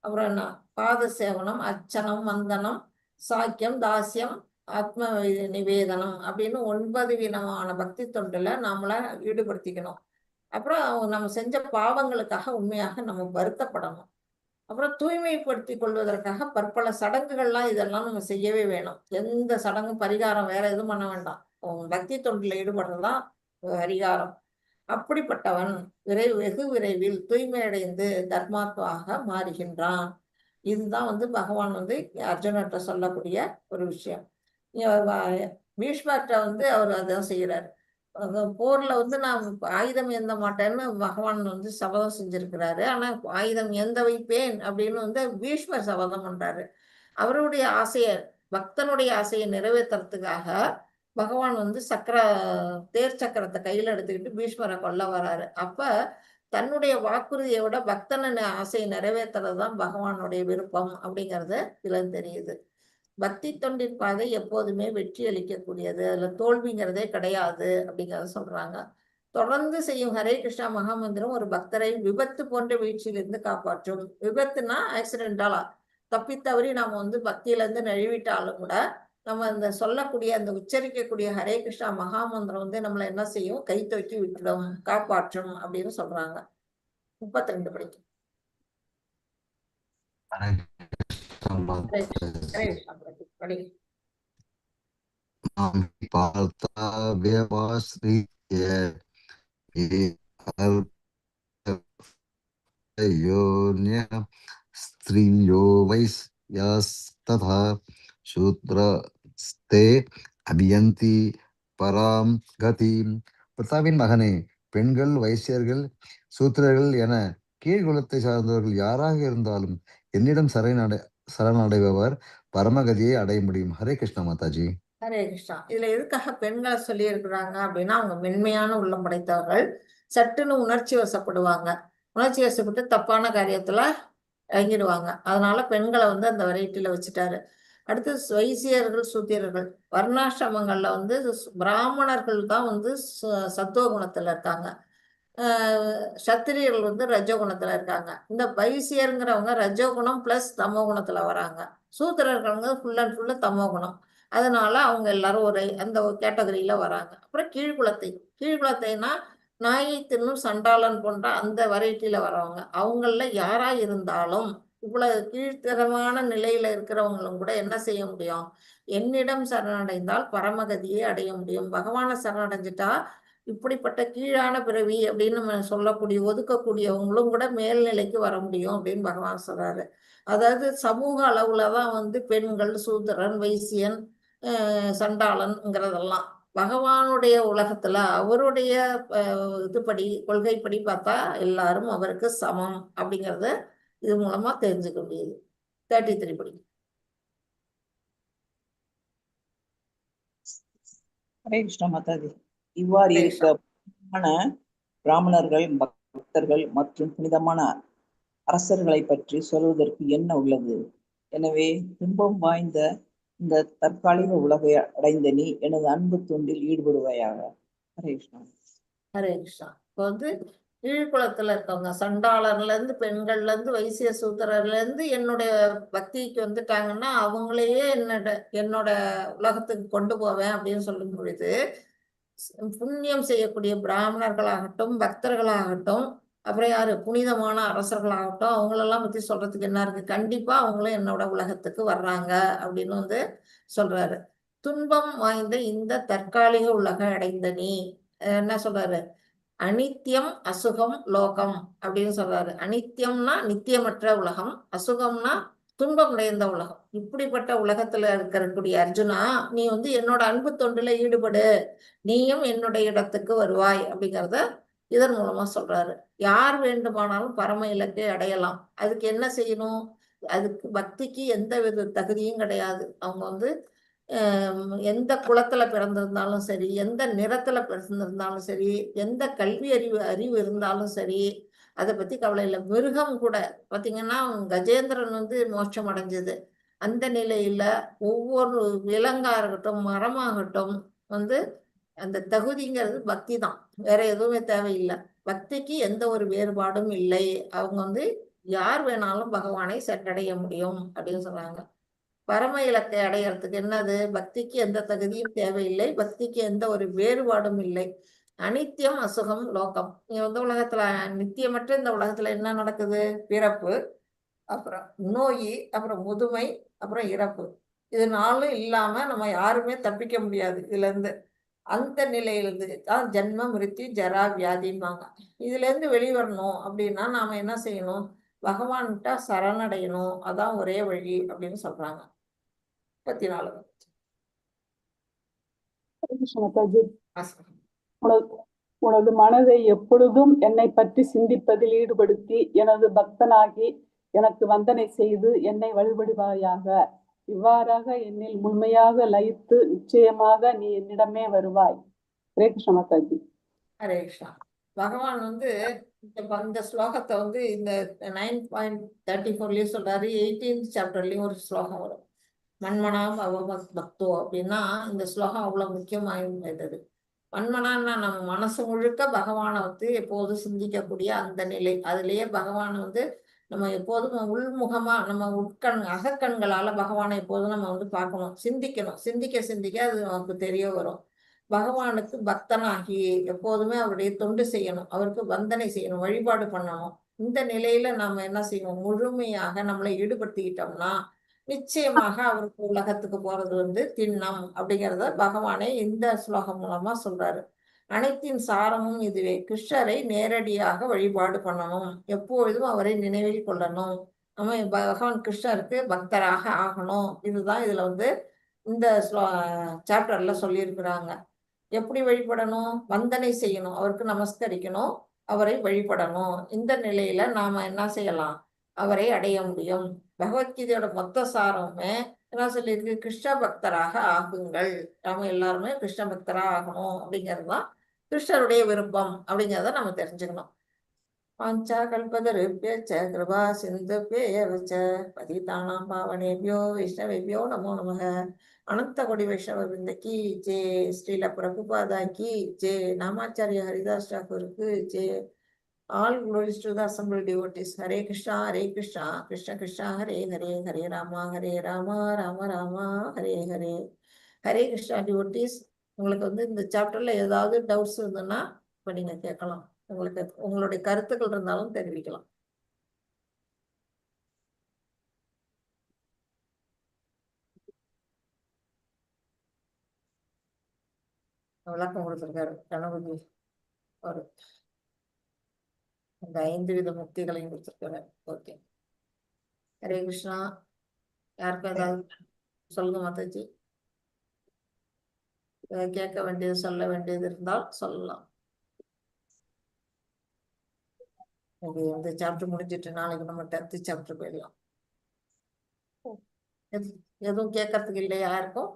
அப்புறம் என்ன பாத சேவனம், அர்ச்சனம், வந்தனம், சாக்கியம், தாசியம், ஆத்ம நிவேதனம் அப்படின்னு 9 விதமான பக்தி தொண்டுல நம்மள ஈடுபடுத்திக்கணும். அப்புறம் நம்ம செஞ்ச பாவங்களுக்காக உண்மையாக நம்ம வருத்தப்படணும். அப்புறம் தூய்மைப்படுத்திக் கொள்வதற்காக பற்பல சடங்குகள்லாம் இதெல்லாம் நம்ம செய்யவே வேணும். எந்த சடங்கும் பரிகாரம் வேற எதுவும் பண்ண வேண்டாம். பக்தி தொண்டுல ஈடுபடுறதுதான் பரிகாரம். அப்படிப்பட்டவன் வெகு விரைவில் தூய்மையடைந்து தர்மாத்மாக மாறுகின்றான். இதுதான் பகவான் அர்ஜுனர்கிட்ட சொல்லக்கூடிய ஒரு விஷயம். பீஷ்மர்கிட்ட அவர் அதான் செய்யறாரு. போர்ல நான் ஆயுதம் ஏந்த மாட்டேன்னு பகவான் சபதம் செஞ்சிருக்கிறாரு. ஆனா ஆயுதம் ஏந்த வைப்பேன் அப்படின்னு பீஷ்மர் சபதம் பண்றாரு. அவருடைய ஆசையை, பக்தனுடைய ஆசையை நிறைவேற்றுறதுக்காக பகவான் தேர் சக்கரத்தை கையில எடுத்துக்கிட்டு பீஷ்மரை கொல்ல வராரு. அப்ப தன்னுடைய வாக்குறுதியை விட பக்தன ஆசையை நிறைவேற்றுறதுதான் பகவானுடைய விருப்பம் அப்படிங்கிறது இதுல தெரியுது. பக்தி தொண்டின் பாதை எப்போதுமே வெற்றி அளிக்கக்கூடியது, அதுல தோல்விங்கிறதே கிடையாது அப்படிங்கிறத சொல்றாங்க. தொடர்ந்து செய்யும் ஹரே கிருஷ்ணா மகாமந்திரம் ஒரு பக்தரை விபத்து போன்ற வீழ்ச்சியிலிருந்து காப்பாற்றும். விபத்துனா ஆக்சிடென்டாலா தப்பித்தவறி நாம பக்தியில இருந்து நழுவிட்டாலும் கூட நம்ம அந்த சொல்லக்கூடிய அந்த உச்சரிக்கக்கூடிய ஹரே கிருஷ்ணா மகாமந்திரம் நம்மள என்ன செய்யும்? கை தூக்கி விட்டுடும், காப்பாற்றும் அப்படின்னு சொல்றாங்க. 32 படிக்கும். ஸ்திரீயோ வைஸ்யாஸ்ததா சூத்ரஸ்தே அபியந்தி பராம் கதிம். பிரதாவின் மகனே, பெண்கள், வைசியர்கள், சூத்திரர்கள் என கீழ்குலத்தை சார்ந்தவர்கள் யாராக இருந்தாலும் என்னிடம் சரணடைபவர் பரமகதியை அடைய முடியும். ஹரே கிருஷ்ணா மாதாஜி. ஹரே கிருஷ்ணா. இதுல எதுக்காக பெண்களை சொல்லி இருக்கிறாங்க அப்படின்னா, அவங்க மென்மையான உள்ளம் படைத்தவர்கள். சட்டுன்னு உணர்ச்சி வசப்படுவாங்க. உணர்ச்சி வசப்பட்டு தப்பான காரியத்துல இறங்கிடுவாங்க. அதனால பெண்களை அந்த வெரைட்டில வச்சுட்டாரு. அடுத்து வைசியர்கள், சூத்திரர்கள், வர்ணாசிரமங்கள்ல பிராமணர்கள் தான் சத்துவ குணத்துல இருக்காங்க. சத்திரியர்கள் ரஜோகுணத்துல இருக்காங்க. இந்த வைசியருங்கிறவங்க ரஜோகுணம் பிளஸ் தமோ குணத்துல வராங்க. சூத்திரர்கள் ஃபுல் அண்ட் ஃபுல்லு தமோ குணம். அதனால அவங்க எல்லாரும் ஒரு அந்த கேட்டகரியில வராங்க. அப்புறம் கீழ்குலத்தைனா நாயை தின்னும் சண்டாளன் போன்ற அந்த வெரைட்டியில வரவங்க. அவங்கள யாரா இருந்தாலும் இவ்வளவு கீழ்த்தரமான நிலையில இருக்கிறவங்களும் கூட என்ன செய்ய முடியும்? என்னிடம் சரணடைந்தால் பரமகதியை அடைய முடியும். பகவானை சரணடைஞ்சிட்டா இப்படிப்பட்ட கீழான பிறவி அப்படின்னு நம்ம சொல்லக்கூடிய ஒதுக்கக்கூடியவங்களும் கூட மேல்நிலைக்கு வர முடியும் அப்படின்னு பகவான் சொல்றாரு. அதாவது சமூக அளவுலதான் பெண்கள், சூத்திரன், வைசியன், சண்டாளன்ங்கிறதெல்லாம் பகவானுடைய உலகத்துல அவருடைய இதுபடி, கொள்கைப்படி பார்த்தா எல்லாரும் அவருக்கு சமம் அப்படிங்கறத இது மூலமா தெரிஞ்சுக்க முடியுது. 33 படி. ஹரே கிருஷ்ணா மாதாஜி. இவ்வாறு இருக்க பிராமணர்கள், பக்தர்கள் மற்றும் புனிதமான அரசர்களை பற்றி சொல்வதற்கு என்ன உள்ளது? எனவே துன்பம் வாய்ந்த இந்த தற்காலிக உலகை அடைந்த நீ எனது அன்பு தொண்டில் ஈடுபடுவாயாக. ஹரே கிருஷ்ணா. ஹரே கிருஷ்ணா. இப்போ கீழ்குளத்துல இருக்கவங்க, சண்டாளர்ல இருந்து, பெண்கள்ல இருந்து, வைசிய சூத்திரர்ல இருந்து என்னுடைய பக்திக்கு வந்துட்டாங்கன்னா அவங்களையே என்னோட உலகத்துக்கு கொண்டு போவேன் அப்படின்னு சொல்லும் பொழுது, புண்ணியம் செய்யக்கூடிய பிராமணர்களாகட்டும், பக்தர்களாகட்டும், அப்புறம் யாரு புனிதமான அரசர்களாகட்டும், அவங்களெல்லாம் பத்தி சொல்றதுக்கு என்ன இருக்கு? கண்டிப்பா அவங்களும் என்னோட உலகத்துக்கு வர்றாங்க அப்படின்னு சொல்றாரு. துன்பம் வாய்ந்த இந்த தற்காலிக உலகம் அடைந்த நீ என்ன சொல்றாரு? அனித்தியம் அசுகம் லோகம் அப்படின்னு சொல்றாரு. அனித்தியம்னா நித்தியமற்ற உலகம், அசுகம்னா துன்பம் நிறைந்த உலகம். இப்படிப்பட்ட உலகத்துல இருக்கக்கூடிய அர்ஜுனா, நீ என்னோட அன்பு தொண்டுல ஈடுபடு, நீயும் என்னுடைய இடத்துக்கு வருவாய் அப்படிங்கிறத இதன் மூலமா சொல்றாரு. யார் வேண்டுமானாலும் பரம இலக்கை அடையலாம். அதுக்கு என்ன செய்யணும்? அதுக்கு பக்திக்கு எந்த வித தகுதியும் கிடையாது. அவங்க எந்த குலத்துல பிறந்திருந்தாலும் சரி, எந்த நிறத்துல பிறந்திருந்தாலும் சரி, எந்த கல்வி அறிவு இருந்தாலும் சரி, அதை பத்தி கவலை இல்லை. மிருகம் கூட பாத்தீங்கன்னா கஜேந்திரன் மோட்சம் அடைஞ்சது. அந்த நிலையில ஒவ்வொரு விலங்கா இருக்கட்டும், மரமாகட்டும் அந்த தகுதிங்கிறது பக்தி தான், வேற எதுவுமே தேவையில்லை. பக்திக்கு எந்த ஒரு வேறுபாடும் இல்லை. அவங்க வந்து யார் வேணாலும் பகவானை சென்றடைய முடியும் அப்படின்னு சொல்றாங்க. பரம இலக்கை அடையறதுக்கு என்னது? பக்திக்கு எந்த தகுதியும் தேவையில்லை, பக்திக்கு எந்த ஒரு வேறுபாடும் இல்லை. அனித்தியம் அசுகம் லோகம். இங்க வந்து உலகத்துல நித்தியமற்ற இந்த உலகத்துல என்ன நடக்குது? பிறப்பு, அப்புறம் நோய், அப்புறம் முதுமை, அப்புறம் இறப்பு. இது நாளும் இல்லாம நம்ம யாருமே தப்பிக்க முடியாது இதுல இருந்து. அந்த நிலையிலிருந்து தான் ஜென்ம மிருத்யு ஜரா வியாதிம்பாங்க. இதுல இருந்து வெளிவரணும் அப்படின்னா நாம என்ன செய்யணும்? பகவான்கிட்ட சரணடையணும். அதான் ஒரே வழி அப்படின்னு சொல்றாங்க. 34. மாதாஜி, வாசகம். உனது மனதை எப்பொழுதும் என்னை பற்றி சிந்திப்பதில் ஈடுபடுத்தி எனது பக்தனாகி எனக்கு வந்தனை செய்து என்னை வழிபடுவாயாக. இவ்வாறாக என்னில் முழுமையாக லயித்து நிச்சயமாக நீ என்னிடமே வருவாய். ஹரே கிருஷ்ண மாதாஜி. ஹரே கிருஷ்ணா. பகவான் வந்து இந்த ஸ்லோகத்தை வந்து இந்த 9.34 சொல்றாரு. 18th சாப்டர்லயும் ஒரு ஸ்லோகம் வரும். மன்மனா பகவத் பக்தோ அப்படின்னா இந்த ஸ்லோகம் அவ்வளவு முக்கியமானது. மன்மனான்னா நம்ம மனசு முழுக்க பகவானை வந்து எப்போதும் சிந்திக்கக்கூடிய அந்த நிலை. அதுலயே பகவானை வந்து நம்ம எப்போதும் உள்முகமா நம்ம அகக்கண்களால பகவானை எப்போதும் நம்ம வந்து பார்க்கணும், சிந்திக்கணும். சிந்திக்க சிந்திக்க அது நமக்கு தெரிய வரும். பகவானுக்கு பக்தனாகி எப்போதுமே அவருடைய தொண்டு செய்யணும், அவருக்கு வந்தனை செய்யணும், வழிபாடு பண்ணணும். இந்த நிலையில நாம என்ன செய்யணும்? முழுமையாக நம்மளை ஈடுபடுத்திக்கிட்டோம்னா நிச்சயமாக அவருக்கு உலகத்துக்கு போறது வந்து திண்ணம் அப்படிங்கிறத பகவானே இந்த ஸ்லோகம் மூலமா சொல்றாரு. அனைத்தின் சாரமும் இதுவே. கிருஷ்ணரை நேரடியாக வழிபாடு பண்ணணும், எப்பொழுதும் அவரை நினைவில் கொள்ளணும். நம்ம பகவான் கிருஷ்ணருக்கு பக்தராக ஆகணும். இதுதான் இதுல வந்து இந்த சாப்டர்ல சொல்லியிருக்கிறாங்க. எப்படி வழிபடணும்? வந்தனை செய்யணும், அவருக்கு நமஸ்கரிக்கணும், அவரை வழிபடணும். இந்த நிலையில நாம என்ன செய்யலாம்? அவரை அடைய முடியும். பகவத்கீதையோட மொத்த சாரமே என்ன சொல்லியிருக்கு? கிருஷ்ண பக்தராக ஆகுங்கள். நாம எல்லாருமே கிருஷ்ண பக்தரா ஆகணும் அப்படிங்கிறதுதான் கிருஷ்ணருடைய விருப்பம் அப்படிங்கிறத நம்ம தெரிஞ்சுக்கணும். பாஞ்சா கல்பதருப்யச்ச கிருபா சிந்துப்யேவச்ச பதிதானாம் பாவனேபியோ வைஷ்ணவேபியோ நமோ நமக. அனந்த கொடி வைஷ்ணவ கி ஜே. ஸ்ரீல பிரபுபாதா கி ஜே. நாமாச்சாரிய ஹரிதாஸ் டாக்கூருக்கு ஜே. All glories to the assembled devotees. Hare Krishna, Krishna Krishna, Hare Hare, Hare Rama, Rama Rama, Hare Hare. Hare Krishna devotees, உங்களுக்கு வந்து இந்த சாப்டர்ல ஏதாவது டவுட்ஸ் இருந்ததுன்னா இப்ப நீங்க கேட்கலாம். உங்களுடைய கருத்துக்கள் இருந்தாலும் தெரிவிக்கலாம். விளக்கம் கொடுத்திருக்காரு கணபதி. ஒரு இந்த 5 வித முக்திகளையும் கொடுத்திருக்காரு. ஓகே. ஹரே கிருஷ்ணா. யாருக்கும் ஏதாவது சொல்லுங்க மாதாஜி. கேட்க வேண்டியது சொல்ல வேண்டியது இருந்தால் சொல்லலாம். இந்த சாப்டர் முடிஞ்சிட்டு நாளைக்கு நம்ம 10th சாப்டர் போயிடலாம். எதுவும் கேட்கறதுக்கு இல்லையா யாருக்கும்?